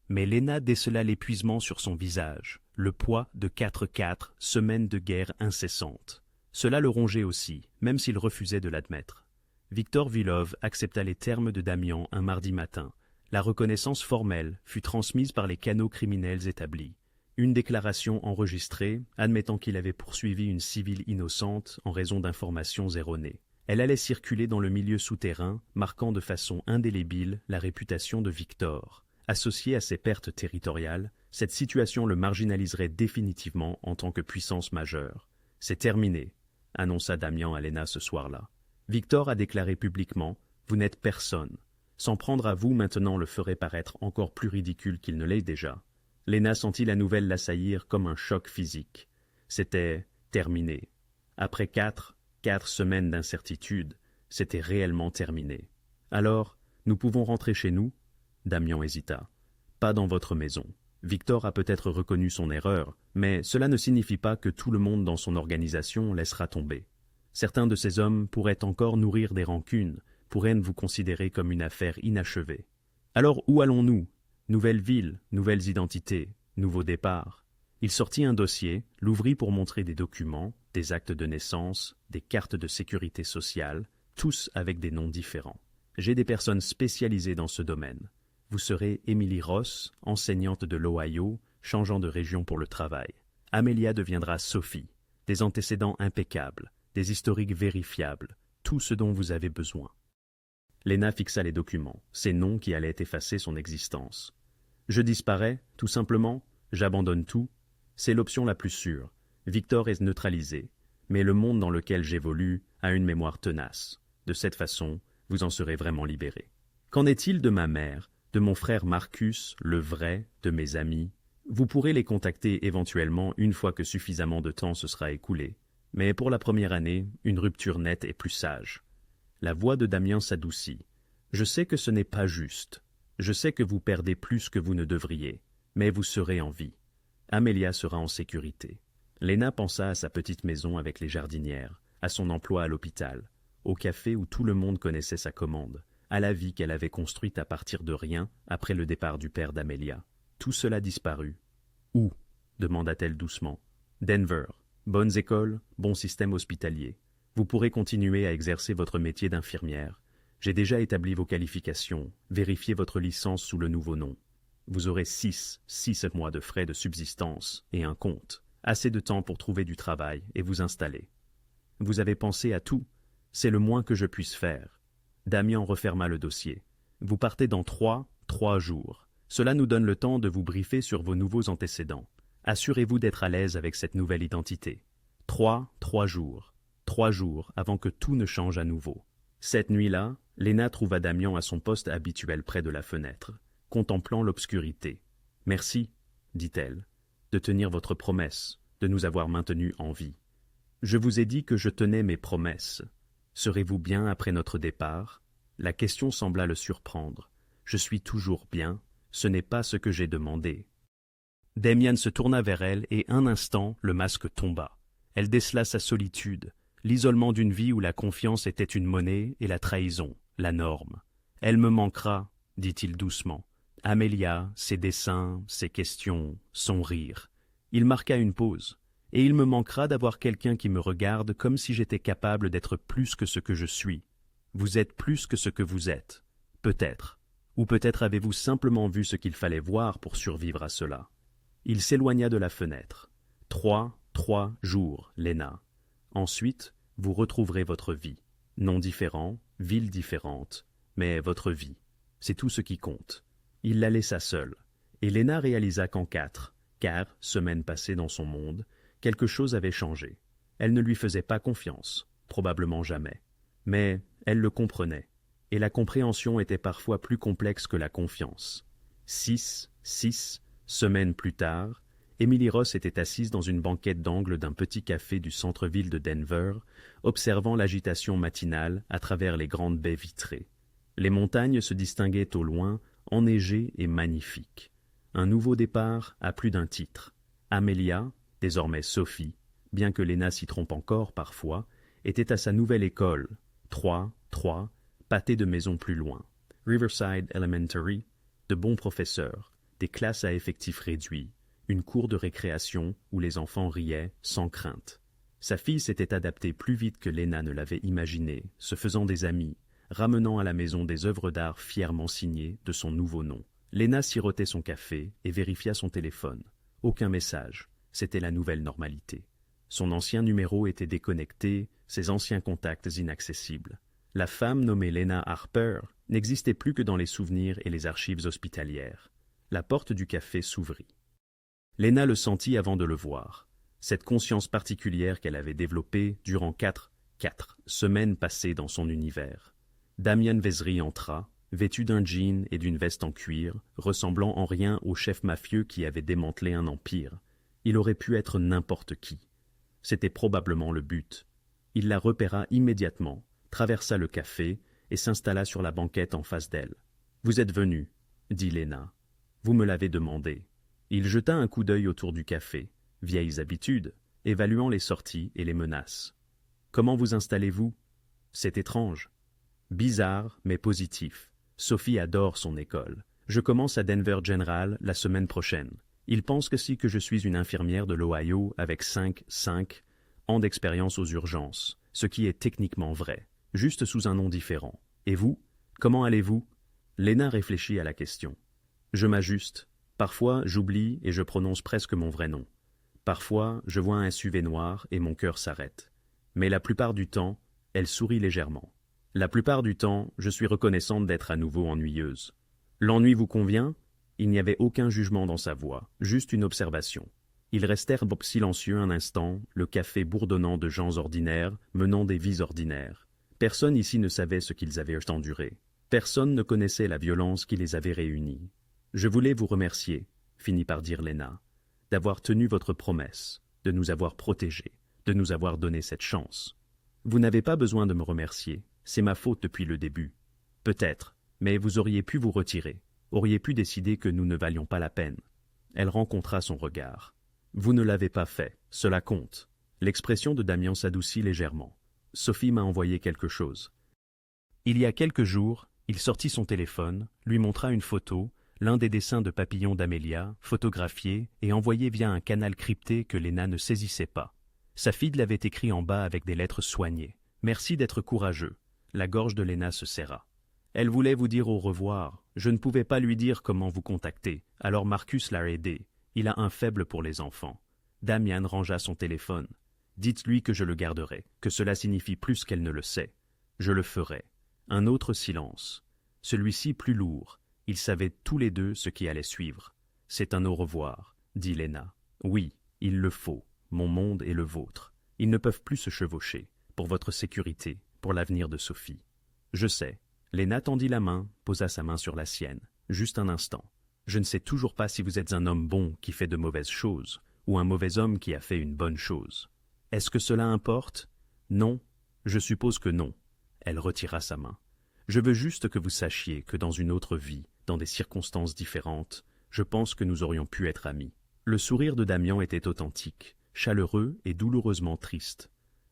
Mais Léna décela l'épuisement sur son visage, le poids de 4 semaines de guerre incessante. Cela le rongeait aussi, même s'il refusait de l'admettre. Victor Vulov accepta les termes de Damian un mardi matin. La reconnaissance formelle fut transmise par les canaux criminels établis. Une déclaration enregistrée, admettant qu'il avait poursuivi une civile innocente en raison d'informations erronées. Elle allait circuler dans le milieu souterrain, marquant de façon indélébile la réputation de Victor. Associée à ses pertes territoriales, cette situation le marginaliserait définitivement en tant que puissance majeure. « C'est terminé », annonça Damian à Léna ce soir-là. Victor a déclaré publiquement « Vous n'êtes personne ». S'en prendre à vous maintenant le ferait paraître encore plus ridicule qu'il ne l'est déjà. Léna sentit la nouvelle l'assaillir comme un choc physique. C'était terminé. Après 4 semaines d'incertitude, c'était réellement terminé. Alors, nous pouvons rentrer chez nous? Damian hésita. Pas dans votre maison. Victor a peut-être reconnu son erreur, mais cela ne signifie pas que tout le monde dans son organisation laissera tomber. Certains de ces hommes pourraient encore nourrir des rancunes, pourraient vous considérer comme une affaire inachevée. Alors où allons-nous? Nouvelle ville, nouvelles identités, nouveau départ. Il sortit un dossier, l'ouvrit pour montrer des documents, des actes de naissance, des cartes de sécurité sociale, tous avec des noms différents. J'ai des personnes spécialisées dans ce domaine. Vous serez Emily Ross, enseignante de l'Ohio, changeant de région pour le travail. Amélia deviendra Sophie. Des antécédents impeccables, des historiques vérifiables, tout ce dont vous avez besoin. Léna fixa les documents, ces noms qui allaient effacer son existence. Je disparais, tout simplement, j'abandonne tout. C'est l'option la plus sûre. Victor est neutralisé, mais le monde dans lequel j'évolue a une mémoire tenace. De cette façon, vous en serez vraiment libéré. Qu'en est-il de ma mère, de mon frère Marcus, le vrai, de mes amis? Vous pourrez les contacter éventuellement une fois que suffisamment de temps se sera écoulé. Mais pour la première année, une rupture nette est plus sage. La voix de Damian s'adoucit. Je sais que ce n'est pas juste. Je sais que vous perdez plus que vous ne devriez, mais vous serez en vie. Amélia sera en sécurité. Léna pensa à sa petite maison avec les jardinières, à son emploi à l'hôpital, au café où tout le monde connaissait sa commande, à la vie qu'elle avait construite à partir de rien après le départ du père d'Amélia. Tout cela disparut. Où? Demanda-t-elle doucement. Denver. Bonnes écoles, bon système hospitalier. Vous pourrez continuer à exercer votre métier d'infirmière. J'ai déjà établi vos qualifications, vérifié votre licence sous le nouveau nom. Vous aurez 6 mois de frais de subsistance et un compte. Assez de temps pour trouver du travail et vous installer. Vous avez pensé à tout. C'est le moins que je puisse faire. Damian referma le dossier. Vous partez dans 3 jours. Cela nous donne le temps de vous briefer sur vos nouveaux antécédents. Assurez-vous d'être à l'aise avec cette nouvelle identité. 3 jours. 3 jours avant que tout ne change à nouveau. Cette nuit-là, Léna trouva Damian à son poste habituel près de la fenêtre, contemplant l'obscurité. « Merci, dit-elle, de tenir votre promesse, de nous avoir maintenus en vie. Je vous ai dit que je tenais mes promesses. Serez-vous bien après notre départ ?» La question sembla le surprendre. « Je suis toujours bien, ce n'est pas ce que j'ai demandé. » Damian se tourna vers elle et un instant, le masque tomba. Elle décela sa solitude, l'isolement d'une vie où la confiance était une monnaie et la trahison, la norme. « Elle me manquera, dit-il doucement. Amélia, ses dessins, ses questions, son rire. » Il marqua une pause. « Et il me manquera d'avoir quelqu'un qui me regarde comme si j'étais capable d'être plus que ce que je suis. Vous êtes plus que ce que vous êtes. Peut-être. Ou peut-être avez-vous simplement vu ce qu'il fallait voir pour survivre à cela. » Il s'éloigna de la fenêtre. 3 jours, Léna. Ensuite, vous retrouverez votre vie. Nom différent, ville différente, mais votre vie. C'est tout ce qui compte. Il la laissa seule. Et Léna réalisa qu'en 4 semaines passées dans son monde, quelque chose avait changé. Elle ne lui faisait pas confiance, probablement jamais. Mais elle le comprenait. Et la compréhension était parfois plus complexe que la confiance. 6 semaines plus tard, Emily Ross était assise dans une banquette d'angle d'un petit café du centre-ville de Denver, observant l'agitation matinale à travers les grandes baies vitrées. Les montagnes se distinguaient au loin, enneigées et magnifiques. Un nouveau départ à plus d'un titre. Amelia, désormais Sophie, bien que Léna s'y trompe encore parfois, était à sa nouvelle école, 3, pâté de maisons plus loin. Riverside Elementary, de bons professeurs, des classes à effectifs réduits, une cour de récréation où les enfants riaient sans crainte. Sa fille s'était adaptée plus vite que Léna ne l'avait imaginé, se faisant des amis, ramenant à la maison des œuvres d'art fièrement signées de son nouveau nom. Léna sirotait son café et vérifia son téléphone. Aucun message, c'était la nouvelle normalité. Son ancien numéro était déconnecté, ses anciens contacts inaccessibles. La femme nommée Léna Harper n'existait plus que dans les souvenirs et les archives hospitalières. La porte du café s'ouvrit. Léna le sentit avant de le voir. Cette conscience particulière qu'elle avait développée durant 4 semaines passées dans son univers. Damian Vezri entra, vêtu d'un jean et d'une veste en cuir, ressemblant en rien au chef mafieux qui avait démantelé un empire. Il aurait pu être n'importe qui. C'était probablement le but. Il la repéra immédiatement, traversa le café et s'installa sur la banquette en face d'elle. « Vous êtes venu, » dit Léna. « Vous me l'avez demandé. » Il jeta un coup d'œil autour du café, vieilles habitudes, évaluant les sorties et les menaces. « Comment vous installez-vous ? » C'est étrange. Bizarre, mais positif. Sophie adore son école. Je commence à Denver General la semaine prochaine. Il pense que je suis une infirmière de l'Ohio avec 5 ans d'expérience aux urgences, ce qui est techniquement vrai, juste sous un nom différent. Et vous, comment allez-vous ? Léna réfléchit à la question. Je m'ajuste. Parfois, j'oublie et je prononce presque mon vrai nom. Parfois, je vois un SUV noir et mon cœur s'arrête. Mais la plupart du temps, elle sourit légèrement. La plupart du temps, je suis reconnaissante d'être à nouveau ennuyeuse. L'ennui vous convient ? Il n'y avait aucun jugement dans sa voix, juste une observation. Ils restèrent silencieux un instant, le café bourdonnant de gens ordinaires, menant des vies ordinaires. Personne ici ne savait ce qu'ils avaient enduré. Personne ne connaissait la violence qui les avait réunis. « Je voulais vous remercier, » finit par dire Léna, « d'avoir tenu votre promesse, de nous avoir protégés, de nous avoir donné cette chance. Vous n'avez pas besoin de me remercier, c'est ma faute depuis le début. Peut-être, mais vous auriez pu vous retirer, auriez pu décider que nous ne valions pas la peine. » Elle rencontra son regard. « Vous ne l'avez pas fait, cela compte. » L'expression de Damian s'adoucit légèrement. « Sophie m'a envoyé quelque chose. » Il y a quelques jours, il sortit son téléphone, lui montra une photo, l'un des dessins de papillons d'Amélia, photographié et envoyé via un canal crypté que Léna ne saisissait pas. Sa fille l'avait écrit en bas avec des lettres soignées. « Merci d'être courageux. » La gorge de Léna se serra. Elle voulait vous dire au revoir. Je ne pouvais pas lui dire comment vous contacter, alors Marcus l'a aidé. Il a un faible pour les enfants. Damian rangea son téléphone. Dites-lui que je le garderai, que cela signifie plus qu'elle ne le sait. Je le ferai. Un autre silence. Celui-ci plus lourd. Ils savaient tous les deux ce qui allait suivre. « C'est un au revoir », dit Lena. « Oui, il le faut, mon monde et le vôtre. Ils ne peuvent plus se chevaucher, pour votre sécurité, pour l'avenir de Sophie. »« Je sais. » Lena tendit la main, posa sa main sur la sienne. « Juste un instant. Je ne sais toujours pas si vous êtes un homme bon qui fait de mauvaises choses, ou un mauvais homme qui a fait une bonne chose. Est-ce que cela importe? Non? Je suppose que non. » Elle retira sa main. « Je veux juste que vous sachiez que dans une autre vie, dans des circonstances différentes, je pense que nous aurions pu être amis. » Le sourire de Damian était authentique, chaleureux et douloureusement triste.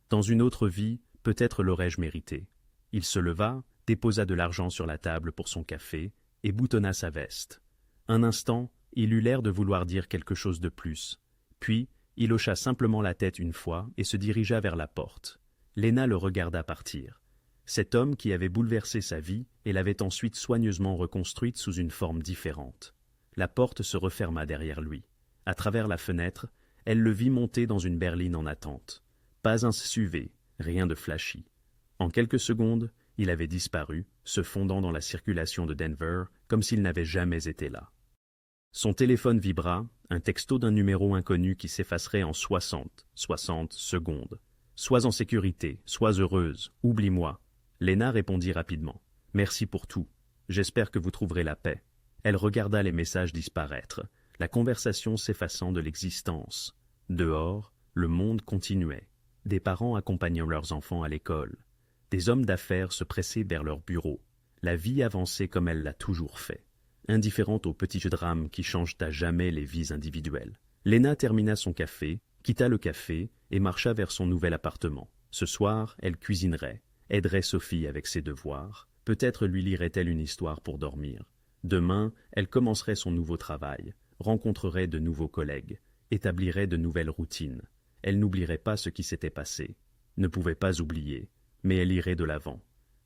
Dans une autre vie, peut-être l'aurais-je mérité. Il se leva, déposa de l'argent sur la table pour son café et boutonna sa veste. Un instant, il eut l'air de vouloir dire quelque chose de plus. Puis, il hocha simplement la tête une fois et se dirigea vers la porte. Lena le regarda partir. Cet homme qui avait bouleversé sa vie et l'avait ensuite soigneusement reconstruite sous une forme différente. La porte se referma derrière lui. À travers la fenêtre, elle le vit monter dans une berline en attente. Pas un SUV, rien de flashy. En quelques secondes, il avait disparu, se fondant dans la circulation de Denver comme s'il n'avait jamais été là. Son téléphone vibra, un texto d'un numéro inconnu qui s'effacerait en 60 secondes. « Sois en sécurité, sois heureuse, oublie-moi. » Lena répondit rapidement. « Merci pour tout. J'espère que vous trouverez la paix. » Elle regarda les messages disparaître, la conversation s'effaçant de l'existence. Dehors, le monde continuait. Des parents accompagnant leurs enfants à l'école. Des hommes d'affaires se pressaient vers leur bureau. La vie avançait comme elle l'a toujours fait, indifférente aux petits drames qui changent à jamais les vies individuelles. Lena termina son café, quitta le café et marcha vers son nouvel appartement. Ce soir, elle cuisinerait, aiderait Sophie avec ses devoirs, peut-être lui lirait-elle une histoire pour dormir. Demain, elle commencerait son nouveau travail, rencontrerait de nouveaux collègues, établirait de nouvelles routines. Elle n'oublierait pas ce qui s'était passé, ne pouvait pas oublier, mais elle irait de l'avant.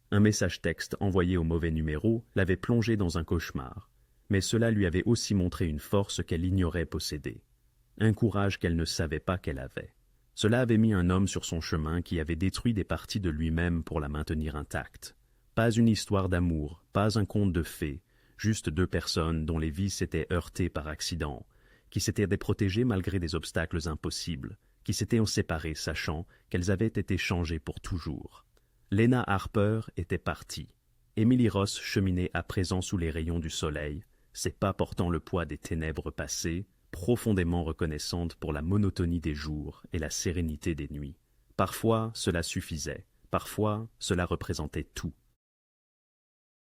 Un message texte envoyé au mauvais numéro l'avait plongée dans un cauchemar, mais cela lui avait aussi montré une force qu'elle ignorait posséder, un courage qu'elle ne savait pas qu'elle avait. Cela avait mis un homme sur son chemin qui avait détruit des parties de lui-même pour la maintenir intacte. Pas une histoire d'amour, pas un conte de fées, juste deux personnes dont les vies s'étaient heurtées par accident, qui s'étaient déprotégées malgré des obstacles impossibles, qui s'étaient séparées sachant qu'elles avaient été changées pour toujours. Lena Harper était partie. Emily Ross cheminait à présent sous les rayons du soleil, ses pas portant le poids des ténèbres passées, profondément reconnaissante pour la monotonie des jours et la sérénité des nuits. Parfois, cela suffisait. Parfois, cela représentait tout.